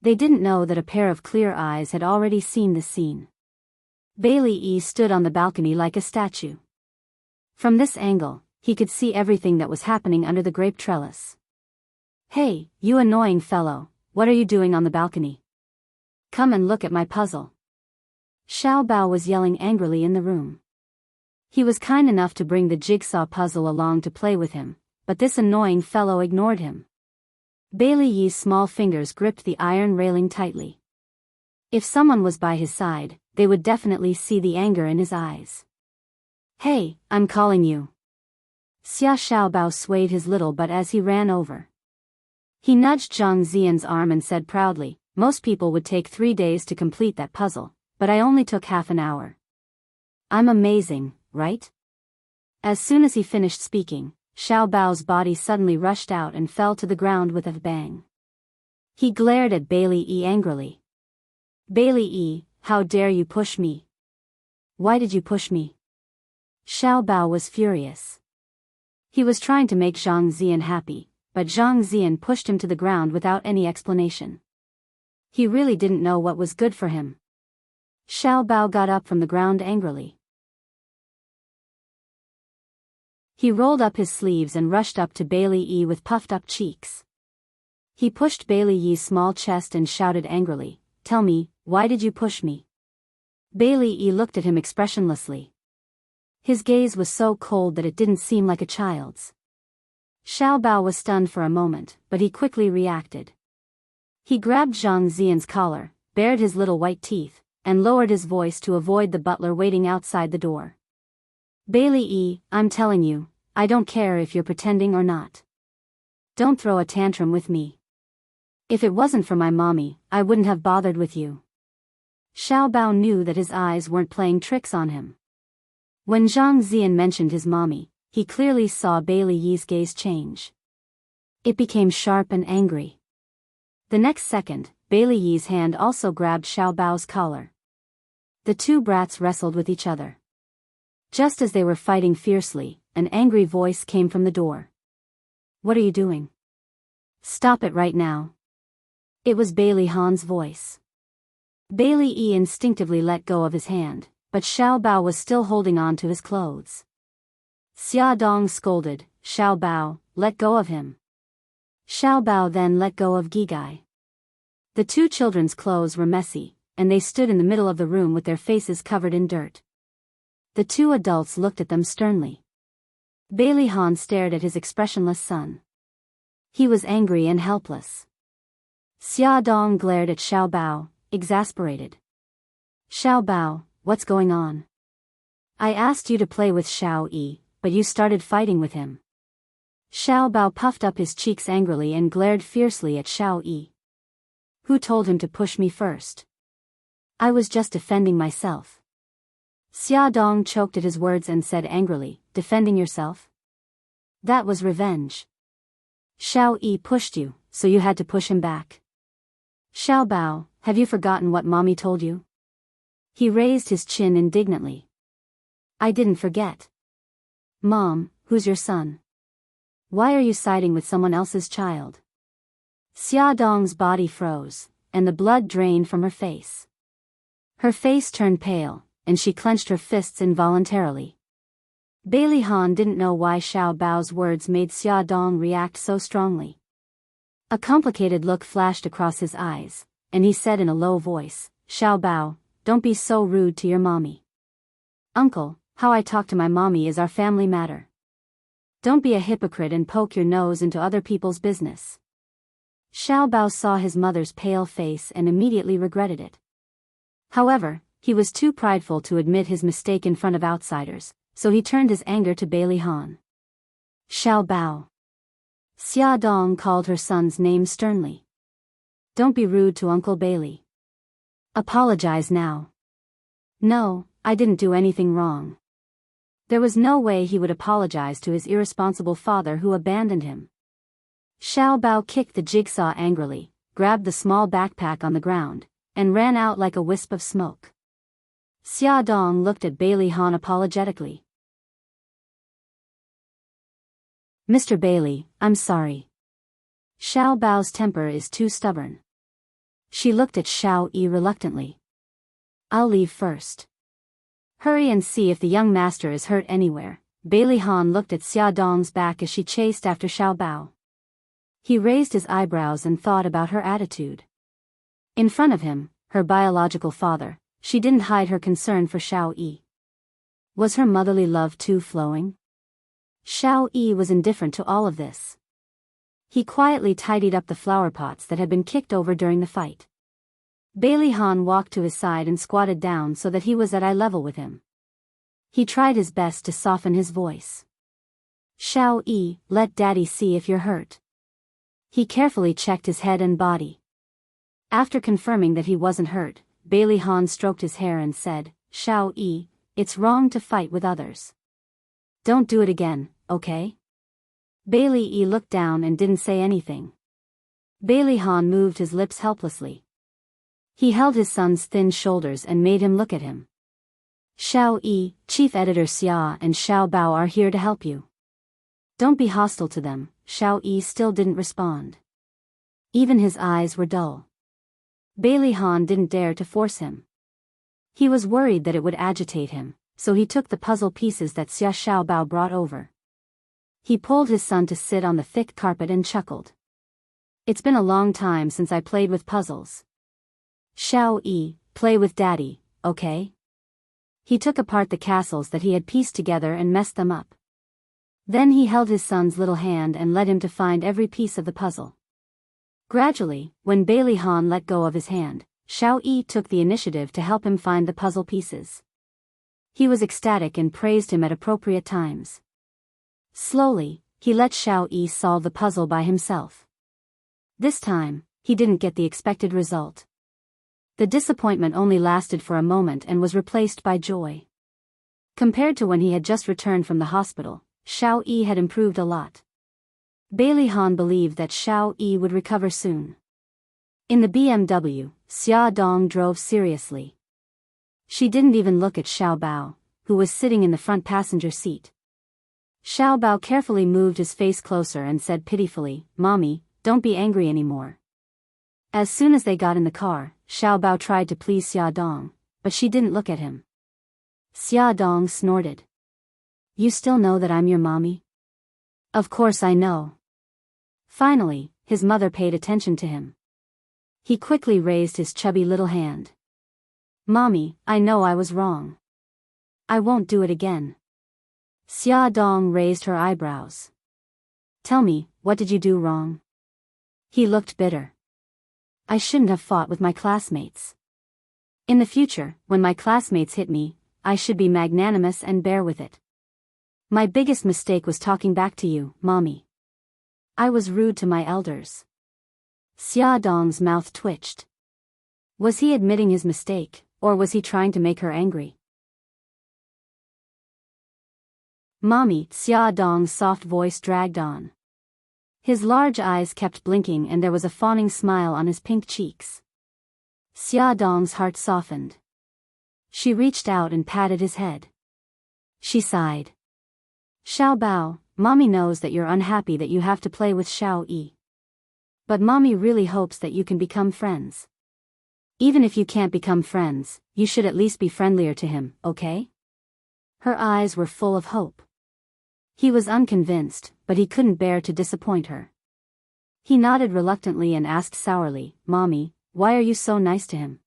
They didn't know that a pair of clear eyes had already seen the scene. Bailey Yi stood on the balcony like a statue. From this angle, he could see everything that was happening under the grape trellis. "Hey, you annoying fellow, what are you doing on the balcony? Come and look at my puzzle." Xiao Bao was yelling angrily in the room. He was kind enough to bring the jigsaw puzzle along to play with him, but this annoying fellow ignored him. Bailey Yi's small fingers gripped the iron railing tightly. If someone was by his side, they would definitely see the anger in his eyes. "Hey, I'm calling you." Xiao Bao swayed his little butt as he ran over. He nudged Zhang Zian's arm and said proudly, "Most people would take 3 days to complete that puzzle, but I only took half an hour. I'm amazing, right?" As soon as he finished speaking, Xiao Bao's body suddenly rushed out and fell to the ground with a bang. He glared at Bailey Yi angrily. "Bailey Yi, how dare you push me? Why did you push me?" Xiao Bao was furious. He was trying to make Zhang Zian happy, but Zhang Zian pushed him to the ground without any explanation. He really didn't know what was good for him. Xiao Bao got up from the ground angrily. He rolled up his sleeves and rushed up to Bailey Yi with puffed-up cheeks. He pushed Bailey Yi's small chest and shouted angrily, "Tell me, why did you push me?" Bailey Yi looked at him expressionlessly. His gaze was so cold that it didn't seem like a child's. Xiao Bao was stunned for a moment, but he quickly reacted. He grabbed Zhang Zian's collar, bared his little white teeth, and lowered his voice to avoid the butler waiting outside the door. "Bailey Yi, I'm telling you, I don't care if you're pretending or not. Don't throw a tantrum with me. If it wasn't for my mommy, I wouldn't have bothered with you." Xiao Bao knew that his eyes weren't playing tricks on him. When Zhang Zian mentioned his mommy, he clearly saw Bailey Yi's gaze change. It became sharp and angry. The next second, Bailey Yi's hand also grabbed Xiao Bao's collar. The 2 brats wrestled with each other. Just as they were fighting fiercely, an angry voice came from the door. "What are you doing? Stop it right now." It was Bailey Han's voice. Bailey Yi instinctively let go of his hand, but Xiao Bao was still holding on to his clothes. Xia Dong scolded, "Xiao Bao, let go of him." Xiao Bao then let go of Gigai. The 2 children's clothes were messy, and they stood in the middle of the room with their faces covered in dirt. The 2 adults looked at them sternly. Bailey Han stared at his expressionless son. He was angry and helpless. Xia Dong glared at Xiao Bao, exasperated. "Xiao Bao, what's going on? I asked you to play with Xiao Yi, but you started fighting with him." Xiao Bao puffed up his cheeks angrily and glared fiercely at Xiao Yi. "Who told him to push me first? I was just defending myself." Xia Dong choked at his words and said angrily, "Defending yourself? That was revenge. Xiao Yi pushed you, so you had to push him back. Xiao Bao, have you forgotten what mommy told you?" He raised his chin indignantly. "I didn't forget. Mom, who's your son? Why are you siding with someone else's child?" Xia Dong's body froze, and the blood drained from her face. Her face turned pale, and she clenched her fists involuntarily. Bailey Han didn't know why Xiao Bao's words made Xia Dong react so strongly. A complicated look flashed across his eyes, and he said in a low voice, "Xiao Bao, don't be so rude to your mommy. Uncle, how I talk to my mommy is our family matter. Don't be a hypocrite and poke your nose into other people's business. Xiao Bao saw his mother's pale face and immediately regretted it. However, he was too prideful to admit his mistake in front of outsiders, so he turned his anger to Bailey Han. Xiao Bao. Xia Dong called her son's name sternly. Don't be rude to Uncle Bailey. Apologize now. No, I didn't do anything wrong. There was no way he would apologize to his irresponsible father who abandoned him. Xiao Bao kicked the jigsaw angrily, grabbed the small backpack on the ground, and ran out like a wisp of smoke. Xia Dong looked at Bailey Han apologetically. Mr. Bailey, I'm sorry. Xiao Bao's temper is too stubborn. She looked at Xiao Yi reluctantly. I'll leave first. Hurry and see if the young master is hurt anywhere. Bailey Han looked at Xia Dong's back as she chased after Xiao Bao. He raised his eyebrows and thought about her attitude. In front of him, her biological father, she didn't hide her concern for Xiao Yi. Was her motherly love too flowing? Xiao Yi was indifferent to all of this. He quietly tidied up the flower pots that had been kicked over during the fight. Bailey Han walked to his side and squatted down so that he was at eye level with him. He tried his best to soften his voice. Xiao Yi, let Daddy see if you're hurt. He carefully checked his head and body. After confirming that he wasn't hurt, Bailey Han stroked his hair and said, Xiao Yi, it's wrong to fight with others. Don't do it again, okay? Bailey Yi looked down and didn't say anything. Bailey Han moved his lips helplessly. He held his son's thin shoulders and made him look at him. Xiao Yi, Chief Editor Xia and Xiao Bao are here to help you. Don't be hostile to them. Xiao Yi still didn't respond. Even his eyes were dull. Bailey Han didn't dare to force him. He was worried that it would agitate him, so he took the puzzle pieces that Xiao Bao brought over. He pulled his son to sit on the thick carpet and chuckled. It's been a long time since I played with puzzles. Xiao Yi, play with Daddy, okay? He took apart the castles that he had pieced together and messed them up. Then he held his son's little hand and led him to find every piece of the puzzle. Gradually, when Bailey Han let go of his hand, Xiao Yi took the initiative to help him find the puzzle pieces. He was ecstatic and praised him at appropriate times. Slowly, he let Xiao Yi solve the puzzle by himself. This time, he didn't get the expected result. The disappointment only lasted for a moment and was replaced by joy. Compared to when he had just returned from the hospital, Xiao Yi had improved a lot. Bailey Han believed that Xiao Yi would recover soon. In the BMW, Xia Dong drove seriously. She didn't even look at Xiao Bao, who was sitting in the front passenger seat. Xiao Bao carefully moved his face closer and said pitifully, Mommy, don't be angry anymore. As soon as they got in the car, Xiao Bao tried to please Xia Dong, but she didn't look at him. Xia Dong snorted. You still know that I'm your mommy? Of course I know. Finally, his mother paid attention to him. He quickly raised his chubby little hand. Mommy, I know I was wrong. I won't do it again. Xia Dong raised her eyebrows. Tell me, what did you do wrong? He looked bitter. I shouldn't have fought with my classmates. In the future, when my classmates hit me, I should be magnanimous and bear with it. My biggest mistake was talking back to you, Mommy. I was rude to my elders. Xia Dong's mouth twitched. Was he admitting his mistake, or was he trying to make her angry? Mommy, Xia Dong's soft voice dragged on. His large eyes kept blinking and there was a fawning smile on his pink cheeks. Xia Dong's heart softened. She reached out and patted his head. She sighed. Xiao Bao, Mommy knows that you're unhappy that you have to play with Xiao Yi. But Mommy really hopes that you can become friends. Even if you can't become friends, you should at least be friendlier to him, okay? Her eyes were full of hope. He was unconvinced, but he couldn't bear to disappoint her. He nodded reluctantly and asked sourly, Mommy, why are you so nice to him?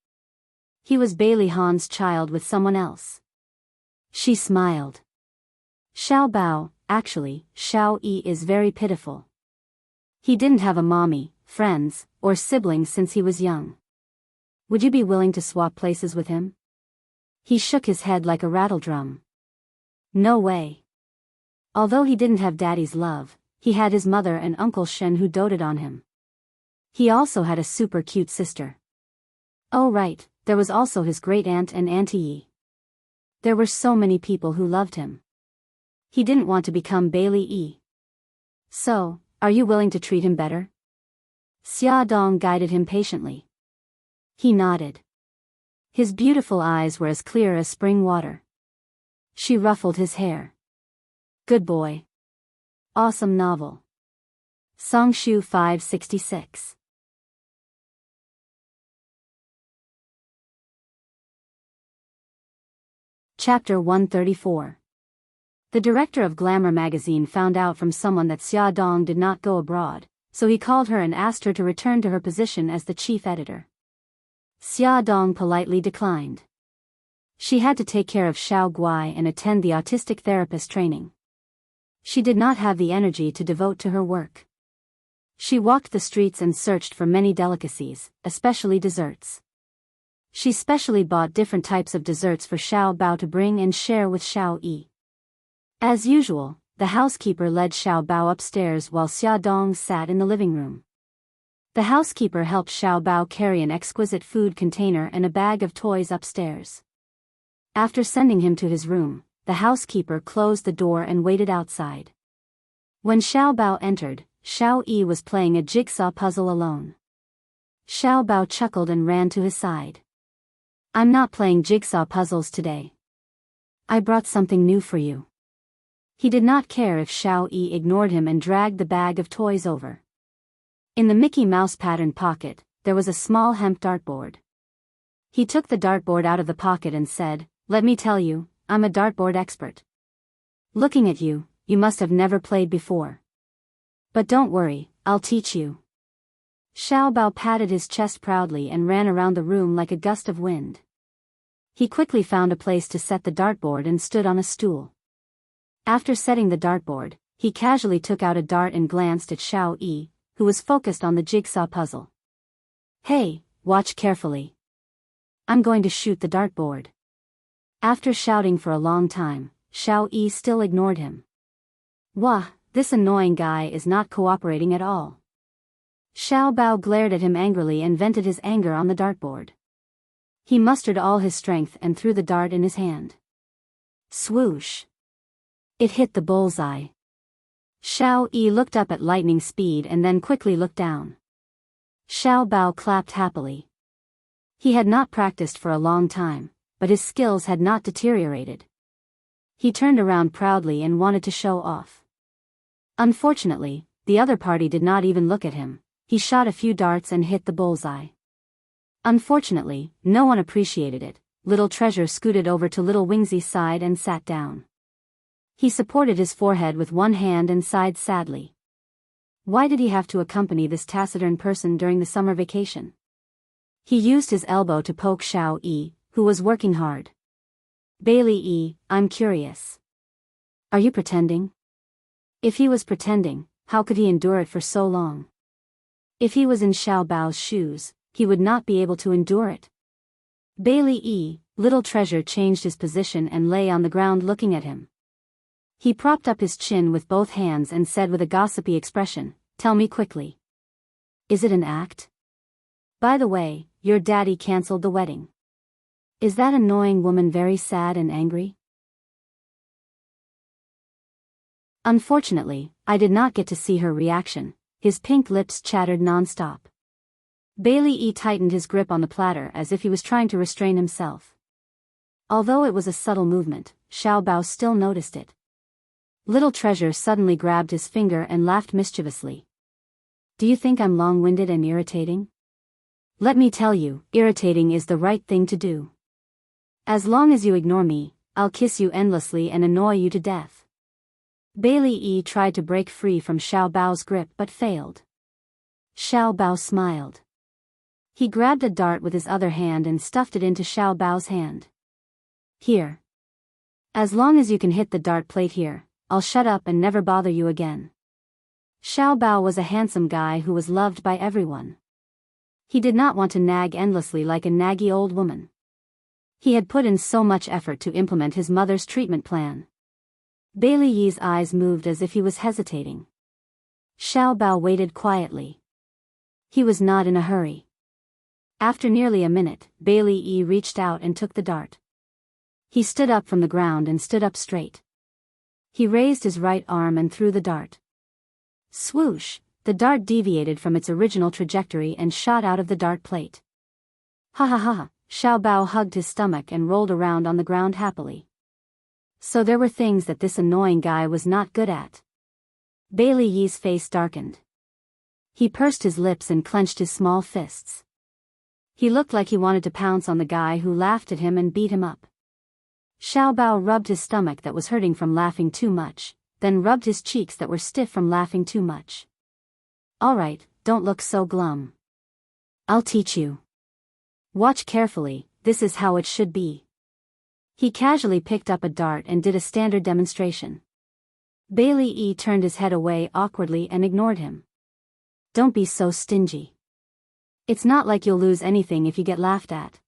He was Bailey Han's child with someone else. She smiled. Xiao Bao, actually, Xiao Yi is very pitiful. He didn't have a mommy, friends, or siblings since he was young. Would you be willing to swap places with him? He shook his head like a rattledrum. No way. Although he didn't have daddy's love, he had his mother and Uncle Shen who doted on him. He also had a super cute sister. Oh right, there was also his great aunt and Auntie Yi. There were so many people who loved him. He didn't want to become Bailey Yi. So, are you willing to treat him better? Xia Dong guided him patiently. He nodded. His beautiful eyes were as clear as spring water. She ruffled his hair. Good boy. Awesome novel. Songshu 566. Chapter 134. The director of Glamour magazine found out from someone that Xia Dong did not go abroad, so he called her and asked her to return to her position as the chief editor. Xia Dong politely declined. She had to take care of Xiao Guai and attend the autistic therapist training. She did not have the energy to devote to her work. She walked the streets and searched for many delicacies, especially desserts. She specially bought different types of desserts for Xiao Bao to bring and share with Xiao Yi. As usual, the housekeeper led Xiao Bao upstairs while Xia Dong sat in the living room. The housekeeper helped Xiao Bao carry an exquisite food container and a bag of toys upstairs. After sending him to his room, the housekeeper closed the door and waited outside. When Xiao Bao entered, Xiao Yi was playing a jigsaw puzzle alone. Xiao Bao chuckled and ran to his side. I'm not playing jigsaw puzzles today. I brought something new for you. He did not care if Xiao Yi ignored him and dragged the bag of toys over. In the Mickey Mouse pattern pocket, there was a small hemp dartboard. He took the dartboard out of the pocket and said, "Let me tell you, I'm a dartboard expert. Looking at you, you must have never played before. But don't worry, I'll teach you." Xiao Bao patted his chest proudly and ran around the room like a gust of wind. He quickly found a place to set the dartboard and stood on a stool. After setting the dartboard, he casually took out a dart and glanced at Xiao Yi, who was focused on the jigsaw puzzle. "Hey, watch carefully. I'm going to shoot the dartboard." After shouting for a long time, Xiao Yi still ignored him. Wah, this annoying guy is not cooperating at all. Xiao Bao glared at him angrily and vented his anger on the dartboard. He mustered all his strength and threw the dart in his hand. Swoosh! It hit the bullseye. Xiao Yi looked up at lightning speed and then quickly looked down. Xiao Bao clapped happily. He had not practiced for a long time, but his skills had not deteriorated. He turned around proudly and wanted to show off. Unfortunately, the other party did not even look at him. He shot a few darts and hit the bullseye. Unfortunately, no one appreciated it. Little Treasure scooted over to Little Wingsy's side and sat down. He supported his forehead with one hand and sighed sadly. Why did he have to accompany this taciturn person during the summer vacation? He used his elbow to poke Xiao Yi, who was working hard. Bailey Yi, I'm curious. Are you pretending? If he was pretending, how could he endure it for so long? If he was in Xiao Bao's shoes, he would not be able to endure it. Bailey Yi, Little Treasure changed his position and lay on the ground looking at him. He propped up his chin with both hands and said with a gossipy expression, "Tell me quickly. Is it an act? By the way, your daddy cancelled the wedding. Is that annoying woman very sad and angry?" Unfortunately, I did not get to see her reaction. His pink lips chattered non-stop. Bailey Yi tightened his grip on the platter as if he was trying to restrain himself. Although it was a subtle movement, Xiao Bao still noticed it. Little Treasure suddenly grabbed his finger and laughed mischievously. "Do you think I'm long-winded and irritating? Let me tell you, irritating is the right thing to do. As long as you ignore me, I'll kiss you endlessly and annoy you to death." Bailey Yi tried to break free from Xiao Bao's grip but failed. Xiao Bao smiled. He grabbed a dart with his other hand and stuffed it into Xiao Bao's hand. "Here. As long as you can hit the dart plate here, I'll shut up and never bother you again. Xiao Bao was a handsome guy who was loved by everyone. He did not want to nag endlessly like a naggy old woman. He had put in so much effort to implement his mother's treatment plan. Bailey Yi's eyes moved as if he was hesitating. Xiao Bao waited quietly. He was not in a hurry. After nearly a minute, Bailey Yi reached out and took the dart. He stood up from the ground and stood up straight. He raised his right arm and threw the dart. Swoosh! The dart deviated from its original trajectory and shot out of the dart plate. Ha ha ha! Xiao Bao hugged his stomach and rolled around on the ground happily. So there were things that this annoying guy was not good at. Bailey Yi's face darkened. He pursed his lips and clenched his small fists. He looked like he wanted to pounce on the guy who laughed at him and beat him up. Xiao Bao rubbed his stomach that was hurting from laughing too much, then rubbed his cheeks that were stiff from laughing too much. All right, don't look so glum. I'll teach you. Watch carefully, this is how it should be. He casually picked up a dart and did a standard demonstration. Bailey Yi turned his head away awkwardly and ignored him. Don't be so stingy. It's not like you'll lose anything if you get laughed at.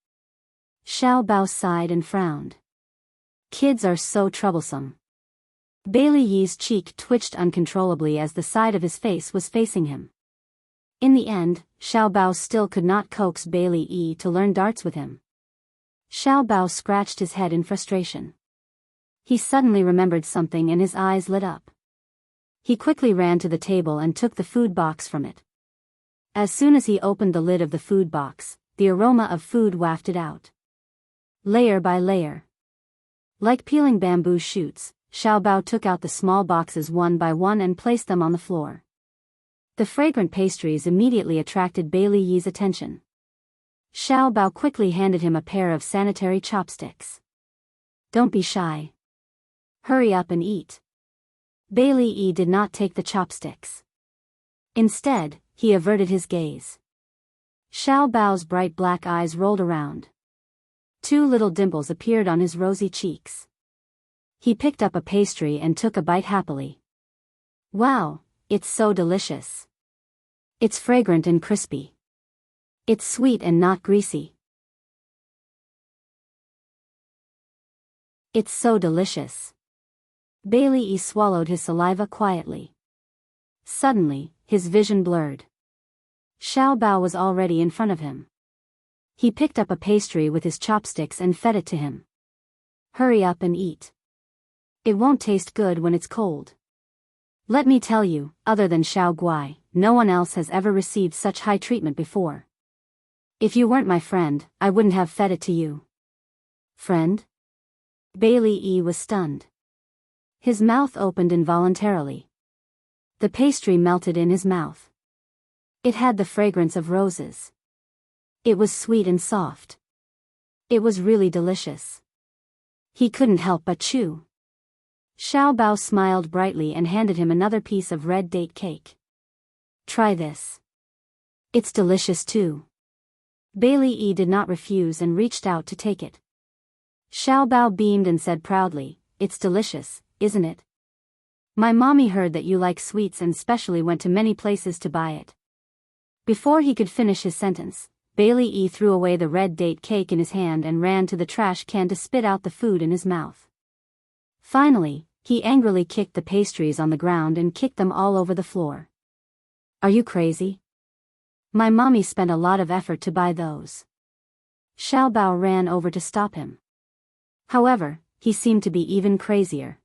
Xiao Bao sighed and frowned. Kids are so troublesome. Bailey Yi's cheek twitched uncontrollably as the side of his face was facing him. In the end, Xiao Bao still could not coax Bailey Yi to learn darts with him. Xiao Bao scratched his head in frustration. He suddenly remembered something and his eyes lit up. He quickly ran to the table and took the food box from it. As soon as he opened the lid of the food box, the aroma of food wafted out. Layer by layer. Like peeling bamboo shoots, Xiao Bao took out the small boxes one by one and placed them on the floor. The fragrant pastries immediately attracted Bailey Yi's attention. Xiao Bao quickly handed him a pair of sanitary chopsticks. Don't be shy. Hurry up and eat. Bailey Yi did not take the chopsticks. Instead, he averted his gaze. Xiao Bao's bright black eyes rolled around. 2 little dimples appeared on his rosy cheeks. He picked up a pastry and took a bite happily. Wow, it's so delicious. It's fragrant and crispy. It's sweet and not greasy. It's so delicious. Bailey Yi swallowed his saliva quietly. Suddenly, his vision blurred. Xiao Bao was already in front of him. He picked up a pastry with his chopsticks and fed it to him. Hurry up and eat. It won't taste good when it's cold. Let me tell you, other than Xiao Guai, no one else has ever received such high treatment before. If you weren't my friend, I wouldn't have fed it to you. Friend? Bailey Yi was stunned. His mouth opened involuntarily. The pastry melted in his mouth. It had the fragrance of roses. It was sweet and soft. It was really delicious. He couldn't help but chew. Xiao Bao smiled brightly and handed him another piece of red date cake. Try this. It's delicious too. Bailey Yi did not refuse and reached out to take it. Xiao Bao beamed and said proudly, It's delicious, isn't it? My mommy heard that you like sweets and specially went to many places to buy it. Before he could finish his sentence, Bailey Yi threw away the red date cake in his hand and ran to the trash can to spit out the food in his mouth. Finally, he angrily kicked the pastries on the ground and kicked them all over the floor. Are you crazy? My mommy spent a lot of effort to buy those. Xiao Bao ran over to stop him. However, he seemed to be even crazier.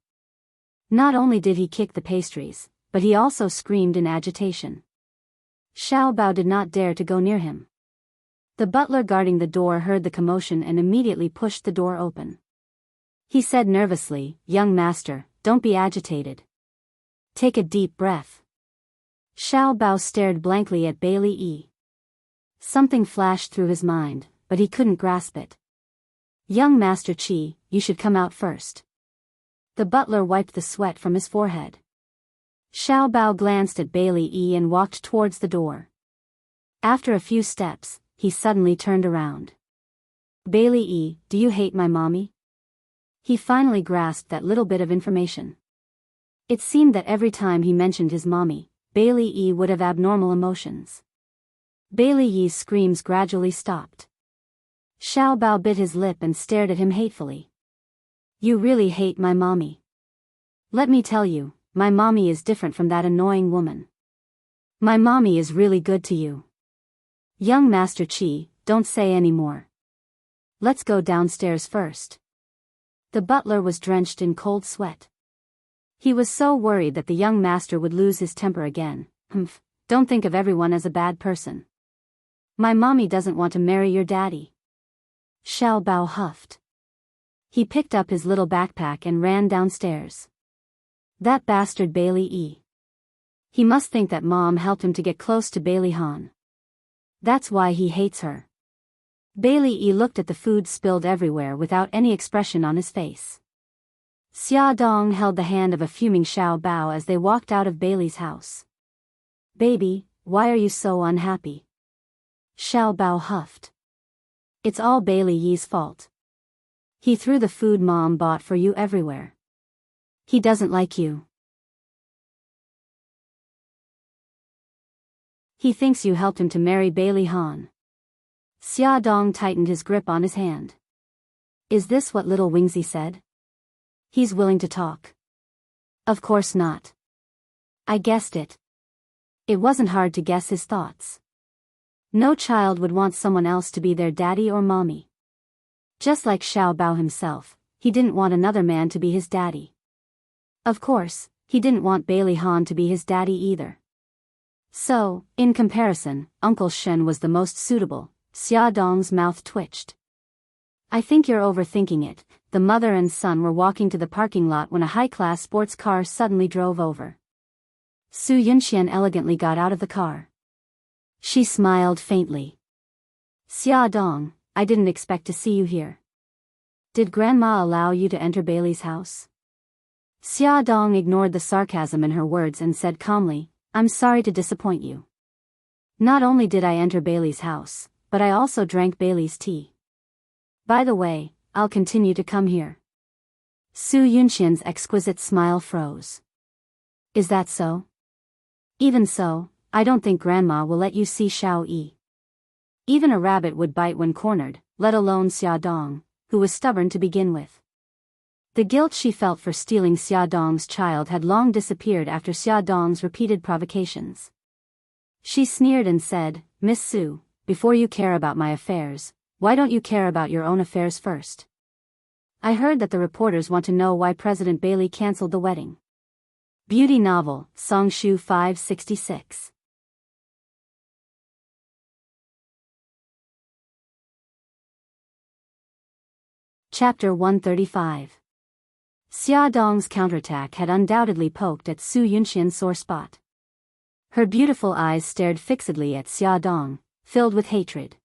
Not only did he kick the pastries, but he also screamed in agitation. Xiao Bao did not dare to go near him. The butler guarding the door heard the commotion and immediately pushed the door open. He said nervously, Young master, don't be agitated. Take a deep breath. Xiao Bao stared blankly at Bailey Yi. Something flashed through his mind, but he couldn't grasp it. Young Master Qi, you should come out first. The butler wiped the sweat from his forehead. Xiao Bao glanced at Bailey Yi and walked towards the door. After a few steps, he suddenly turned around. Bailey Yi, do you hate my mommy? He finally grasped that little bit of information. It seemed that every time he mentioned his mommy, Bailey Yi would have abnormal emotions. Bailey Yi's screams gradually stopped. Xiao Bao bit his lip and stared at him hatefully. You really hate my mommy. Let me tell you, my mommy is different from that annoying woman. My mommy is really good to you. Young Master Qi, don't say any more. Let's go downstairs first. The butler was drenched in cold sweat. He was so worried that the young master would lose his temper again. Don't think of everyone as a bad person. My mommy doesn't want to marry your daddy. Xiao Bao huffed. He picked up his little backpack and ran downstairs. That bastard Bailey Yi. He must think that mom helped him to get close to Bailey Han. That's why he hates her. Bailey Yi looked at the food spilled everywhere without any expression on his face. Xia Dong held the hand of a fuming Xiao Bao as they walked out of Bailey's house. Baby, why are you so unhappy? Xiao Bao huffed. It's all Bailey Yi's fault. He threw the food mom bought for you everywhere. He doesn't like you. He thinks you helped him to marry Bailey Han. Xia Dong tightened his grip on his hand. Is this what little Wingzy said? He's willing to talk. Of course not. I guessed it. It wasn't hard to guess his thoughts. No child would want someone else to be their daddy or mommy. Just like Xiao Bao himself, he didn't want another man to be his daddy. Of course, he didn't want Bailey Han to be his daddy either. So, in comparison, Uncle Shen was the most suitable. Xia Dong's mouth twitched. I think you're overthinking it. The mother and son were walking to the parking lot when a high-class sports car suddenly drove over. Su Yunxian elegantly got out of the car. She smiled faintly. Xia Dong, I didn't expect to see you here. Did Grandma allow you to enter Bailey's house? Xia Dong ignored the sarcasm in her words and said calmly, I'm sorry to disappoint you. Not only did I enter Bailey's house, but I also drank Bailey's tea. By the way, I'll continue to come here. Su Yunxian's exquisite smile froze. Is that so? Even so, I don't think Grandma will let you see Xiao Yi. Even a rabbit would bite when cornered, let alone Xia Dong, who was stubborn to begin with. The guilt she felt for stealing Xia Dong's child had long disappeared after Xia Dong's repeated provocations. She sneered and said, Miss Su, before you care about my affairs, why don't you care about your own affairs first? I heard that the reporters want to know why President Bailey canceled the wedding. Beauty novel, Songshu 566. Chapter 135. Xia Dong's counterattack had undoubtedly poked at Su Yunxian's sore spot. Her beautiful eyes stared fixedly at Xia Dong, filled with hatred.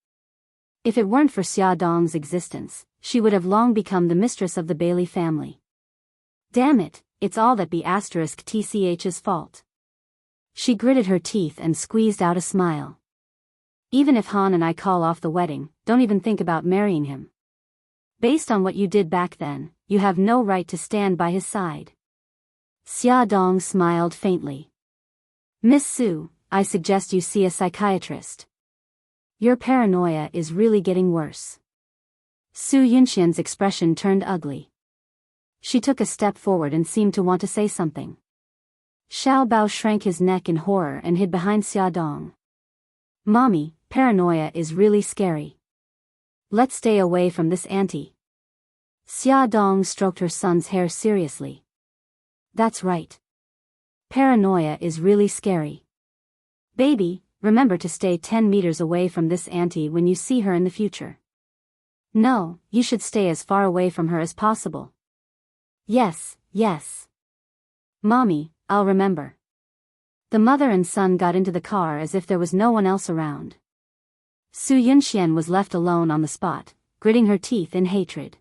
If it weren't for Xia Dong's existence, she would have long become the mistress of the Bailey family. Damn it, it's all that B*TCH's fault. She gritted her teeth and squeezed out a smile. Even if Han and I call off the wedding, don't even think about marrying him. Based on what you did back then, you have no right to stand by his side. Xia Dong smiled faintly. Miss Su, I suggest you see a psychiatrist. Your paranoia is really getting worse. Su Yunxian's expression turned ugly. She took a step forward and seemed to want to say something. Xiao Bao shrank his neck in horror and hid behind Xia Dong. Mommy, paranoia is really scary. Let's stay away from this auntie. Xia Dong stroked her son's hair seriously. That's right. Paranoia is really scary. Baby, remember to stay 10 meters away from this auntie when you see her in the future. No, you should stay as far away from her as possible. Yes, yes. Mommy, I'll remember. The mother and son got into the car as if there was no one else around. Su Yunxian was left alone on the spot, gritting her teeth in hatred.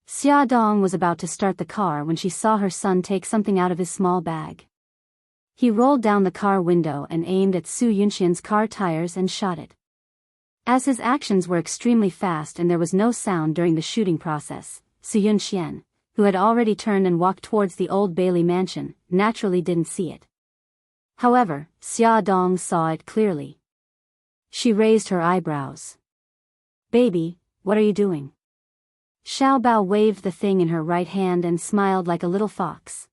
Xia Dong was about to start the car when she saw her son take something out of his small bag. He rolled down the car window and aimed at Su Yunxian's car tires and shot it. As his actions were extremely fast and there was no sound during the shooting process, Su Yunxian, who had already turned and walked towards the Old Bailey mansion, naturally didn't see it. However, Xia Dong saw it clearly. She raised her eyebrows. "Baby, what are you doing?" Xiao Bao waved the thing in her right hand and smiled like a little fox.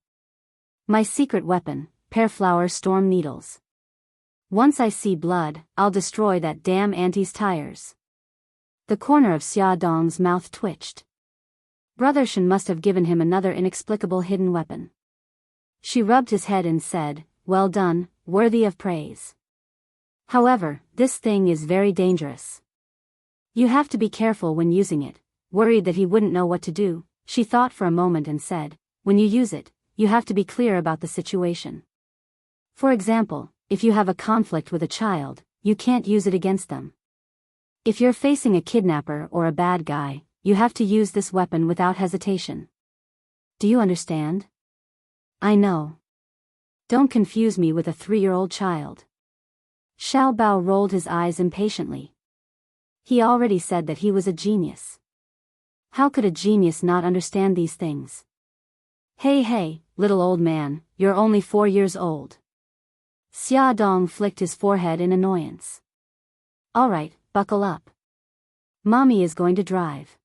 "My secret weapon, pear flower storm needles. Once I see blood, I'll destroy that damn auntie's tires." The corner of Xia Dong's mouth twitched. Brother Shen must have given him another inexplicable hidden weapon. She rubbed his head and said, "Well done, worthy of praise. However, this thing is very dangerous. You have to be careful when using it." Worried that he wouldn't know what to do, she thought for a moment and said, "When you use it, you have to be clear about the situation. For example, if you have a conflict with a child, you can't use it against them. If you're facing a kidnapper or a bad guy, you have to use this weapon without hesitation. Do you understand?" "I know. Don't confuse me with a 3-year-old child." Xiao Bao rolled his eyes impatiently. He already said that he was a genius. How could a genius not understand these things? Hey, little old man, you're only 4 years old." Xia Dong flicked his forehead in annoyance. "All right, buckle up. Mommy is going to drive."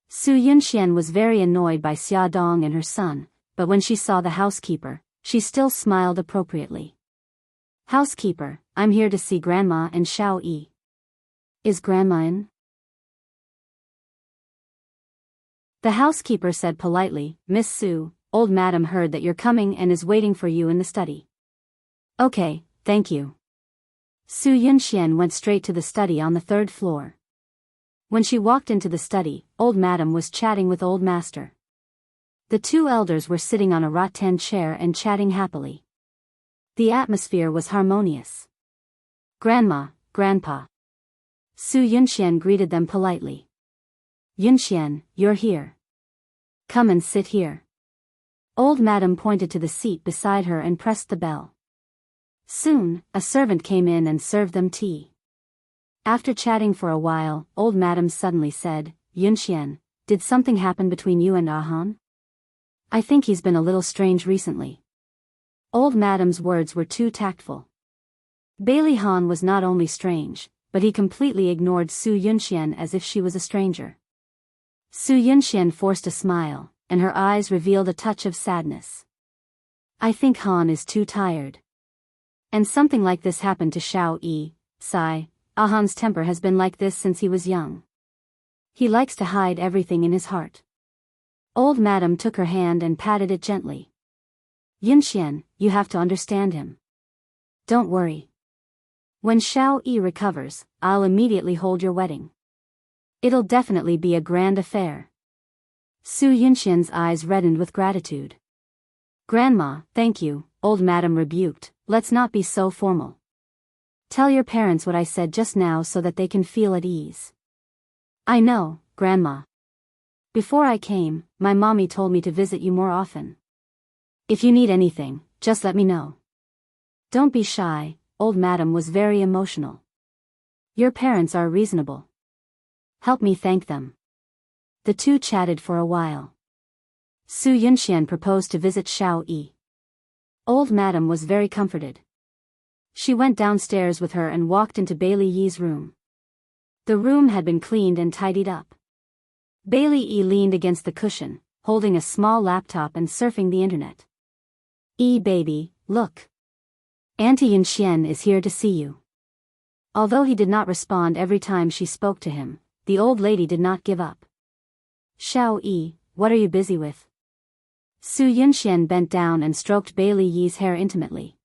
Su Yunxian was very annoyed by Xia Dong and her son, but when she saw the housekeeper, she still smiled appropriately. "Housekeeper, I'm here to see Grandma and Xiao Yi." "Is Grandma in?" The housekeeper said politely, "Miss Su, old madam heard that you're coming and is waiting for you in the study." "Okay, thank you." Su Yunxian went straight to the study on the 3rd floor. When she walked into the study, old madam was chatting with old master. The two elders were sitting on a rattan chair and chatting happily. The atmosphere was harmonious. "Grandma, Grandpa." Su Yunxian greeted them politely. "Yunxian, you're here. Come and sit here." Old madam pointed to the seat beside her and pressed the bell. Soon, a servant came in and served them tea. After chatting for a while, old madam suddenly said, "Yunxian, did something happen between you and Ahan? I think he's been a little strange recently." Old madam's words were too tactful. Bailey Han was not only strange, but he completely ignored Su Yunxian as if she was a stranger. Su Yunxian forced a smile, and her eyes revealed a touch of sadness. "I think Han is too tired. And something like this happened to Xiao Yi, sigh. Ahan's temper has been like this since he was young. He likes to hide everything in his heart." Old madam took her hand and patted it gently. "Yunxian, you have to understand him. Don't worry. When Xiao Yi recovers, I'll immediately hold your wedding. It'll definitely be a grand affair." Su Yunxian's eyes reddened with gratitude. "Grandma, thank you," old madam rebuked, "let's not be so formal. Tell your parents what I said just now so that they can feel at ease." "I know, Grandma. Before I came, my mommy told me to visit you more often. If you need anything, just let me know. Don't be shy." Old madam was very emotional. "Your parents are reasonable. Help me thank them." The two chatted for a while. Su Yunxian proposed to visit Xiao Yi. Old madam was very comforted. She went downstairs with her and walked into Bailey Yi's room. The room had been cleaned and tidied up. Bailey Yi leaned against the cushion, holding a small laptop and surfing the internet. Baby, look. Auntie Yunxian is here to see you." Although he did not respond every time she spoke to him, the old lady did not give up. "Xiao Yi, what are you busy with?" Su Yunxian bent down and stroked Bailey Yi's hair intimately.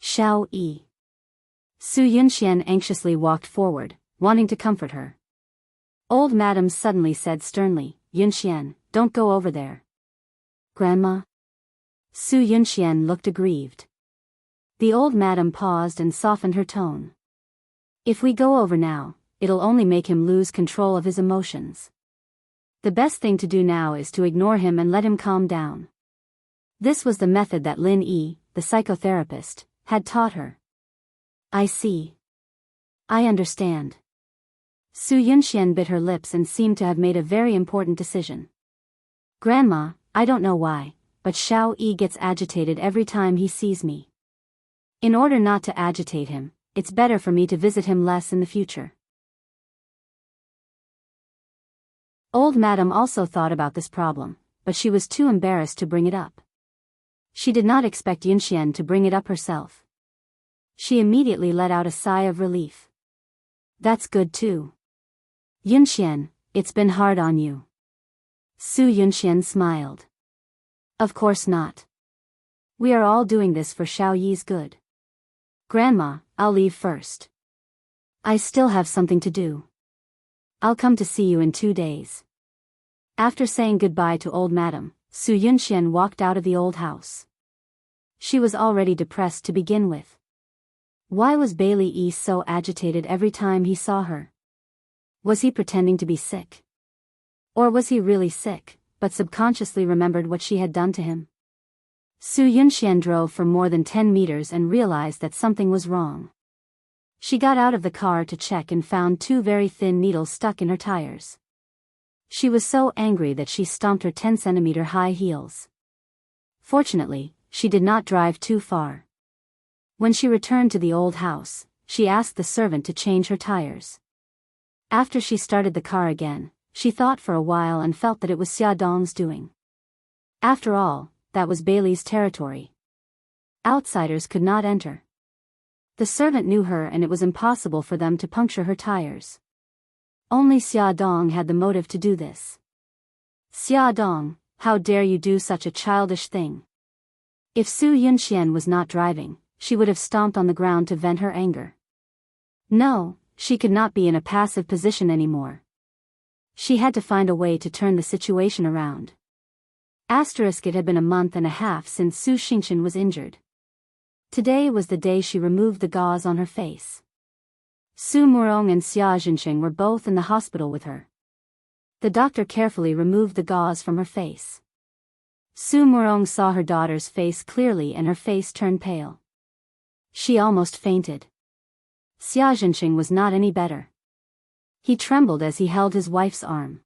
Xiao Yi. Su Yunxian anxiously walked forward, wanting to comfort her. Old madam suddenly said sternly, "Yunxian, don't go over there." "Grandma?" Su Yunxian looked aggrieved. The old madam paused and softened her tone. "If we go over now, it'll only make him lose control of his emotions. The best thing to do now is to ignore him and let him calm down." This was the method that Lin Yi, the psychotherapist, had taught her. "I see. I understand." Su Yunxian bit her lips and seemed to have made a very important decision. Grandma, I don't know why, but Xiao Yi gets agitated every time he sees me. In order not to agitate him, it's better for me to visit him less in the future. Old Madam also thought about this problem, but she was too embarrassed to bring it up. She did not expect Yunxian to bring it up herself. She immediately let out a sigh of relief. That's good too. Yunxian, it's been hard on you. Su Yunxian smiled. Of course not. We are all doing this for Xiao Yi's good. Grandma, I'll leave first. I still have something to do. I'll come to see you in 2 days. After saying goodbye to old Madam, Su Yunxian walked out of the old house. She was already depressed to begin with. Why was Bailey Yi so agitated every time he saw her? Was he pretending to be sick? Or was he really sick, but subconsciously remembered what she had done to him? Su Yunxian drove for more than 10 meters and realized that something was wrong. She got out of the car to check and found 2 very thin needles stuck in her tires. She was so angry that she stomped her 10-centimeter high heels. Fortunately, she did not drive too far. When she returned to the old house, she asked the servant to change her tires. After she started the car again, she thought for a while and felt that it was Xia Dong's doing. After all, that was Bailey's territory. Outsiders could not enter. The servant knew her and it was impossible for them to puncture her tires. Only Xia Dong had the motive to do this. Xia Dong, how dare you do such a childish thing? If Su Yunxian was not driving, she would have stomped on the ground to vent her anger. No, she could not be in a passive position anymore. She had to find a way to turn the situation around. It had been a month and a half since Su Xingqian was injured. Today was the day she removed the gauze on her face. Su Murong and Xia Jinqing were both in the hospital with her. The doctor carefully removed the gauze from her face. Su Murong saw her daughter's face clearly and her face turned pale. She almost fainted. Xia Jinqing was not any better. He trembled as he held his wife's arm.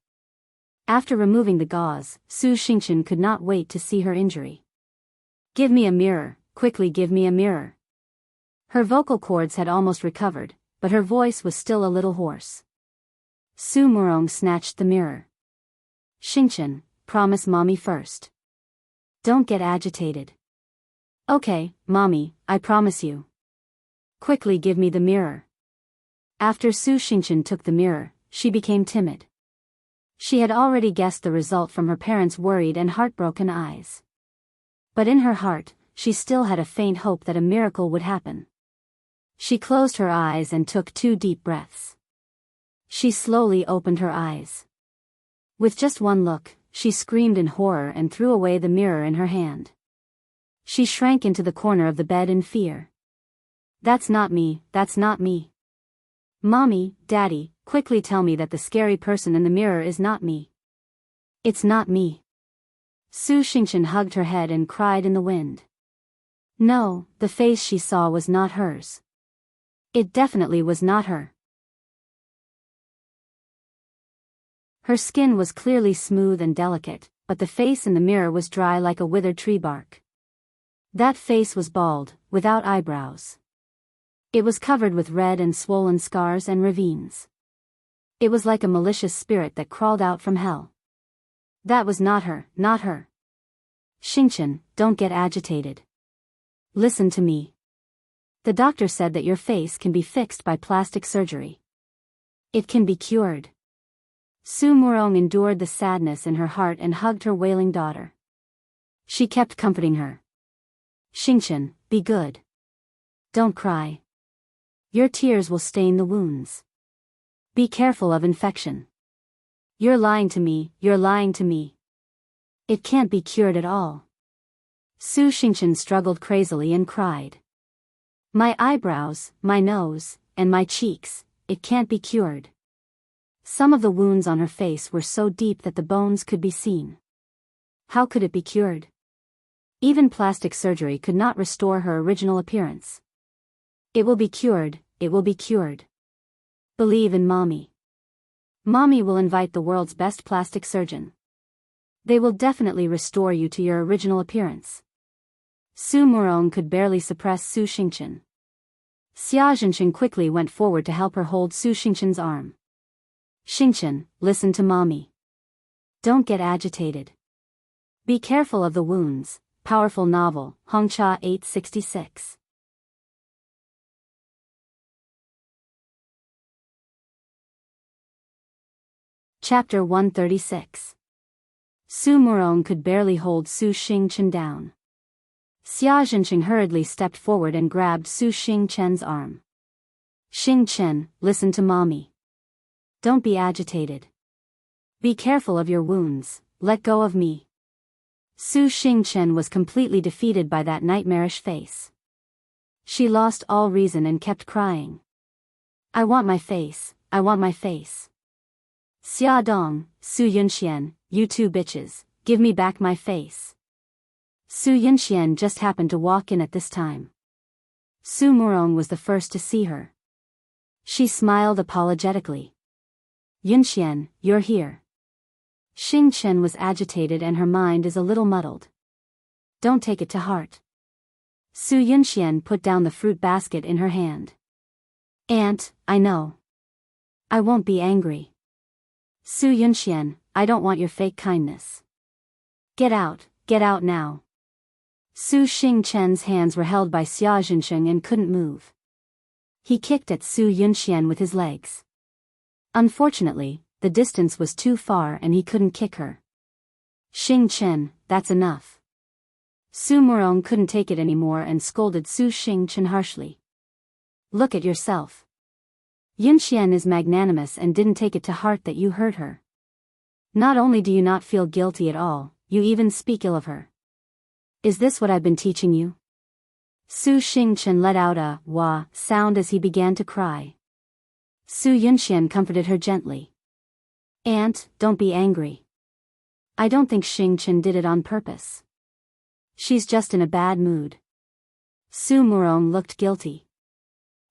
After removing the gauze, Su Xingqian could not wait to see her injury. Give me a mirror, quickly give me a mirror. Her vocal cords had almost recovered, but her voice was still a little hoarse. Su Murong snatched the mirror. Xingqian, promise mommy first. Don't get agitated. Okay, mommy, I promise you. Quickly give me the mirror. After Su Xingqian took the mirror, she became timid. She had already guessed the result from her parents' worried and heartbroken eyes. But in her heart, she still had a faint hope that a miracle would happen. She closed her eyes and took 2 deep breaths. She slowly opened her eyes. With just one look, she screamed in horror and threw away the mirror in her hand. She shrank into the corner of the bed in fear. That's not me, that's not me. Mommy, Daddy, quickly tell me that the scary person in the mirror is not me. It's not me. Su Xingqian hugged her head and cried in the wind. No, the face she saw was not hers. It definitely was not her. Her skin was clearly smooth and delicate, but the face in the mirror was dry like a withered tree bark. That face was bald, without eyebrows. It was covered with red and swollen scars and ravines. It was like a malicious spirit that crawled out from hell. That was not her, not her. Xingqian, don't get agitated. Listen to me. The doctor said that your face can be fixed by plastic surgery. It can be cured. Su Murong endured the sadness in her heart and hugged her wailing daughter. She kept comforting her. Xingqian, be good. Don't cry. Your tears will stain the wounds. Be careful of infection. You're lying to me, you're lying to me. It can't be cured at all. Su Xingqian struggled crazily and cried. My eyebrows, my nose, and my cheeks, it can't be cured. Some of the wounds on her face were so deep that the bones could be seen. How could it be cured? Even plastic surgery could not restore her original appearance. It will be cured, it will be cured. Believe in mommy. Mommy will invite the world's best plastic surgeon. They will definitely restore you to your original appearance. Su Murong could barely suppress Su Xingchen. Xia Zhenchen quickly went forward to help her hold Su Xingchen's arm. Xingchen, listen to mommy. Don't get agitated. Be careful of the wounds. Powerful novel, Hongcha 866. Chapter 136. Su Murong could barely hold Su Xingchen down. Xia Zhenchen hurriedly stepped forward and grabbed Su Xingchen's arm. Xingchen, listen to mommy. Don't be agitated. Be careful of your wounds, let go of me. Su Xingchen was completely defeated by that nightmarish face. She lost all reason and kept crying. I want my face, I want my face. Xia Dong, Su Yunxian, you two bitches, give me back my face. Su Yunxian just happened to walk in at this time. Su Murong was the first to see her. She smiled apologetically. Yunxian, you're here. Xingchen was agitated and her mind is a little muddled. Don't take it to heart. Su Yunxian put down the fruit basket in her hand. Aunt, I know. I won't be angry. Su Yunxian, I don't want your fake kindness. Get out now. Su Xingchen's hands were held by Xia Zhensheng and couldn't move. He kicked at Su Yunxian with his legs. Unfortunately, the distance was too far and he couldn't kick her. Xingchen, that's enough. Su Murong couldn't take it anymore and scolded Su Xingchen harshly. Look at yourself. Yunxian is magnanimous and didn't take it to heart that you hurt her. Not only do you not feel guilty at all, you even speak ill of her. Is this what I've been teaching you? Su Xingchen let out a wah sound as he began to cry. Su Yunxian comforted her gently. Aunt, don't be angry. I don't think Xingchen did it on purpose. She's just in a bad mood. Su Murong looked guilty.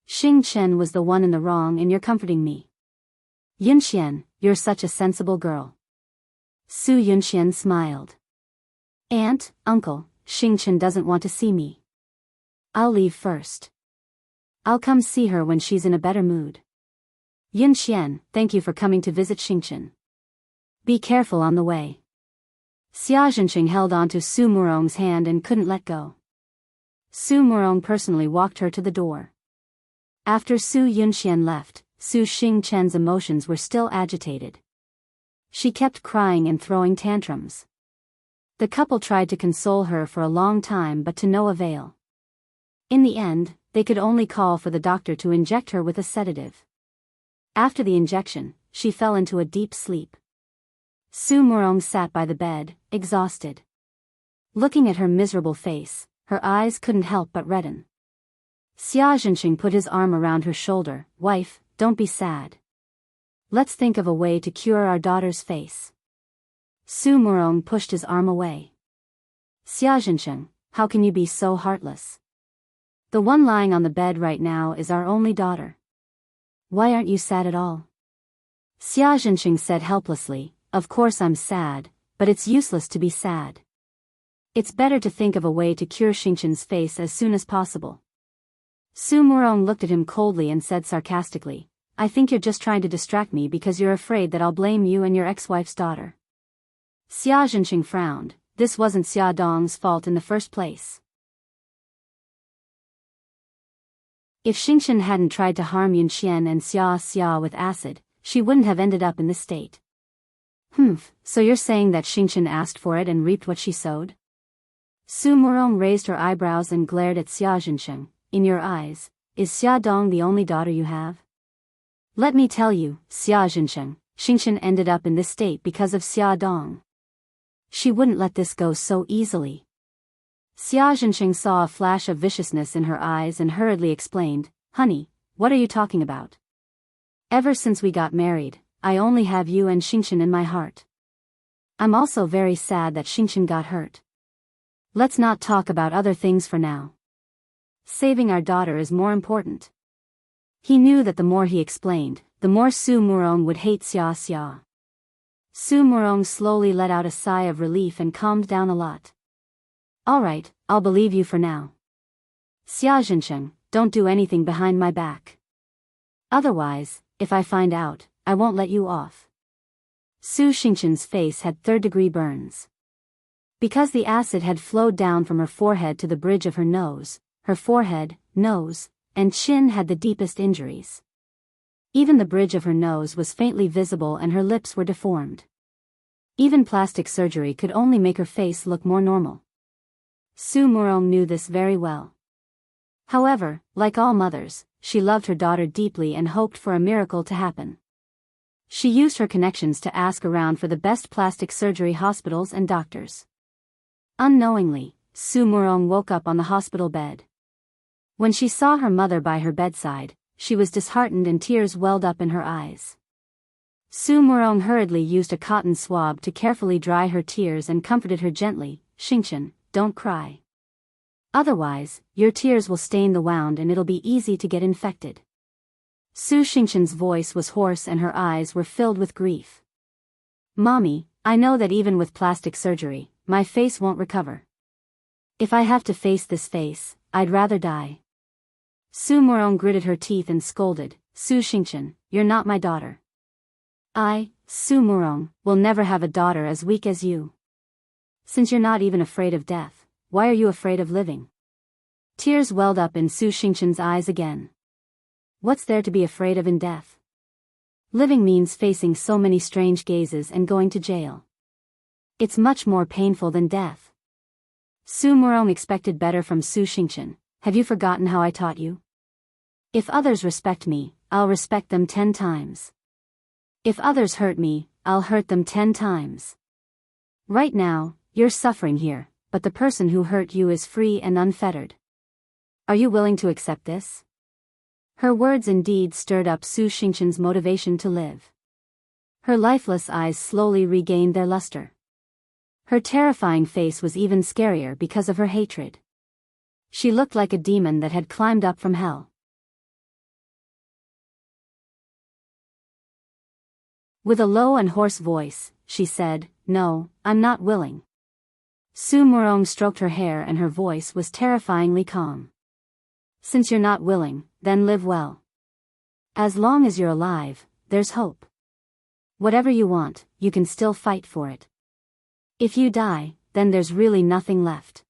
Xingchen was the one in the wrong and you're comforting me. Yunxian, you're such a sensible girl. Su Yunxian smiled. Aunt, uncle, Xingchen doesn't want to see me. I'll leave first. I'll come see her when she's in a better mood. Yunxian, thank you for coming to visit Xingchen. Be careful on the way. Xia Zhensheng held onto Su Murong's hand and couldn't let go. Su Murong personally walked her to the door. After Su Yunxian left, Su Xingchen's emotions were still agitated. She kept crying and throwing tantrums. The couple tried to console her for a long time but to no avail. In the end, they could only call for the doctor to inject her with a sedative. After the injection, she fell into a deep sleep. Su Murong sat by the bed, exhausted. Looking at her miserable face, her eyes couldn't help but redden. Xia Zhensheng put his arm around her shoulder. Wife, don't be sad. Let's think of a way to cure our daughter's face. Su Murong pushed his arm away. Xia Zhensheng, how can you be so heartless? The one lying on the bed right now is our only daughter. Why aren't you sad at all? Xia Zhensheng said helplessly, of course I'm sad, but it's useless to be sad. It's better to think of a way to cure Xingchen's face as soon as possible. Su Murong looked at him coldly and said sarcastically, I think you're just trying to distract me because you're afraid that I'll blame you and your ex-wife's daughter. Xia Zhensheng frowned. This wasn't Xia Dong's fault in the first place. If Xingchen hadn't tried to harm Yunxian and Xia with acid, she wouldn't have ended up in this state. So you're saying that Xingchen asked for it and reaped what she sowed? Su Murong raised her eyebrows and glared at Xia Zhensheng. In your eyes, is Xia Dong the only daughter you have? Let me tell you, Xia Zhensheng, Xingchen ended up in this state because of Xia Dong. She wouldn't let this go so easily. Xia Zhensheng saw a flash of viciousness in her eyes and hurriedly explained, Honey, what are you talking about? Ever since we got married, I only have you and Xingchen in my heart. I'm also very sad that Xingchen got hurt. Let's not talk about other things for now. Saving our daughter is more important. He knew that the more he explained, the more Su Murong would hate Xia Xia. Su Murong slowly let out a sigh of relief and calmed down a lot. Alright, I'll believe you for now. Xia Zhencheng, don't do anything behind my back. Otherwise, if I find out, I won't let you off. Su Xingchen's face had third-degree burns. Because the acid had flowed down from her forehead to the bridge of her nose, her forehead, nose, and chin had the deepest injuries. Even the bridge of her nose was faintly visible and her lips were deformed. Even plastic surgery could only make her face look more normal. Su Murong knew this very well. However, like all mothers, she loved her daughter deeply and hoped for a miracle to happen. She used her connections to ask around for the best plastic surgery hospitals and doctors. Unknowingly, Su Murong woke up on the hospital bed. When she saw her mother by her bedside, she was disheartened and tears welled up in her eyes. Su Murong hurriedly used a cotton swab to carefully dry her tears and comforted her gently. Xingchen, don't cry. Otherwise, your tears will stain the wound and it'll be easy to get infected. Su Xingchen's voice was hoarse and her eyes were filled with grief. Mommy, I know that even with plastic surgery, my face won't recover. If I have to face this face, I'd rather die. Su Murong gritted her teeth and scolded, Su Xingchen, you're not my daughter. I, Su Murong, will never have a daughter as weak as you. Since you're not even afraid of death, why are you afraid of living? Tears welled up in Su Xingchen's eyes again. What's there to be afraid of in death? Living means facing so many strange gazes and going to jail. It's much more painful than death. Su Murong expected better from Su Xingchen. Have you forgotten how I taught you? If others respect me, I'll respect them 10 times. If others hurt me, I'll hurt them 10 times. Right now, you're suffering here, but the person who hurt you is free and unfettered. Are you willing to accept this? Her words indeed stirred up Su Xingchen's motivation to live. Her lifeless eyes slowly regained their luster. Her terrifying face was even scarier because of her hatred. She looked like a demon that had climbed up from hell. With a low and hoarse voice, she said, No, I'm not willing. Su Murong stroked her hair and her voice was terrifyingly calm. Since you're not willing, then live well. As long as you're alive, there's hope. Whatever you want, you can still fight for it. If you die, then there's really nothing left.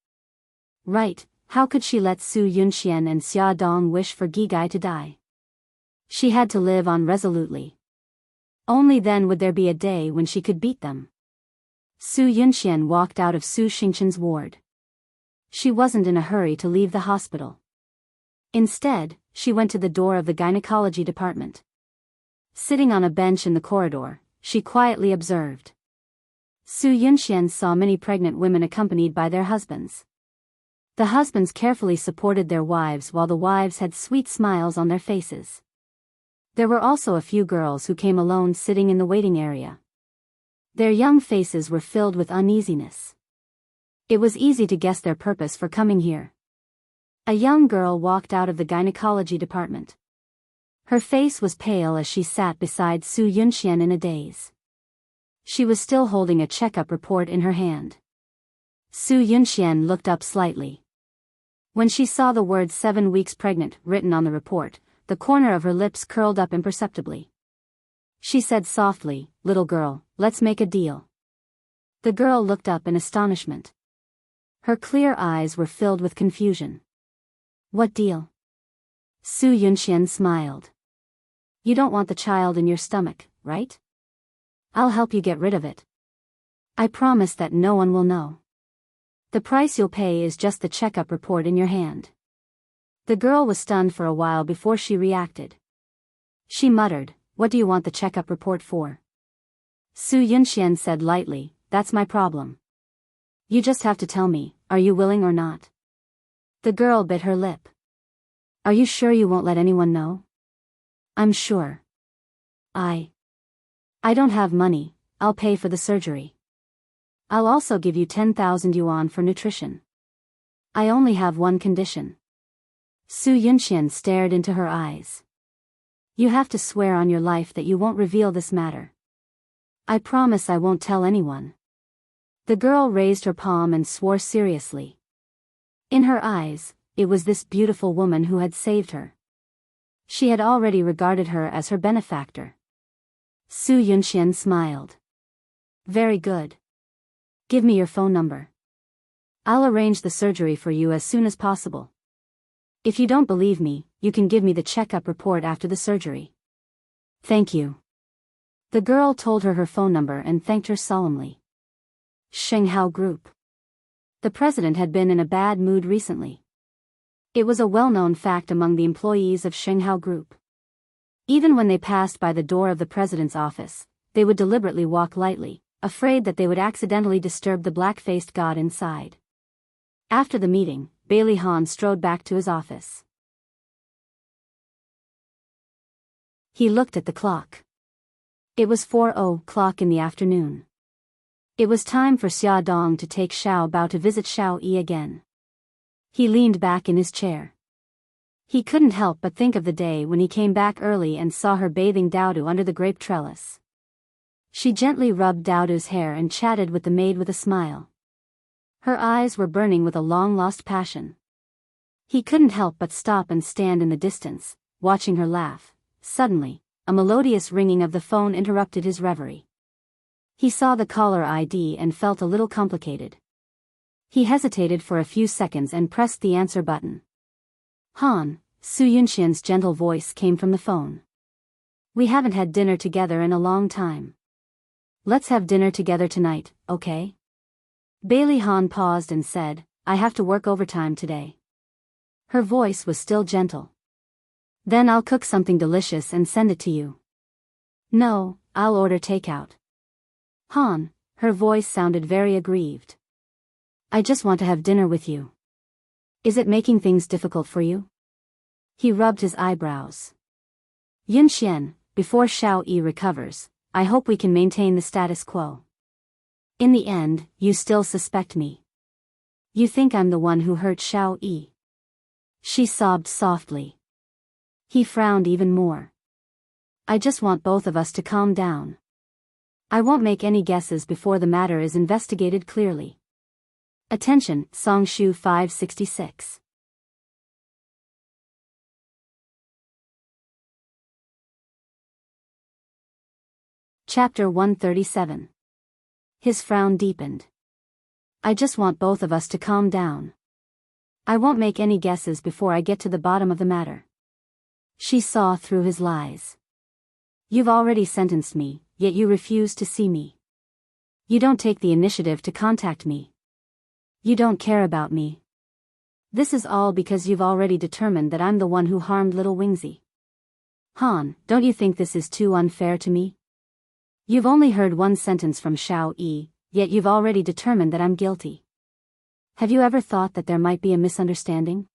Right, how could she let Su Yunxian and Xia Dong wish for Gigai to die? She had to live on resolutely. Only then would there be a day when she could beat them. Su Yunxian walked out of Su Xingchen's ward. She wasn't in a hurry to leave the hospital. Instead, she went to the door of the gynecology department. Sitting on a bench in the corridor, she quietly observed. Su Yunxian saw many pregnant women accompanied by their husbands. The husbands carefully supported their wives while the wives had sweet smiles on their faces. There were also a few girls who came alone sitting in the waiting area. Their young faces were filled with uneasiness. It was easy to guess their purpose for coming here. A young girl walked out of the gynecology department. Her face was pale as she sat beside Su Yunxian in a daze. She was still holding a checkup report in her hand. Su Yunxian looked up slightly. When she saw the word 7 weeks pregnant written on the report, the corner of her lips curled up imperceptibly. She said softly, Little girl, let's make a deal. The girl looked up in astonishment. Her clear eyes were filled with confusion. What deal? Su Yunxian smiled. You don't want the child in your stomach, right? I'll help you get rid of it. I promise that no one will know. The price you'll pay is just the checkup report in your hand. The girl was stunned for a while before she reacted. She muttered, What do you want the checkup report for? Su Yunxian said lightly, That's my problem. You just have to tell me, are you willing or not? The girl bit her lip. Are you sure you won't let anyone know? I'm sure. I don't have money, I'll pay for the surgery. I'll also give you 10,000 yuan for nutrition. I only have one condition. Su Yunxian stared into her eyes. You have to swear on your life that you won't reveal this matter. I promise I won't tell anyone. The girl raised her palm and swore seriously. In her eyes, it was this beautiful woman who had saved her. She had already regarded her as her benefactor. Su Yunxian smiled. Very good. Give me your phone number. I'll arrange the surgery for you as soon as possible. If you don't believe me, you can give me the checkup report after the surgery. Thank you. The girl told her phone number and thanked her solemnly. Shenghao Group. The president had been in a bad mood recently. It was a well-known fact among the employees of Shenghao Group. Even when they passed by the door of the president's office, they would deliberately walk lightly, afraid that they would accidentally disturb the black-faced god inside. After the meeting, Bailey Han strode back to his office. He looked at the clock. It was 4:00 in the afternoon. It was time for Xia Dong to take Xiao Bao to visit Xiao Yi again. He leaned back in his chair. He couldn't help but think of the day when he came back early and saw her bathing Daodu under the grape trellis. She gently rubbed Daodu's hair and chatted with the maid with a smile. Her eyes were burning with a long-lost passion. He couldn't help but stop and stand in the distance, watching her laugh. Suddenly, a melodious ringing of the phone interrupted his reverie. He saw the caller ID and felt a little complicated. He hesitated for a few seconds and pressed the answer button. Han, Su Yunxian's gentle voice came from the phone. We haven't had dinner together in a long time. Let's have dinner together tonight, okay? Bailey Han paused and said, I have to work overtime today. Her voice was still gentle. Then I'll cook something delicious and send it to you. No, I'll order takeout. Han, her voice sounded very aggrieved. I just want to have dinner with you. Is it making things difficult for you? He rubbed his eyebrows. Yunxian, before Xiao Yi recovers, I hope we can maintain the status quo. In the end, you still suspect me. You think I'm the one who hurt Xiao Yi. She sobbed softly. He frowned even more. I just want both of us to calm down. I won't make any guesses before the matter is investigated clearly. Attention, Songshu 566. Chapter 137. His frown deepened. I just want both of us to calm down. I won't make any guesses before I get to the bottom of the matter. She saw through his lies. You've already sentenced me, yet you refuse to see me. You don't take the initiative to contact me. You don't care about me. This is all because you've already determined that I'm the one who harmed little Wingsy. Han, don't you think this is too unfair to me? You've only heard one sentence from Xiao Yi, yet you've already determined that I'm guilty. Have you ever thought that there might be a misunderstanding?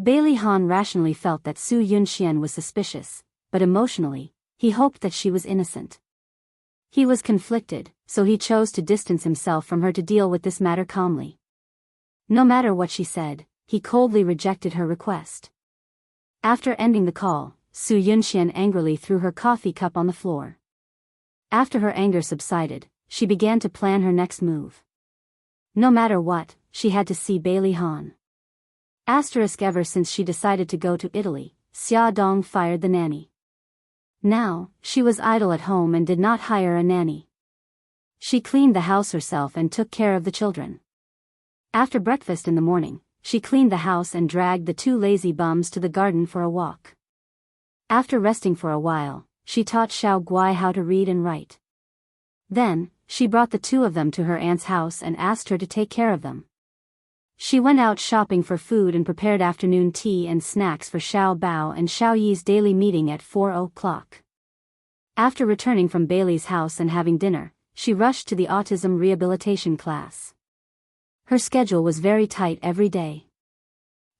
Bailey Han rationally felt that Su Yunxian was suspicious, but emotionally, he hoped that she was innocent. He was conflicted, so he chose to distance himself from her to deal with this matter calmly. No matter what she said, he coldly rejected her request. After ending the call, Su Yunxian angrily threw her coffee cup on the floor. After her anger subsided, she began to plan her next move. No matter what, she had to see Bailey Han. Ever since she decided to go to Italy, Xia Dong fired the nanny. Now, she was idle at home and did not hire a nanny. She cleaned the house herself and took care of the children. After breakfast in the morning, she cleaned the house and dragged the two lazy bums to the garden for a walk. After resting for a while, she taught Xiao Guai how to read and write. Then, she brought the two of them to her aunt's house and asked her to take care of them. She went out shopping for food and prepared afternoon tea and snacks for Xiao Bao and Xiao Yi's daily meeting at 4:00. After returning from Bailey's house and having dinner, she rushed to the autism rehabilitation class. Her schedule was very tight every day.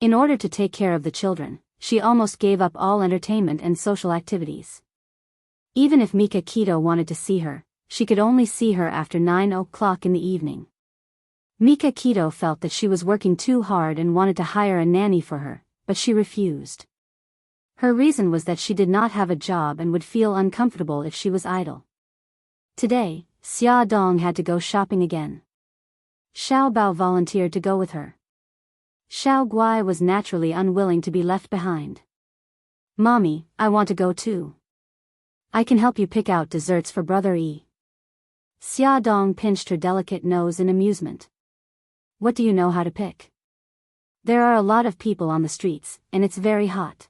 In order to take care of the children, she almost gave up all entertainment and social activities. Even if Mika Keto wanted to see her, she could only see her after 9:00 in the evening. Mika Keto felt that she was working too hard and wanted to hire a nanny for her, but she refused. Her reason was that she did not have a job and would feel uncomfortable if she was idle. Today, Xia Dong had to go shopping again. Xiao Bao volunteered to go with her. Xiao Guai was naturally unwilling to be left behind. "Mommy, I want to go too. I can help you pick out desserts for Brother Yi." Xia Dong pinched her delicate nose in amusement. "What do you know how to pick? There are a lot of people on the streets, and it's very hot.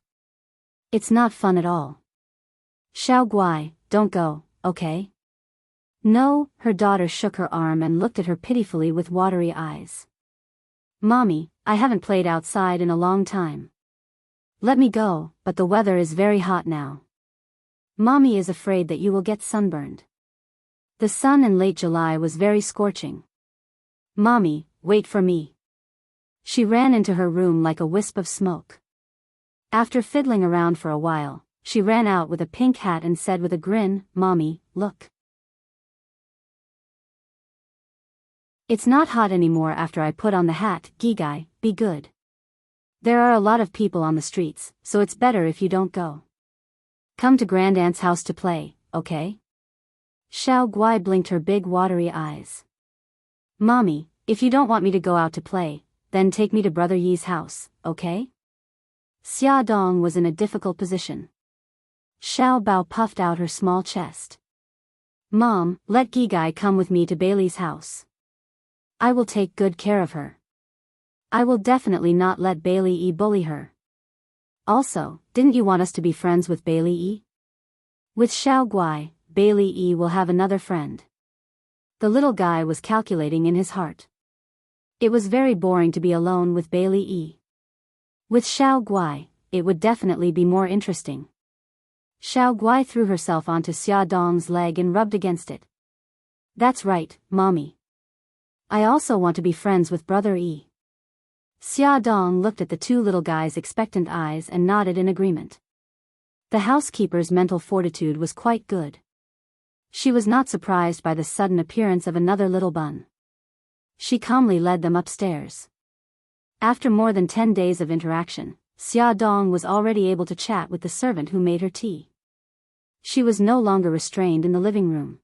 It's not fun at all." "Xiao Guai, don't go, okay?" "No," her daughter shook her arm and looked at her pitifully with watery eyes. "Mommy, I haven't played outside in a long time. Let me go, but the weather is very hot now. Mommy is afraid that you will get sunburned." The sun in late July was very scorching. "Mommy, wait for me." She ran into her room like a wisp of smoke. After fiddling around for a while, she ran out with a pink hat and said with a grin, "Mommy, look. It's not hot anymore after I put on the hat, Gigai, be good. There are a lot of people on the streets, so it's better if you don't go. Come to Grandaunt's house to play, okay?" Xiao Guai blinked her big watery eyes. "Mommy, if you don't want me to go out to play, then take me to Brother Yi's house, okay?" Xia Dong was in a difficult position. Xiao Bao puffed out her small chest. "Mom, let Gigai come with me to Bailey's house. I will take good care of her. I will definitely not let Bailey Yi bully her. Also, didn't you want us to be friends with Bailey Yi? With Xiao Guai, Bailey Yi will have another friend." The little guy was calculating in his heart. It was very boring to be alone with Bailey Yi. With Xiao Guai, it would definitely be more interesting. Xiao Guai threw herself onto Xia Dong's leg and rubbed against it. "That's right, Mommy. I also want to be friends with Brother Yi." Xia Dong looked at the two little guys' expectant eyes and nodded in agreement. The housekeeper's mental fortitude was quite good. She was not surprised by the sudden appearance of another little bun. She calmly led them upstairs. After more than 10 days of interaction, Xia Dong was already able to chat with the servant who made her tea. She was no longer restrained in the living room.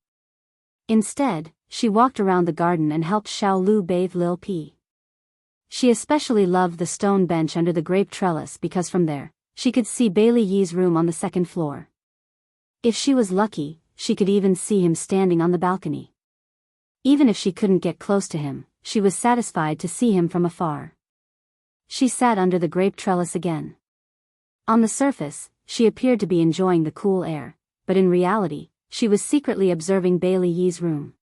Instead, she walked around the garden and helped Xiao Lu bathe Lil Pi. She especially loved the stone bench under the grape trellis because from there, she could see Bailey Yi's room on the second floor. If she was lucky, she could even see him standing on the balcony. Even if she couldn't get close to him, she was satisfied to see him from afar. She sat under the grape trellis again. On the surface, she appeared to be enjoying the cool air, but in reality, she was secretly observing Bailey Yi's room.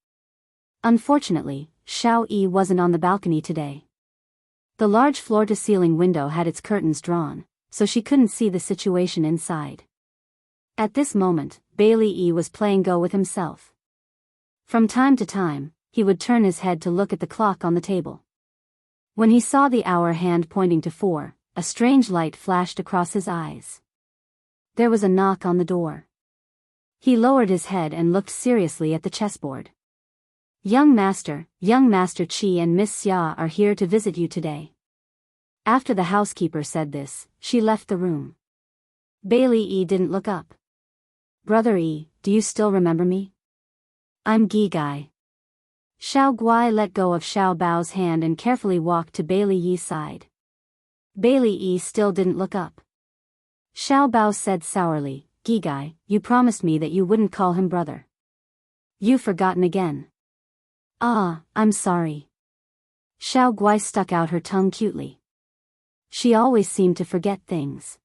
Unfortunately, Xiao Yi wasn't on the balcony today. The large floor-to-ceiling window had its curtains drawn, so she couldn't see the situation inside. At this moment, Bailey Yi was playing Go with himself. From time to time, he would turn his head to look at the clock on the table. When he saw the hour hand pointing to 4, a strange light flashed across his eyes. There was a knock on the door. He lowered his head and looked seriously at the chessboard. Young Master Qi and Miss Xia are here to visit you today." After the housekeeper said this, she left the room. Bailey Yi didn't look up. "Brother Yi, do you still remember me? I'm Gigai." Xiao Guai let go of Xiao Bao's hand and carefully walked to Bailey Yi's side. Bailey Yi still didn't look up. Xiao Bao said sourly, "Gigai, you promised me that you wouldn't call him brother. You've forgotten again." "Ah, I'm sorry." Xiao Guai stuck out her tongue cutely. She always seemed to forget things.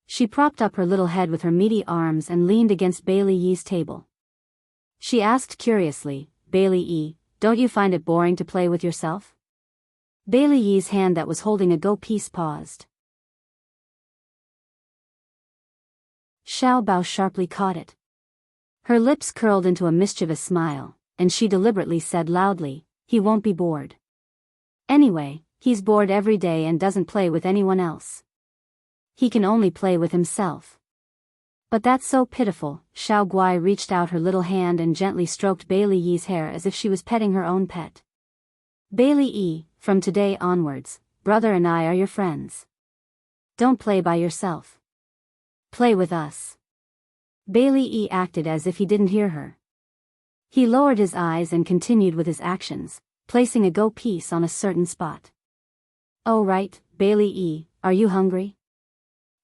She propped up her little head with her meaty arms and leaned against Bailey Yi's table. She asked curiously, "Bailey Yi, don't you find it boring to play with yourself?" Bailey Yi's hand that was holding a Go piece paused. Xiao Bao sharply caught it. Her lips curled into a mischievous smile, and she deliberately said loudly, "He won't be bored. Anyway, he's bored every day and doesn't play with anyone else. He can only play with himself." "But that's so pitiful." Xiao Guai reached out her little hand and gently stroked Bailey Yi's hair as if she was petting her own pet. "Bailey Yi, from today onwards, brother and I are your friends. Don't play by yourself. Play with us. Bailey E acted as if he didn't hear her. He lowered his eyes and continued with his actions, placing a go piece on a certain spot. Oh right, Bailey E, are you hungry?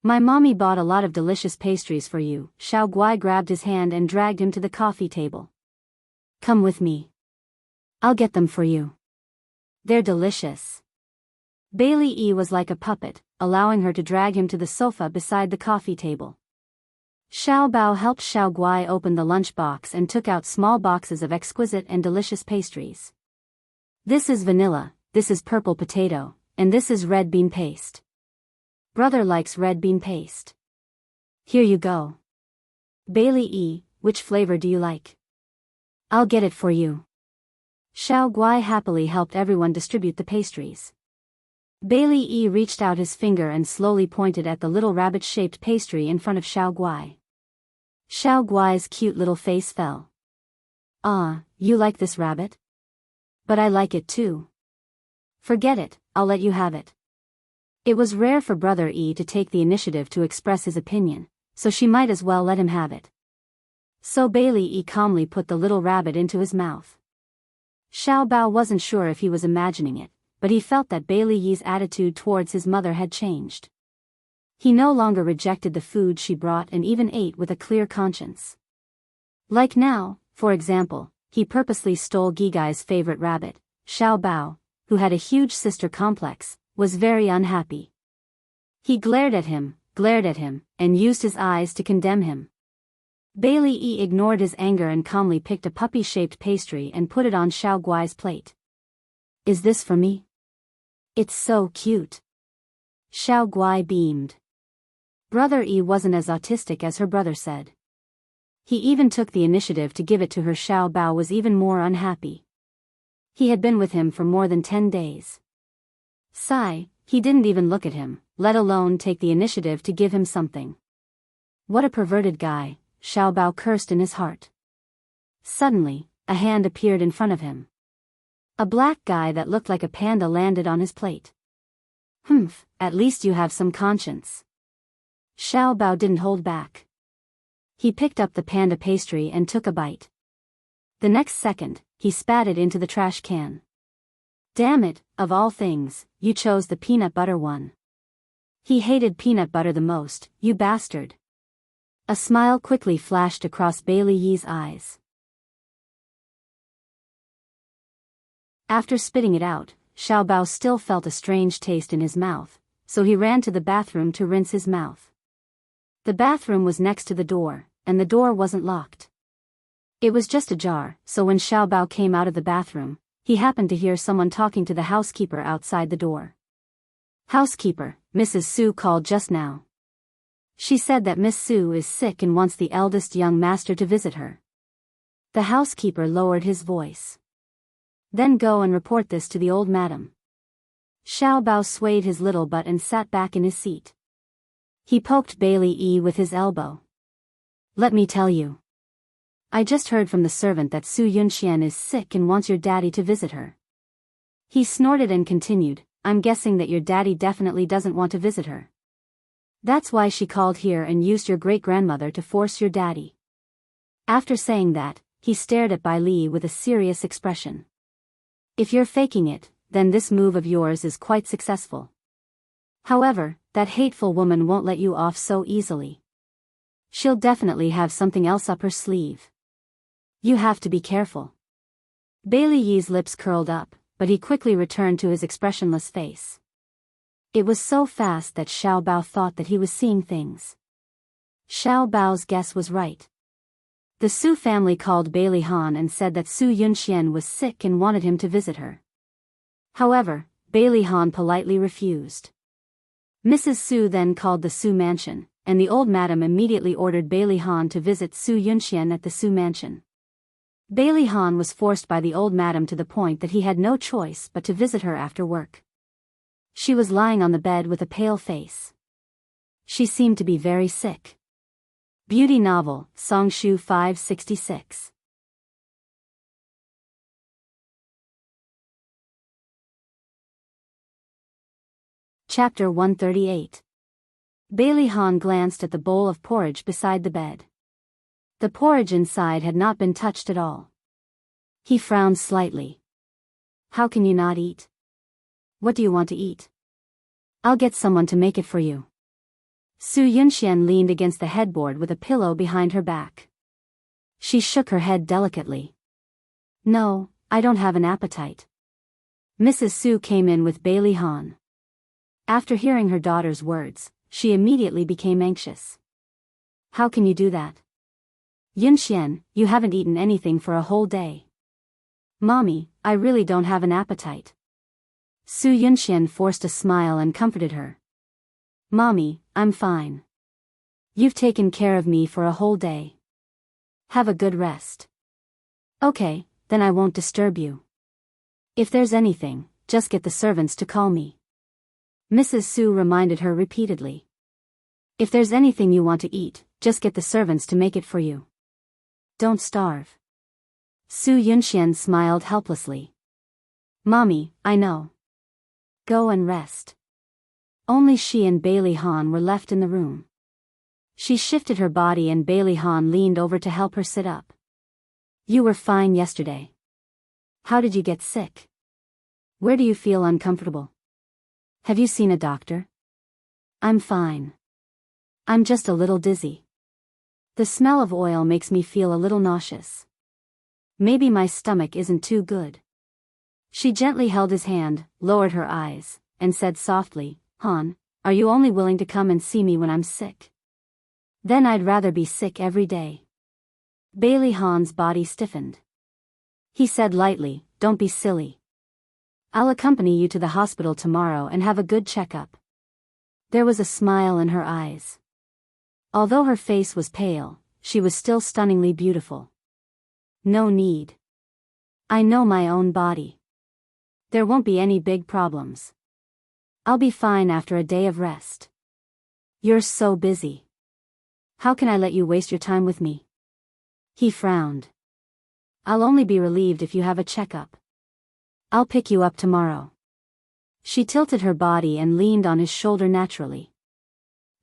My mommy bought a lot of delicious pastries for you. Xiao Guai grabbed his hand and dragged him to the coffee table. Come with me. I'll get them for you. They're delicious. Bailey E was like a puppet, allowing her to drag him to the sofa beside the coffee table. Xiao Bao helped Xiao Guai open the lunchbox and took out small boxes of exquisite and delicious pastries. This is vanilla, this is purple potato, and this is red bean paste. Brother likes red bean paste. Here you go. Bailey E, which flavor do you like? I'll get it for you. Xiao Guai happily helped everyone distribute the pastries. Bailey E reached out his finger and slowly pointed at the little rabbit-shaped pastry in front of Xiao Guai. Xiao Guai's cute little face fell. Ah, you like this rabbit? But I like it too. Forget it, I'll let you have it. It was rare for Brother E to take the initiative to express his opinion, so she might as well let him have it. So Bailey E calmly put the little rabbit into his mouth. Xiao Bao wasn't sure if he was imagining it, but he felt that Bailey Yi's attitude towards his mother had changed. He no longer rejected the food she brought and even ate with a clear conscience. Like now, for example, he purposely stole Gigai's favorite rabbit. Xiao Bao, who had a huge sister complex, was very unhappy. He glared at him, and used his eyes to condemn him. Bailey E ignored his anger and calmly picked a puppy-shaped pastry and put it on Xiao Guai's plate. Is this for me? It's so cute. Xiao Guai beamed. Brother E wasn't as autistic as her brother said. He even took the initiative to give it to her. Xiao Bao was even more unhappy. He had been with him for more than 10 days. He didn't even look at him, let alone take the initiative to give him something. What a perverted guy, Xiao Bao cursed in his heart. Suddenly, a hand appeared in front of him. A black guy that looked like a panda landed on his plate. Humph, at least you have some conscience. Xiao Bao didn't hold back. He picked up the panda pastry and took a bite. The next second, he spat it into the trash can. Damn it, of all things, you chose the peanut butter one. He hated peanut butter the most, you bastard. A smile quickly flashed across Bailey Yi's eyes. After spitting it out, Xiao Bao still felt a strange taste in his mouth, so he ran to the bathroom to rinse his mouth. The bathroom was next to the door, and the door wasn't locked. It was just ajar, so when Xiao Bao came out of the bathroom, he happened to hear someone talking to the housekeeper outside the door. Housekeeper, Mrs. Su called just now. She said that Miss Su is sick and wants the eldest young master to visit her. The housekeeper lowered his voice. Then go and report this to the old madam. Xiao Bao swayed his little butt and sat back in his seat. He poked Bailey E with his elbow. Let me tell you. I just heard from the servant that Su Yunxian is sick and wants your daddy to visit her. He snorted and continued, I'm guessing that your daddy definitely doesn't want to visit her. That's why she called here and used your great-grandmother to force your daddy. After saying that, he stared at Bai Li with a serious expression. If you're faking it, then this move of yours is quite successful. However, that hateful woman won't let you off so easily. She'll definitely have something else up her sleeve. You have to be careful. Bailey Yi's lips curled up, but he quickly returned to his expressionless face. It was so fast that Xiao Bao thought that he was seeing things. Xiao Bao's guess was right. The Su family called Bailey Han and said that Su Yunxian was sick and wanted him to visit her. However, Bailey Han politely refused. Mrs. Su then called the Su mansion, and the old madam immediately ordered Bailey Han to visit Su Yunxian at the Su mansion. Bailey Han was forced by the old madam to the point that he had no choice but to visit her after work. She was lying on the bed with a pale face. She seemed to be very sick. Beauty novel, Songshu 566. Chapter 138. Bailey Han glanced at the bowl of porridge beside the bed. The porridge inside had not been touched at all. He frowned slightly. How can you not eat? What do you want to eat? I'll get someone to make it for you. Su Yunxian leaned against the headboard with a pillow behind her back. She shook her head delicately. No, I don't have an appetite. Mrs. Su came in with Bailey Han. After hearing her daughter's words, she immediately became anxious. How can you do that? Yunxian, you haven't eaten anything for a whole day. Mommy, I really don't have an appetite. Su Yunxian forced a smile and comforted her. Mommy, I'm fine. You've taken care of me for a whole day. Have a good rest. Okay, then I won't disturb you. If there's anything, just get the servants to call me. Mrs. Su reminded her repeatedly. If there's anything you want to eat, just get the servants to make it for you. Don't starve. Su Yunxian smiled helplessly. Mommy, I know. Go and rest. Only she and Bailey Han were left in the room. She shifted her body and Bailey Han leaned over to help her sit up. You were fine yesterday. How did you get sick? Where do you feel uncomfortable? Have you seen a doctor? I'm fine. I'm just a little dizzy. The smell of oil makes me feel a little nauseous. Maybe my stomach isn't too good. She gently held his hand, lowered her eyes, and said softly, Han, are you only willing to come and see me when I'm sick? Then I'd rather be sick every day. Bailey Han's body stiffened. He said lightly, don't be silly. I'll accompany you to the hospital tomorrow and have a good checkup. There was a smile in her eyes. Although her face was pale, she was still stunningly beautiful. No need. I know my own body. There won't be any big problems. I'll be fine after a day of rest. You're so busy. How can I let you waste your time with me? He frowned. I'll only be relieved if you have a checkup. I'll pick you up tomorrow. She tilted her body and leaned on his shoulder naturally.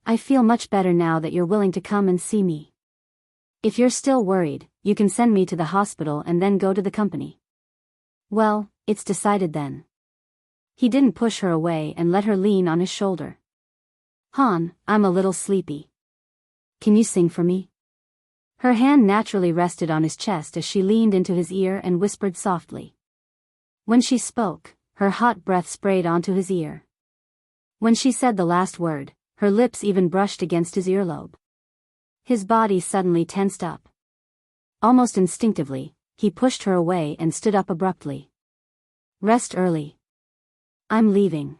I feel much better now that you're willing to come and see me. If you're still worried, you can send me to the hospital and then go to the company. Well, it's decided then. He didn't push her away and let her lean on his shoulder. Han, I'm a little sleepy. Can you sing for me? Her hand naturally rested on his chest as she leaned into his ear and whispered softly. When she spoke, her hot breath sprayed onto his ear. When she said the last word, her lips even brushed against his earlobe. His body suddenly tensed up. Almost instinctively, he pushed her away and stood up abruptly. Rest early. I'm leaving.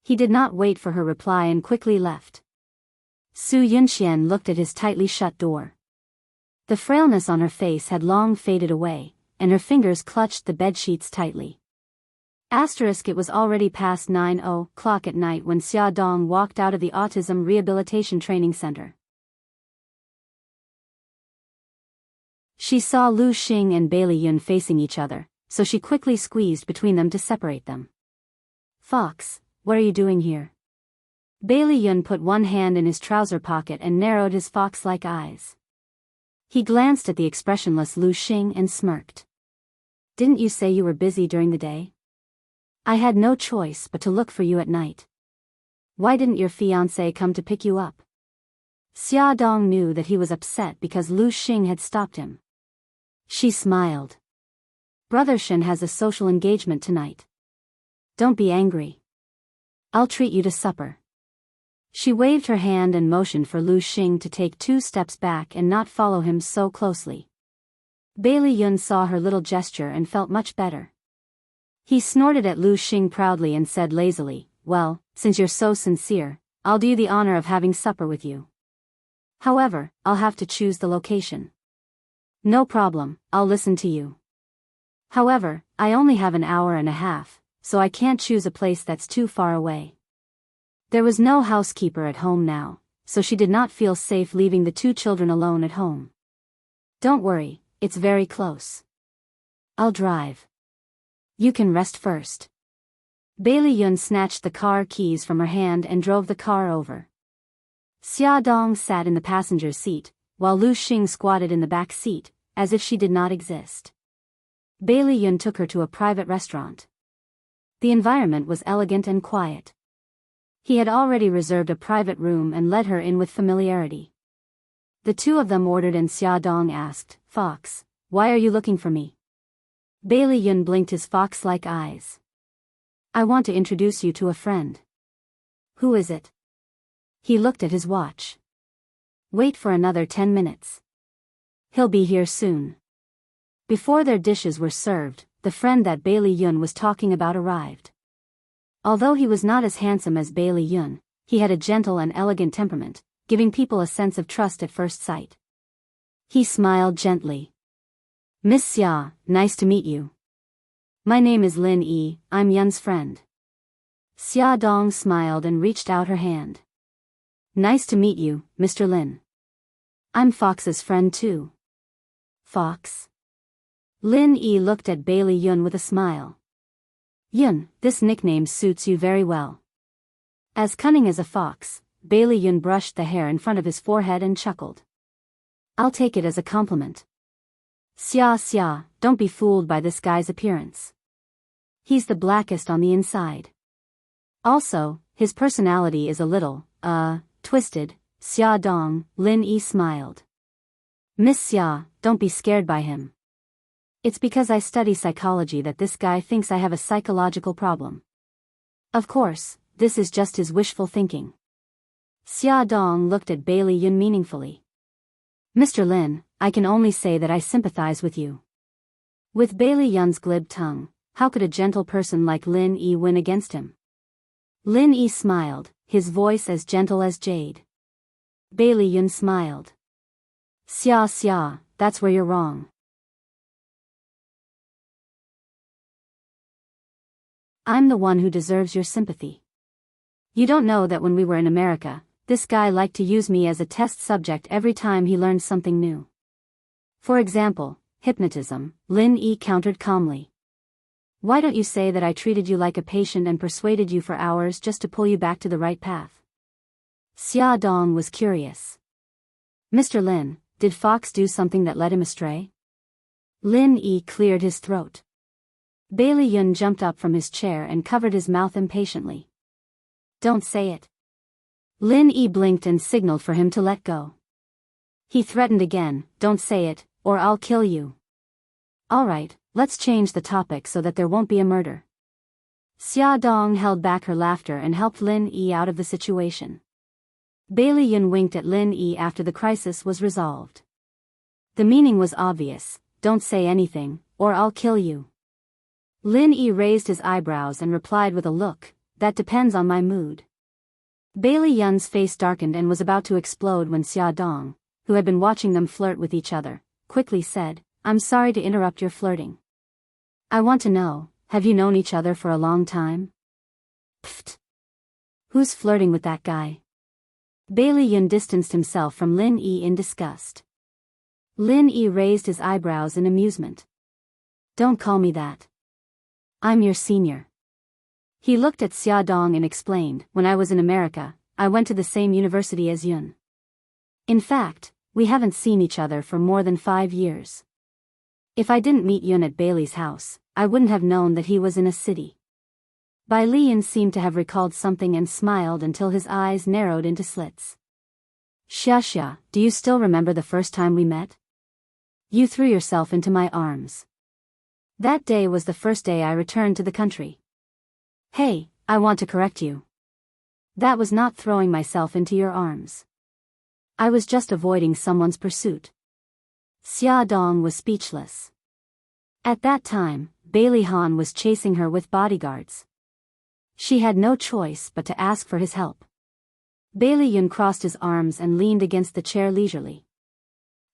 He did not wait for her reply and quickly left. Su Yunxian looked at his tightly shut door. The frailness on her face had long faded away, and her fingers clutched the bedsheets tightly. It was already past 9:00 at night when Xia Dong walked out of the Autism Rehabilitation Training Center. She saw Lu Xing and Bailey Yun facing each other, so she quickly squeezed between them to separate them. Fox, what are you doing here? Bailey Yun put one hand in his trouser pocket and narrowed his fox-like eyes. He glanced at the expressionless Lu Xing and smirked. Didn't you say you were busy during the day? I had no choice but to look for you at night. Why didn't your fiancé come to pick you up? Xia Dong knew that he was upset because Lu Xing had stopped him. She smiled. Brother Shen has a social engagement tonight. Don't be angry. I'll treat you to supper. She waved her hand and motioned for Lu Xing to take 2 steps back and not follow him so closely. Bailey Yun saw her little gesture and felt much better. He snorted at Lu Xing proudly and said lazily, well, since you're so sincere, I'll do you the honor of having supper with you. However, I'll have to choose the location. No problem, I'll listen to you. However, I only have an hour and a half, so I can't choose a place that's too far away. There was no housekeeper at home now, so she did not feel safe leaving the 2 children alone at home. Don't worry, it's very close. I'll drive. You can rest first. Bailey Yun snatched the car keys from her hand and drove the car over. Xia Dong sat in the passenger's seat, while Lu Xing squatted in the back seat, as if she did not exist. Bailey Yun took her to a private restaurant. The environment was elegant and quiet. He had already reserved a private room and led her in with familiarity. The two of them ordered and Xia Dong asked, "Fox, why are you looking for me?" Bailey Yun blinked his fox-like eyes. "I want to introduce you to a friend." "Who is it?" He looked at his watch. "Wait for another 10 minutes. He'll be here soon." Before their dishes were served, the friend that Bailey Yun was talking about arrived. Although he was not as handsome as Bailey Yun, he had a gentle and elegant temperament, giving people a sense of trust at first sight. He smiled gently. "Miss Xia, nice to meet you. My name is Lin Yi, I'm Yun's friend." Xia Dong smiled and reached out her hand. "Nice to meet you, Mr. Lin. I'm Fox's friend too." "Fox?" Lin Yi looked at Bailey Yun with a smile. "Yun, this nickname suits you very well." As cunning as a fox, Bailey Yun brushed the hair in front of his forehead and chuckled. "I'll take it as a compliment." Xia, don't be fooled by this guy's appearance. He's the blackest on the inside. Also, his personality is a little, twisted." Xia Dong, Lin Yi smiled. "Miss Xia, don't be scared by him. It's because I study psychology that this guy thinks I have a psychological problem. Of course, this is just his wishful thinking." Xia Dong looked at Bailey Yun meaningfully. "Mr. Lin, I can only say that I sympathize with you." With Bailey Yun's glib tongue, how could a gentle person like Lin Yi win against him? Lin Yi smiled, his voice as gentle as jade. Bailey Yun smiled. Xia, that's where you're wrong. I'm the one who deserves your sympathy. You don't know that when we were in America, this guy liked to use me as a test subject every time he learned something new. For example, hypnotism," Lin Yi countered calmly. "Why don't you say that I treated you like a patient and persuaded you for hours just to pull you back to the right path?" Xia Dong was curious. "Mr. Lin, did Fox do something that led him astray?" Lin Yi cleared his throat. Bailey Yun jumped up from his chair and covered his mouth impatiently. "Don't say it." Lin Yi blinked and signaled for him to let go. He threatened again, "Don't say it, or I'll kill you." "All right, let's change the topic so that there won't be a murder." Xia Dong held back her laughter and helped Lin Yi out of the situation. Bailey Yun winked at Lin Yi after the crisis was resolved. The meaning was obvious, "Don't say anything, or I'll kill you." Lin Yi raised his eyebrows and replied with a look, "That depends on my mood." Bailey Yun's face darkened and was about to explode when Xia Dong, who had been watching them flirt with each other, quickly said, "I'm sorry to interrupt your flirting. I want to know, have you known each other for a long time?" "Pfft. Who's flirting with that guy?" Bailey Yun distanced himself from Lin Yi in disgust. Lin Yi raised his eyebrows in amusement. "Don't call me that. I'm your senior." He looked at Xia Dong and explained, "When I was in America, I went to the same university as Yun. In fact, we haven't seen each other for more than 5 years. If I didn't meet Yun at Bailey's house, I wouldn't have known that he was in a city." Bai Lian seemed to have recalled something and smiled until his eyes narrowed into slits. Xia, do you still remember the first time we met? You threw yourself into my arms. That day was the first day I returned to the country. Hey, I want to correct you. That was not throwing myself into your arms. I was just avoiding someone's pursuit." Xia Dong was speechless. At that time, Bailey Han was chasing her with bodyguards. She had no choice but to ask for his help. Bailey Yun crossed his arms and leaned against the chair leisurely.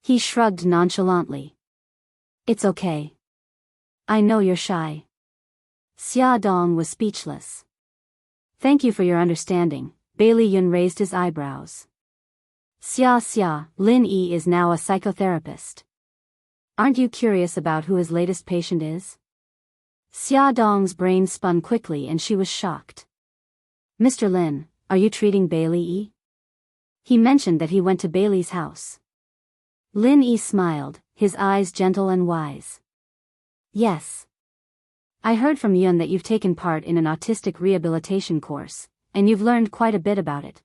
He shrugged nonchalantly. "It's okay. I know you're shy." Xia Dong was speechless. "Thank you for your understanding." Bailey Yun raised his eyebrows. Xia, Lin Yi is now a psychotherapist. Aren't you curious about who his latest patient is? Xia Dong's brain spun quickly and she was shocked. "Mr. Lin, are you treating Bailey Yi?" He mentioned that he went to Bailey's house. Lin Yi smiled, his eyes gentle and wise. Yes. I heard from Yun that you've taken part in an autistic rehabilitation course, and you've learned quite a bit about it.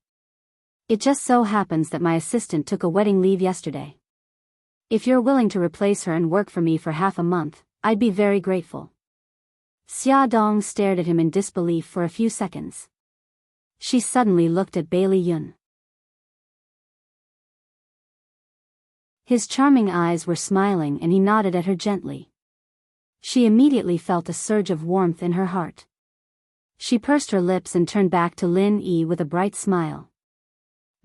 It just so happens that my assistant took a wedding leave yesterday. If you're willing to replace her and work for me for half a month, I'd be very grateful. Xia Dong stared at him in disbelief for a few seconds. She suddenly looked at Bailey Yun. His charming eyes were smiling and he nodded at her gently. She immediately felt a surge of warmth in her heart. She pursed her lips and turned back to Lin Yi with a bright smile.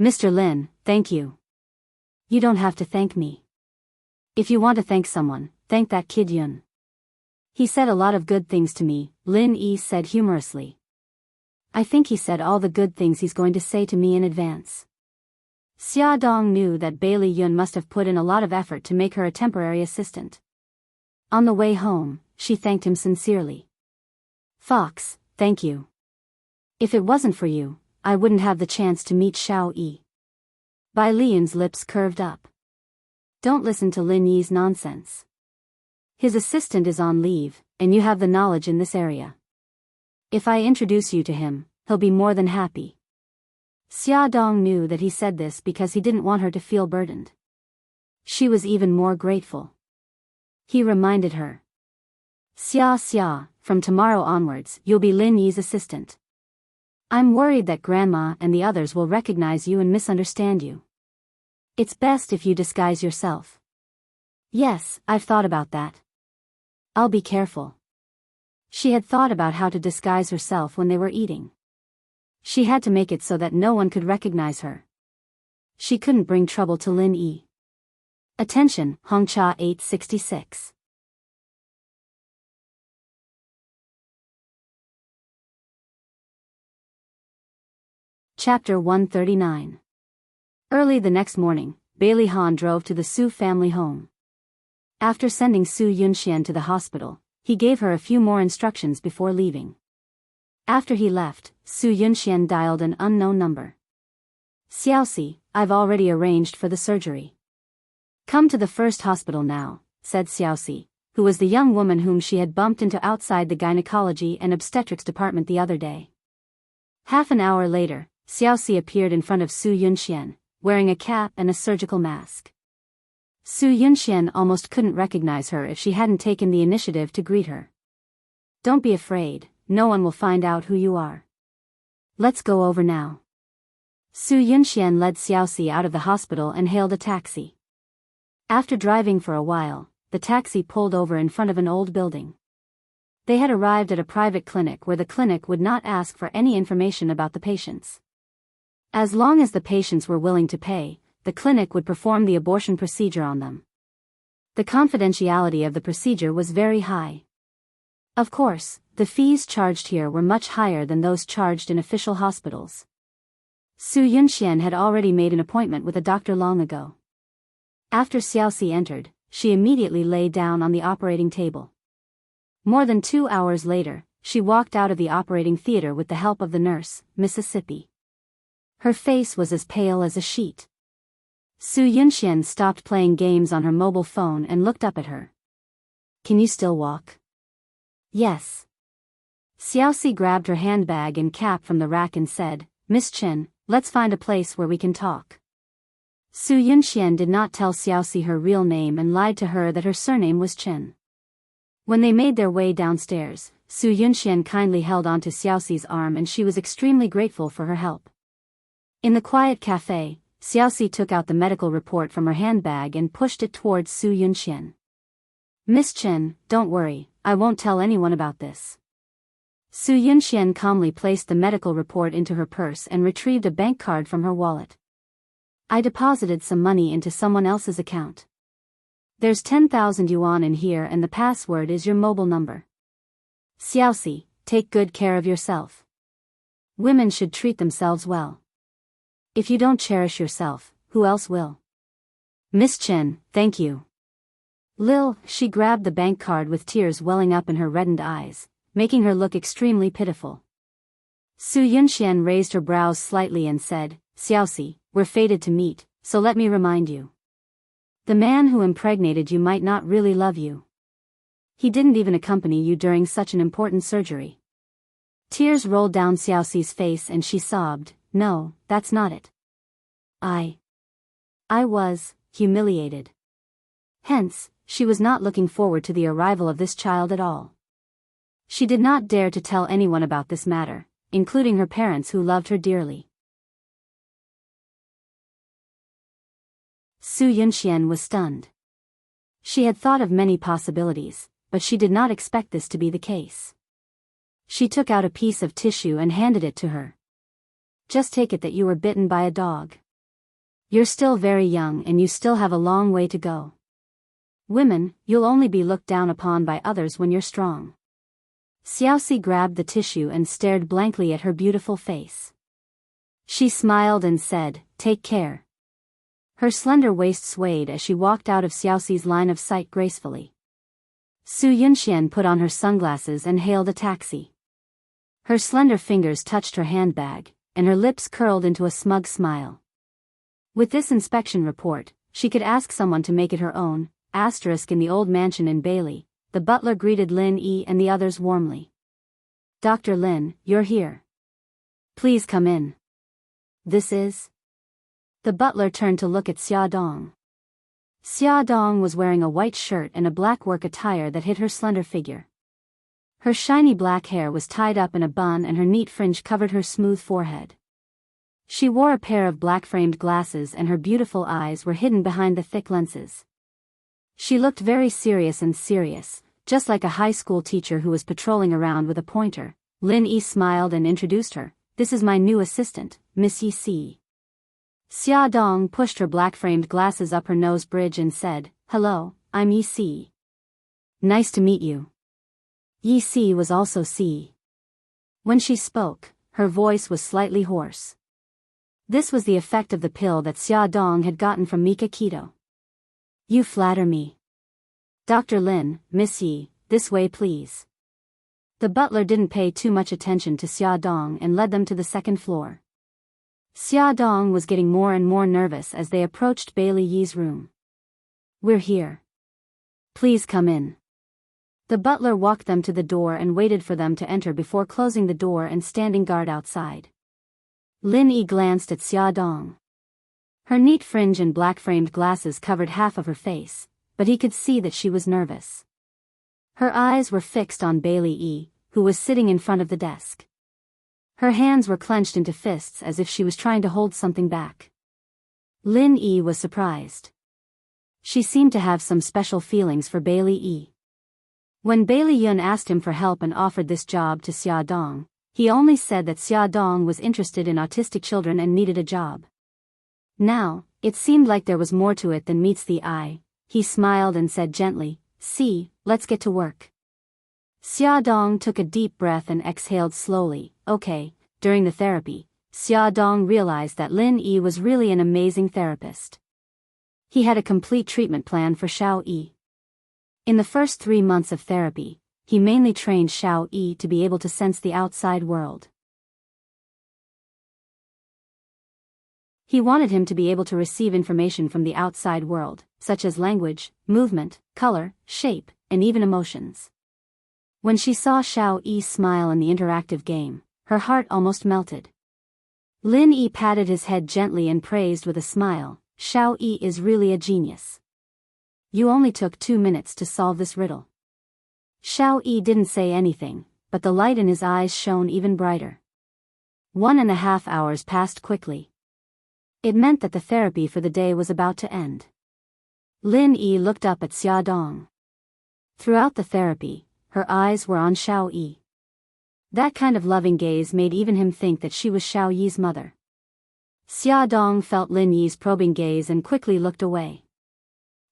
Mr. Lin, thank you. You don't have to thank me. If you want to thank someone, thank that kid Yun. He said a lot of good things to me, Lin Yi said humorously. I think he said all the good things he's going to say to me in advance. Xia Dong knew that Bailey Yun must have put in a lot of effort to make her a temporary assistant. On the way home, she thanked him sincerely. Fox, thank you. If it wasn't for you, I wouldn't have the chance to meet Xiao Yi. Bai Lian's lips curved up. Don't listen to Lin Yi's nonsense. His assistant is on leave, and you have the knowledge in this area. If I introduce you to him, he'll be more than happy. Xia Dong knew that he said this because he didn't want her to feel burdened. She was even more grateful. He reminded her. Xia, from tomorrow onwards, you'll be Lin Yi's assistant. I'm worried that Grandma and the others will recognize you and misunderstand you. It's best if you disguise yourself. Yes, I've thought about that. I'll be careful. She had thought about how to disguise herself when they were eating. She had to make it so that no one could recognize her. She couldn't bring trouble to Lin Yi. Attention, Hongcha 866. Chapter 139. Early the next morning, Bailey Han drove to the Su family home. After sending Su Yunxian to the hospital, he gave her a few more instructions before leaving. After he left, Su Yunxian dialed an unknown number. Xiaoxi, I've already arranged for the surgery. Come to the first hospital now, said Xiaoxi, who was the young woman whom she had bumped into outside the gynecology and obstetrics department the other day. Half an hour later, Xiaoxi appeared in front of Su Yunxian, wearing a cap and a surgical mask. Su Yunxian almost couldn't recognize her if she hadn't taken the initiative to greet her. Don't be afraid, no one will find out who you are. Let's go over now. Su Yunxian led Xiaoxi out of the hospital and hailed a taxi. After driving for a while, the taxi pulled over in front of an old building. They had arrived at a private clinic where the clinic would not ask for any information about the patients. As long as the patients were willing to pay, the clinic would perform the abortion procedure on them. The confidentiality of the procedure was very high. Of course, the fees charged here were much higher than those charged in official hospitals. Su Yunxian had already made an appointment with a doctor long ago. After Xiaoxi entered, she immediately lay down on the operating table. More than 2 hours later, she walked out of the operating theater with the help of the nurse, Mississippi. Her face was as pale as a sheet. Su Yunxian stopped playing games on her mobile phone and looked up at her. Can you still walk? Yes. Xiaoxi grabbed her handbag and cap from the rack and said, Miss Chen, let's find a place where we can talk. Su Yunxian did not tell Xiaoxi her real name and lied to her that her surname was Chen. When they made their way downstairs, Su Yunxian kindly held onto Xiaoxi's arm and she was extremely grateful for her help. In the quiet cafe, Xiaoxi took out the medical report from her handbag and pushed it towards Su Yunxian. Miss Chen, don't worry, I won't tell anyone about this. Su Yunxian calmly placed the medical report into her purse and retrieved a bank card from her wallet. I deposited some money into someone else's account. There's 10,000 yuan in here and the password is your mobile number. Xiaoxi, take good care of yourself. Women should treat themselves well. If you don't cherish yourself, who else will? Miss Chen, thank you. She grabbed the bank card with tears welling up in her reddened eyes, making her look extremely pitiful. Su Yunxian raised her brows slightly and said, Xiaoxi, we're fated to meet, so let me remind you. The man who impregnated you might not really love you. He didn't even accompany you during such an important surgery. Tears rolled down Xiaoxi's face and she sobbed, no, that's not it. I was humiliated. Hence, she was not looking forward to the arrival of this child at all. She did not dare to tell anyone about this matter, including her parents who loved her dearly. Su Yunxian was stunned. She had thought of many possibilities, but she did not expect this to be the case. She took out a piece of tissue and handed it to her. Just take it that you were bitten by a dog. You're still very young and you still have a long way to go. Women, you'll only be looked down upon by others when you're strong. Xiaoxi grabbed the tissue and stared blankly at her beautiful face. She smiled and said, take care. Her slender waist swayed as she walked out of Xiaoxi's line of sight gracefully. Su Yunxian put on her sunglasses and hailed a taxi. Her slender fingers touched her handbag, and her lips curled into a smug smile. With this inspection report, she could ask someone to make it her own. In the old mansion in Bailey, the butler greeted Lin Yi and the others warmly. Dr. Lin, you're here. Please come in. This is... The butler turned to look at Xia Dong. Xia Dong was wearing a white shirt and a black work attire that hid her slender figure. Her shiny black hair was tied up in a bun and her neat fringe covered her smooth forehead. She wore a pair of black-framed glasses and her beautiful eyes were hidden behind the thick lenses. She looked very serious, just like a high school teacher who was patrolling around with a pointer. Lin Yi smiled and introduced her. This is my new assistant, Miss Yi Si. Xia Dong pushed her black-framed glasses up her nose bridge and said, hello, I'm Yi Si. Nice to meet you. Yi Si was also Si. When she spoke, her voice was slightly hoarse. This was the effect of the pill that Xia Dong had gotten from Mika Keto. You flatter me. Dr. Lin, Miss Yi, this way please. The butler didn't pay too much attention to Xia Dong and led them to the second floor. Xia Dong was getting more and more nervous as they approached Bailey Yi's room. We're here. Please come in. The butler walked them to the door and waited for them to enter before closing the door and standing guard outside. Lin Yi glanced at Xia Dong. Her neat fringe and black-framed glasses covered half of her face, but he could see that she was nervous. Her eyes were fixed on Bailey Yi, who was sitting in front of the desk. Her hands were clenched into fists as if she was trying to hold something back. Lin Yi was surprised. She seemed to have some special feelings for Bailey Yi. When Bailey Yun asked him for help and offered this job to Xia Dong, he only said that Xia Dong was interested in autistic children and needed a job. Now, it seemed like there was more to it than meets the eye. He smiled and said gently, see, let's get to work. Xia Dong took a deep breath and exhaled slowly. Okay. During the therapy, Xia Dong realized that Lin Yi was really an amazing therapist. He had a complete treatment plan for Xiao Yi. In the first 3 months of therapy, he mainly trained Xiao Yi to be able to sense the outside world. He wanted him to be able to receive information from the outside world, such as language, movement, color, shape, and even emotions. When she saw Xiao Yi smile in the interactive game, her heart almost melted. Lin Yi patted his head gently and praised with a smile, Xiao Yi is really a genius. You only took 2 minutes to solve this riddle. Xiao Yi didn't say anything, but the light in his eyes shone even brighter. 1.5 hours passed quickly. It meant that the therapy for the day was about to end. Lin Yi looked up at Xia Dong. Throughout the therapy, her eyes were on Xiao Yi. That kind of loving gaze made even him think that she was Xiao Yi's mother. Xia Dong felt Lin Yi's probing gaze and quickly looked away.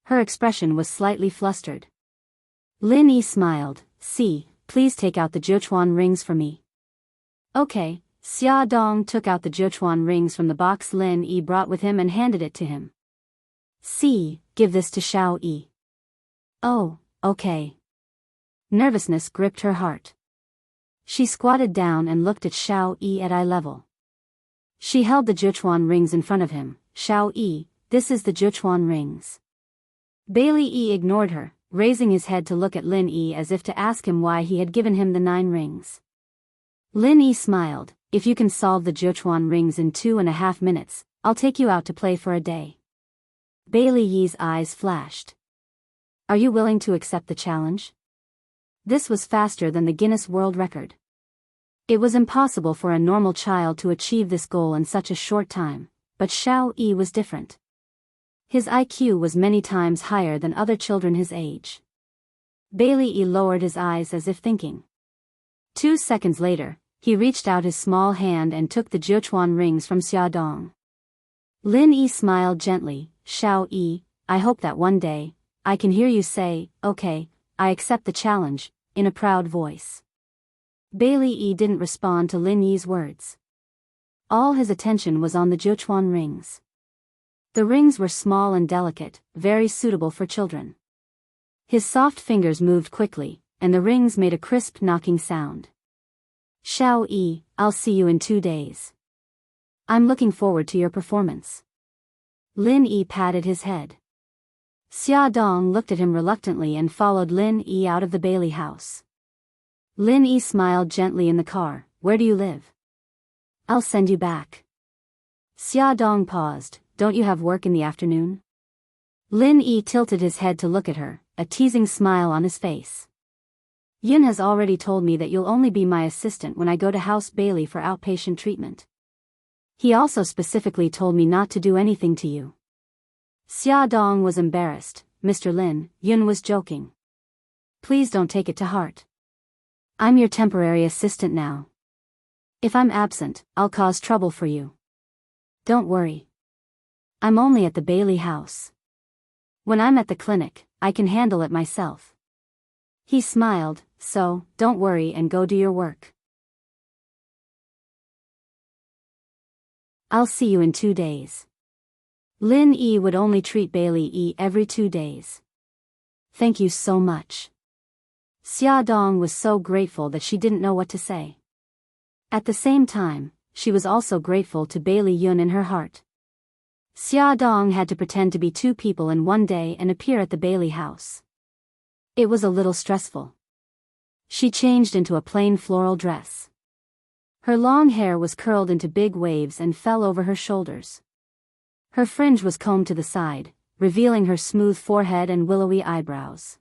Her expression was slightly flustered. Lin Yi smiled, see, please take out the Jiuchuan rings for me. Okay. Xia Dong took out the Jiuchuan rings from the box Lin Yi brought with him and handed it to him. See, give this to Xiao Yi. Oh, okay. Nervousness gripped her heart. She squatted down and looked at Xiao Yi at eye level. She held the Juchuan rings in front of him. Xiao Yi, this is the Juchuan rings. Bailey Yi ignored her, raising his head to look at Lin Yi as if to ask him why he had given him the 9 rings. Lin Yi smiled, if you can solve the Juchuan rings in 2.5 minutes, I'll take you out to play for a day. Bailey Yi's eyes flashed. Are you willing to accept the challenge? This was faster than the Guinness World Record. It was impossible for a normal child to achieve this goal in such a short time, but Xiao Yi was different. His IQ was many times higher than other children his age. Bailey Yi lowered his eyes as if thinking. 2 seconds later, he reached out his small hand and took the Juchuan rings from Xiaodong. Lin Yi smiled gently. Xiao Yi, I hope that one day, I can hear you say, okay, I accept the challenge, in a proud voice. Bailey Yi didn't respond to Lin Yi's words. All his attention was on the Juchuan rings. The rings were small and delicate, very suitable for children. His soft fingers moved quickly, and the rings made a crisp knocking sound. Xiao Yi, I'll see you in 2 days. I'm looking forward to your performance. Lin Yi patted his head. Xia Dong looked at him reluctantly and followed Lin Yi out of the Bailey house. Lin Yi smiled gently in the car. Where do you live? I'll send you back. Xia Dong paused. Don't you have work in the afternoon? Lin Yi tilted his head to look at her, a teasing smile on his face. Yun has already told me that you'll only be my assistant when I go to House Bailey for outpatient treatment. He also specifically told me not to do anything to you. Xia Dong was embarrassed. Mr. Lin, Yun was joking. Please don't take it to heart. I'm your temporary assistant now. If I'm absent, I'll cause trouble for you. Don't worry. I'm only at the Bailey house. When I'm at the clinic, I can handle it myself. He smiled, so, don't worry and go do your work. I'll see you in 2 days. Lin Yi would only treat Bailey Yi every 2 days. Thank you so much. Xia Dong was so grateful that she didn't know what to say. At the same time, she was also grateful to Bailey Yun in her heart. Xia Dong had to pretend to be 2 people in 1 day and appear at the Bailey house. It was a little stressful. She changed into a plain floral dress. Her long hair was curled into big waves and fell over her shoulders. Her fringe was combed to the side, revealing her smooth forehead and willowy eyebrows.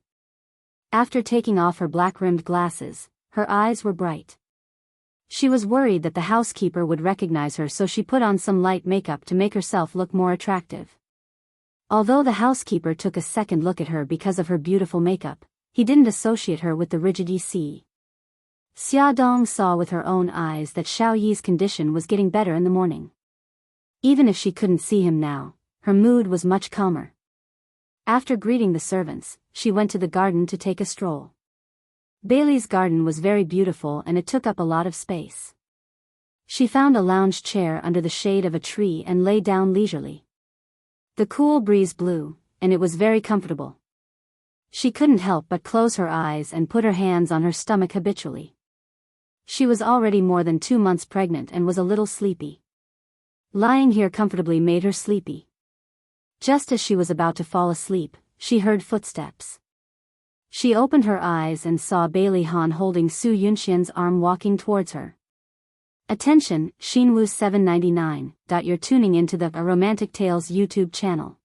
After taking off her black-rimmed glasses, her eyes were bright. She was worried that the housekeeper would recognize her, so she put on some light makeup to make herself look more attractive. Although the housekeeper took a second look at her because of her beautiful makeup, he didn't associate her with the rigid EC. Xia Dong saw with her own eyes that Xiao Yi's condition was getting better in the morning. Even if she couldn't see him now, her mood was much calmer. After greeting the servants, she went to the garden to take a stroll. Bailey's garden was very beautiful and it took up a lot of space. She found a lounge chair under the shade of a tree and lay down leisurely. The cool breeze blew, and it was very comfortable. She couldn't help but close her eyes and put her hands on her stomach habitually. She was already more than 2 months pregnant and was a little sleepy. Lying here comfortably made her sleepy. Just as she was about to fall asleep, she heard footsteps. She opened her eyes and saw Bailey Han holding Su Yunxian's arm walking towards her. Attention, Xinwu 799. You're tuning into the A Romantic Tales YouTube channel.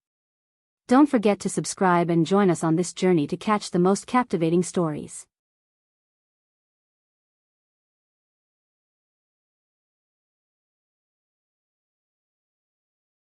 Don't forget to subscribe and join us on this journey to catch the most captivating stories.